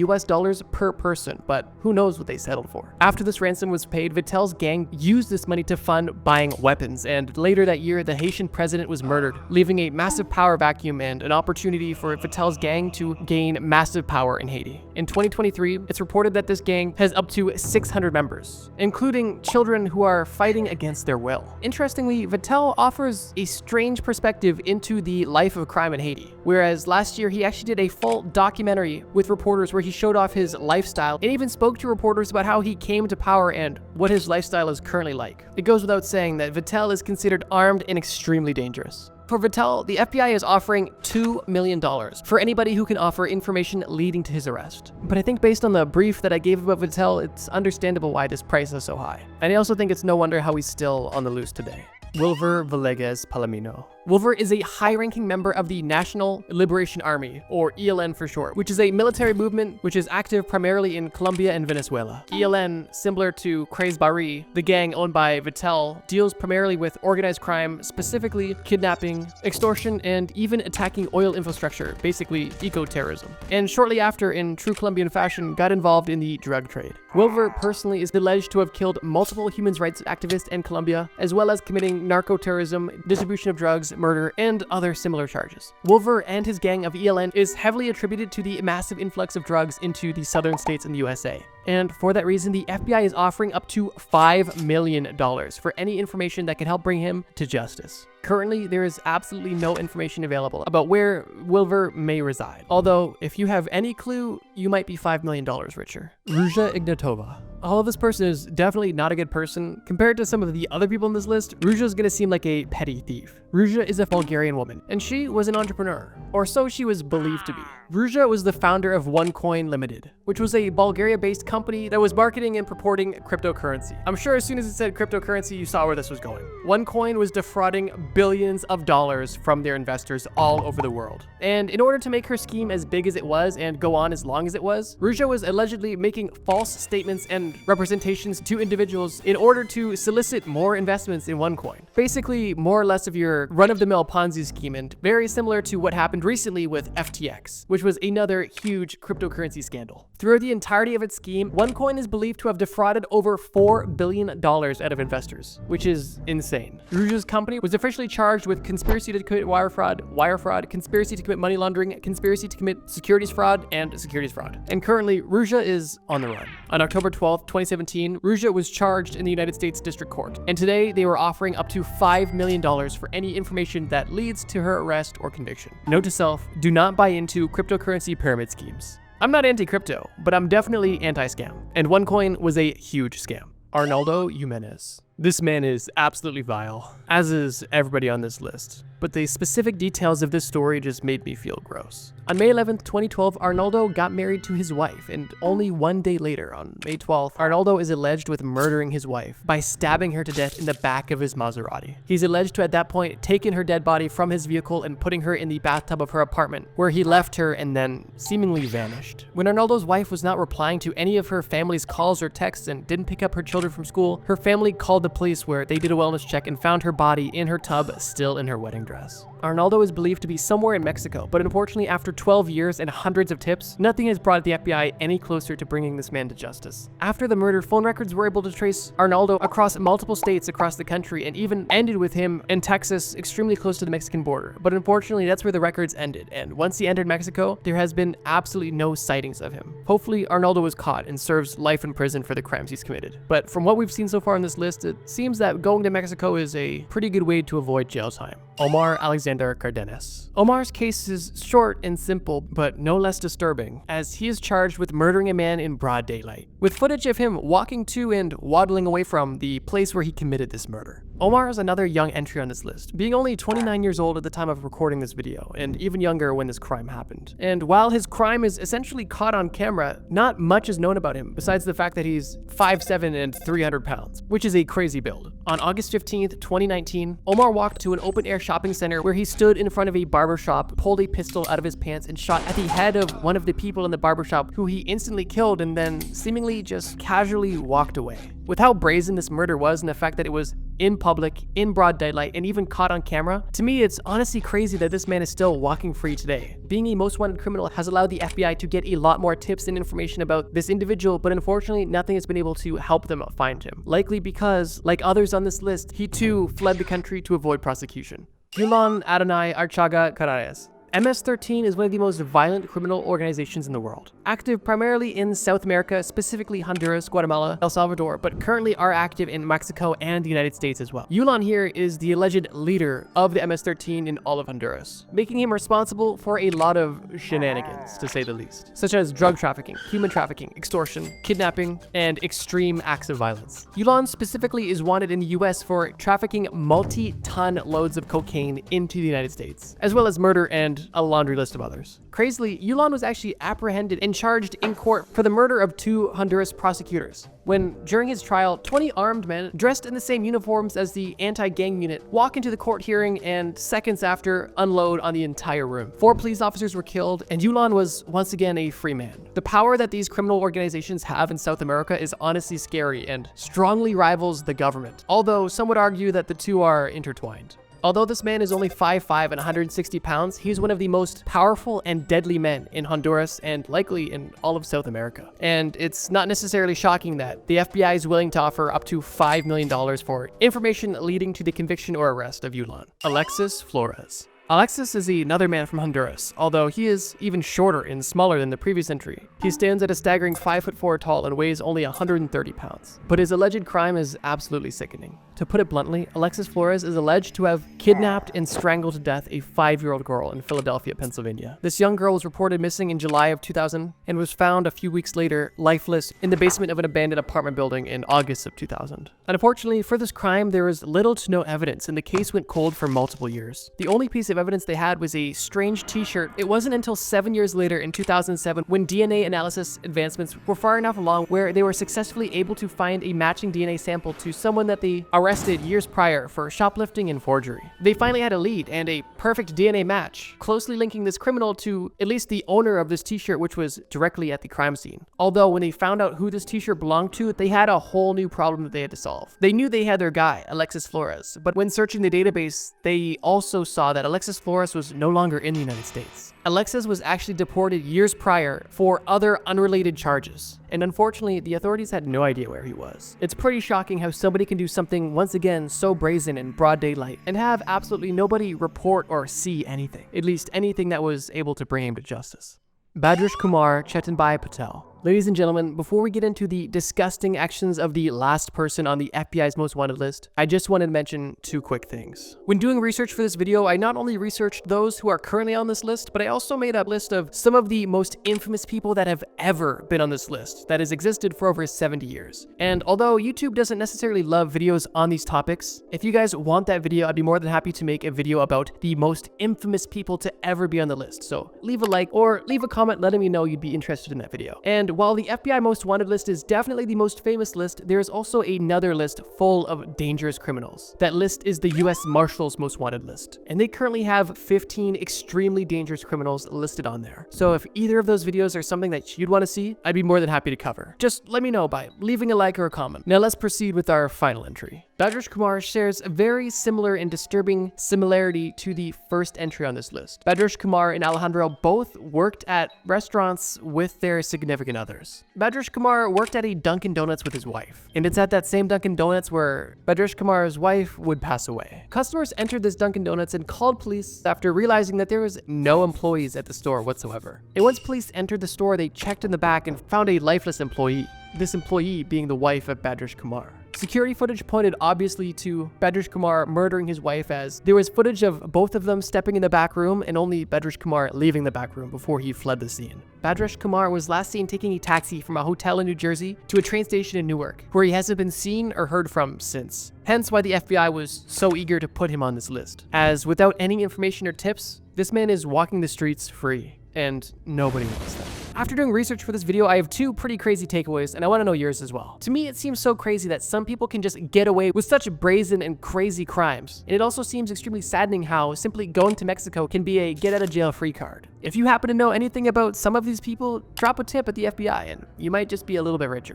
per person, but who knows what they settled for. After this ransom was paid, Vitel's gang used this money to fund buying weapons, and later that year, the Haitian president was murdered, leaving a massive power vacuum and an opportunity for Vitel's gang to gain massive power in Haiti. In 2023, it's reported that this gang has up to 600 members, including children who are fighting against their will. Interestingly, Vitel offers a strange perspective into the life of crime in Haiti, whereas last year he actually did a full documentary with reporters where he showed off his lifestyle and even spoke to reporters about how he came to power and what his lifestyle is currently like. It goes without saying that Vitel is considered armed and extremely dangerous. For Vitel, the FBI is offering $2 million for anybody who can offer information leading to his arrest. But I think based on the brief that I gave about Vitel, it's understandable why this price is so high. And I also think it's no wonder how he's still on the loose today. Wilver Villegas Palomino. Wilver is a high-ranking member of the National Liberation Army, or ELN for short, which is a military movement which is active primarily in Colombia and Venezuela. ELN, similar to Craze Barry, the gang owned by Vitel, deals primarily with organized crime, specifically kidnapping, extortion, and even attacking oil infrastructure, basically eco-terrorism. And shortly after, in true Colombian fashion, got involved in the drug trade. Wilver personally is alleged to have killed multiple human rights activists in Colombia, as well as committing narco-terrorism, distribution of drugs, murder, and other similar charges. Wilver and his gang of ELN is heavily attributed to the massive influx of drugs into the southern states in the USA. And for that reason, the FBI is offering up to $5 million for any information that can help bring him to justice. Currently, there is absolutely no information available about where Wilver may reside. Although, if you have any clue, you might be $5 million richer. Ruja Ignatova. Although this person is definitely not a good person, compared to some of the other people on this list, Ruja is gonna seem like a petty thief. Ruja is a Bulgarian woman, and she was an entrepreneur, or so she was believed to be. Ruja was the founder of OneCoin Limited, which was a Bulgaria-based company that was marketing and purporting cryptocurrency. I'm sure as soon as it said cryptocurrency, you saw where this was going. OneCoin was defrauding billions of dollars from their investors all over the world. And in order to make her scheme as big as it was and go on as long as it was, Ruja was allegedly making false statements and representations to individuals in order to solicit more investments in OneCoin. Basically, more or less of your run-of-the-mill Ponzi scheme, and very similar to what happened recently with FTX, which was another huge cryptocurrency scandal. Throughout the entirety of its scheme, OneCoin is believed to have defrauded over $4 billion out of investors, which is insane. Ruja's company was officially charged with conspiracy to commit wire fraud, conspiracy to commit money laundering, conspiracy to commit securities fraud, and securities fraud. And currently, Ruja is on the run. On October 12th, 2017, Ruja was charged in the United States District Court, and today they were offering up to $5 million for any information that leads to her arrest or conviction. Note to self, do not buy into cryptocurrency pyramid schemes. I'm not anti-crypto, but I'm definitely anti-scam, and OneCoin was a huge scam. Arnaldo Jimenez. This man is absolutely vile, as is everybody on this list, but the specific details of this story just made me feel gross. On May 11th, 2012, Arnaldo got married to his wife, and only one day later, on May 12th, Arnaldo is alleged with murdering his wife by stabbing her to death in the back of his Maserati. He's alleged to, at that point, taken her dead body from his vehicle and putting her in the bathtub of her apartment, where he left her and then seemingly vanished. When Arnaldo's wife was not replying to any of her family's calls or texts and didn't pick up her children from school, her family called the police, where they did a wellness check and found her body in her tub, still in her wedding dress. Arnaldo is believed to be somewhere in Mexico, but unfortunately, after 12 years and hundreds of tips, nothing has brought the FBI any closer to bringing this man to justice. After the murder, phone records were able to trace Arnaldo across multiple states across the country, and even ended with him in Texas, extremely close to the Mexican border. But unfortunately, that's where the records ended, and once he entered Mexico, there has been absolutely no sightings of him. Hopefully, Arnaldo was caught and serves life in prison for the crimes he's committed. But from what we've seen so far on this list, it seems that going to Mexico is a pretty good way to avoid jail time. Omar Alexander Cardenas. Omar's case is short and simple, but no less disturbing, as he is charged with murdering a man in broad daylight, with footage of him walking to and waddling away from the place where he committed this murder. Omar is another young entry on this list, being only 29 years old at the time of recording this video, and even younger when this crime happened. And while his crime is essentially caught on camera, not much is known about him, besides the fact that he's 5'7" and 300 pounds, which is a crazy build. On August 15th, 2019, Omar walked to an open-air shopping center where he stood in front of a barbershop, pulled a pistol out of his pants, and shot at the head of one of the people in the barbershop, who he instantly killed and then seemingly just casually walked away. With how brazen this murder was and the fact that it was in public, in broad daylight, and even caught on camera, to me it's honestly crazy that this man is still walking free today. Being a most wanted criminal has allowed the FBI to get a lot more tips and information about this individual, but unfortunately nothing has been able to help them find him. Likely because, like others on this list, he too fled the country to avoid prosecution. Yulan Adonai Archaga Carrales. MS-13 is one of the most violent criminal organizations in the world, active primarily in South America, specifically Honduras, Guatemala, El Salvador, but currently are active in Mexico and the United States as well. Yulan here is the alleged leader of the MS-13 in all of Honduras, making him responsible for a lot of shenanigans, to say the least, such as drug trafficking, human trafficking, extortion, kidnapping, and extreme acts of violence. Yulan specifically is wanted in the US for trafficking multi-ton loads of cocaine into the United States, as well as murder and a laundry list of others. Crazily, Yulan was actually apprehended and charged in court for the murder of 2 Honduras prosecutors, when during his trial, 20 armed men dressed in the same uniforms as the anti-gang unit walk into the court hearing and seconds after unload on the entire room. 4 police officers were killed, and Yulan was once again a free man. The power that these criminal organizations have in South America is honestly scary and strongly rivals the government, although some would argue that the two are intertwined. Although this man is only 5'5" and 160 pounds, he's one of the most powerful and deadly men in Honduras and likely in all of South America. And it's not necessarily shocking that the FBI is willing to offer up to $5 million for information leading to the conviction or arrest of Yulan. Alexis Flores. Alexis is another man from Honduras, although he is even shorter and smaller than the previous entry. He stands at a staggering 5'4" tall and weighs only 130 pounds. But his alleged crime is absolutely sickening. To put it bluntly, Alexis Flores is alleged to have kidnapped and strangled to death a 5-year-old girl in Philadelphia, Pennsylvania. This young girl was reported missing in July of 2000 and was found a few weeks later lifeless in the basement of an abandoned apartment building in August of 2000. Unfortunately, for this crime, there was little to no evidence, and the case went cold for multiple years. The only piece of evidence they had was a strange t-shirt. It wasn't until 7 years later in 2007 when DNA analysis advancements were far enough along where they were successfully able to find a matching DNA sample to someone that they arrested years prior for shoplifting and forgery. They finally had a lead and a perfect DNA match, closely linking this criminal to at least the owner of this t-shirt, which was directly at the crime scene. Although when they found out who this t-shirt belonged to, they had a whole new problem that they had to solve. They knew they had their guy, Alexis Flores, but when searching the database, they also saw that Alexis Flores was no longer in the United States. Alexis was actually deported years prior for other unrelated charges, and unfortunately, the authorities had no idea where he was. It's pretty shocking how somebody can do something once again so brazen in broad daylight and have absolutely nobody report or see anything, at least anything that was able to bring him to justice. Bhadresh Kumar Chetanbhai Patel. Ladies and gentlemen, before we get into the disgusting actions of the last person on the FBI's most wanted list, I just wanted to mention 2 quick things. When doing research for this video, I not only researched those who are currently on this list, but I also made a list of some of the most infamous people that have ever been on this list that has existed for over 70 years. And although YouTube doesn't necessarily love videos on these topics, if you guys want that video, I'd be more than happy to make a video about the most infamous people to ever be on the list. So leave a like or leave a comment letting me know you'd be interested in that video. And while the FBI most wanted list is definitely the most famous list, there is also another list full of dangerous criminals. That list is the US Marshals most wanted list, and they currently have 15 extremely dangerous criminals listed on there. So if either of those videos are something that you'd want to see, I'd be more than happy to cover. Just let me know by leaving a like or a comment. Now let's proceed with our final entry. Bhadresh Kumar shares a very similar and disturbing similarity to the first entry on this list. Bhadresh Kumar and Alejandro both worked at restaurants with their significant others. Bhadresh Kumar worked at a Dunkin' Donuts with his wife, and it's at that same Dunkin' Donuts where Bhadresh Kumar's wife would pass away. Customers entered this Dunkin' Donuts and called police after realizing that there was no employees at the store whatsoever. And once police entered the store, they checked in the back and found a lifeless employee. This employee being the wife of Bhadresh Kumar. Security footage pointed obviously to Bedrish Kumar murdering his wife, as there was footage of both of them stepping in the back room and only Bedrish Kumar leaving the back room before he fled the scene. Bedrish Kumar was last seen taking a taxi from a hotel in New Jersey to a train station in Newark, where he hasn't been seen or heard from since. Hence why the FBI was so eager to put him on this list, as without any information or tips, this man is walking the streets free, and nobody wants that. After doing research for this video, I have two pretty crazy takeaways, and I want to know yours as well. To me, it seems so crazy that some people can just get away with such brazen and crazy crimes. And it also seems extremely saddening how simply going to Mexico can be a get-out-of-jail-free card. If you happen to know anything about some of these people, drop a tip at the FBI, and you might just be a little bit richer.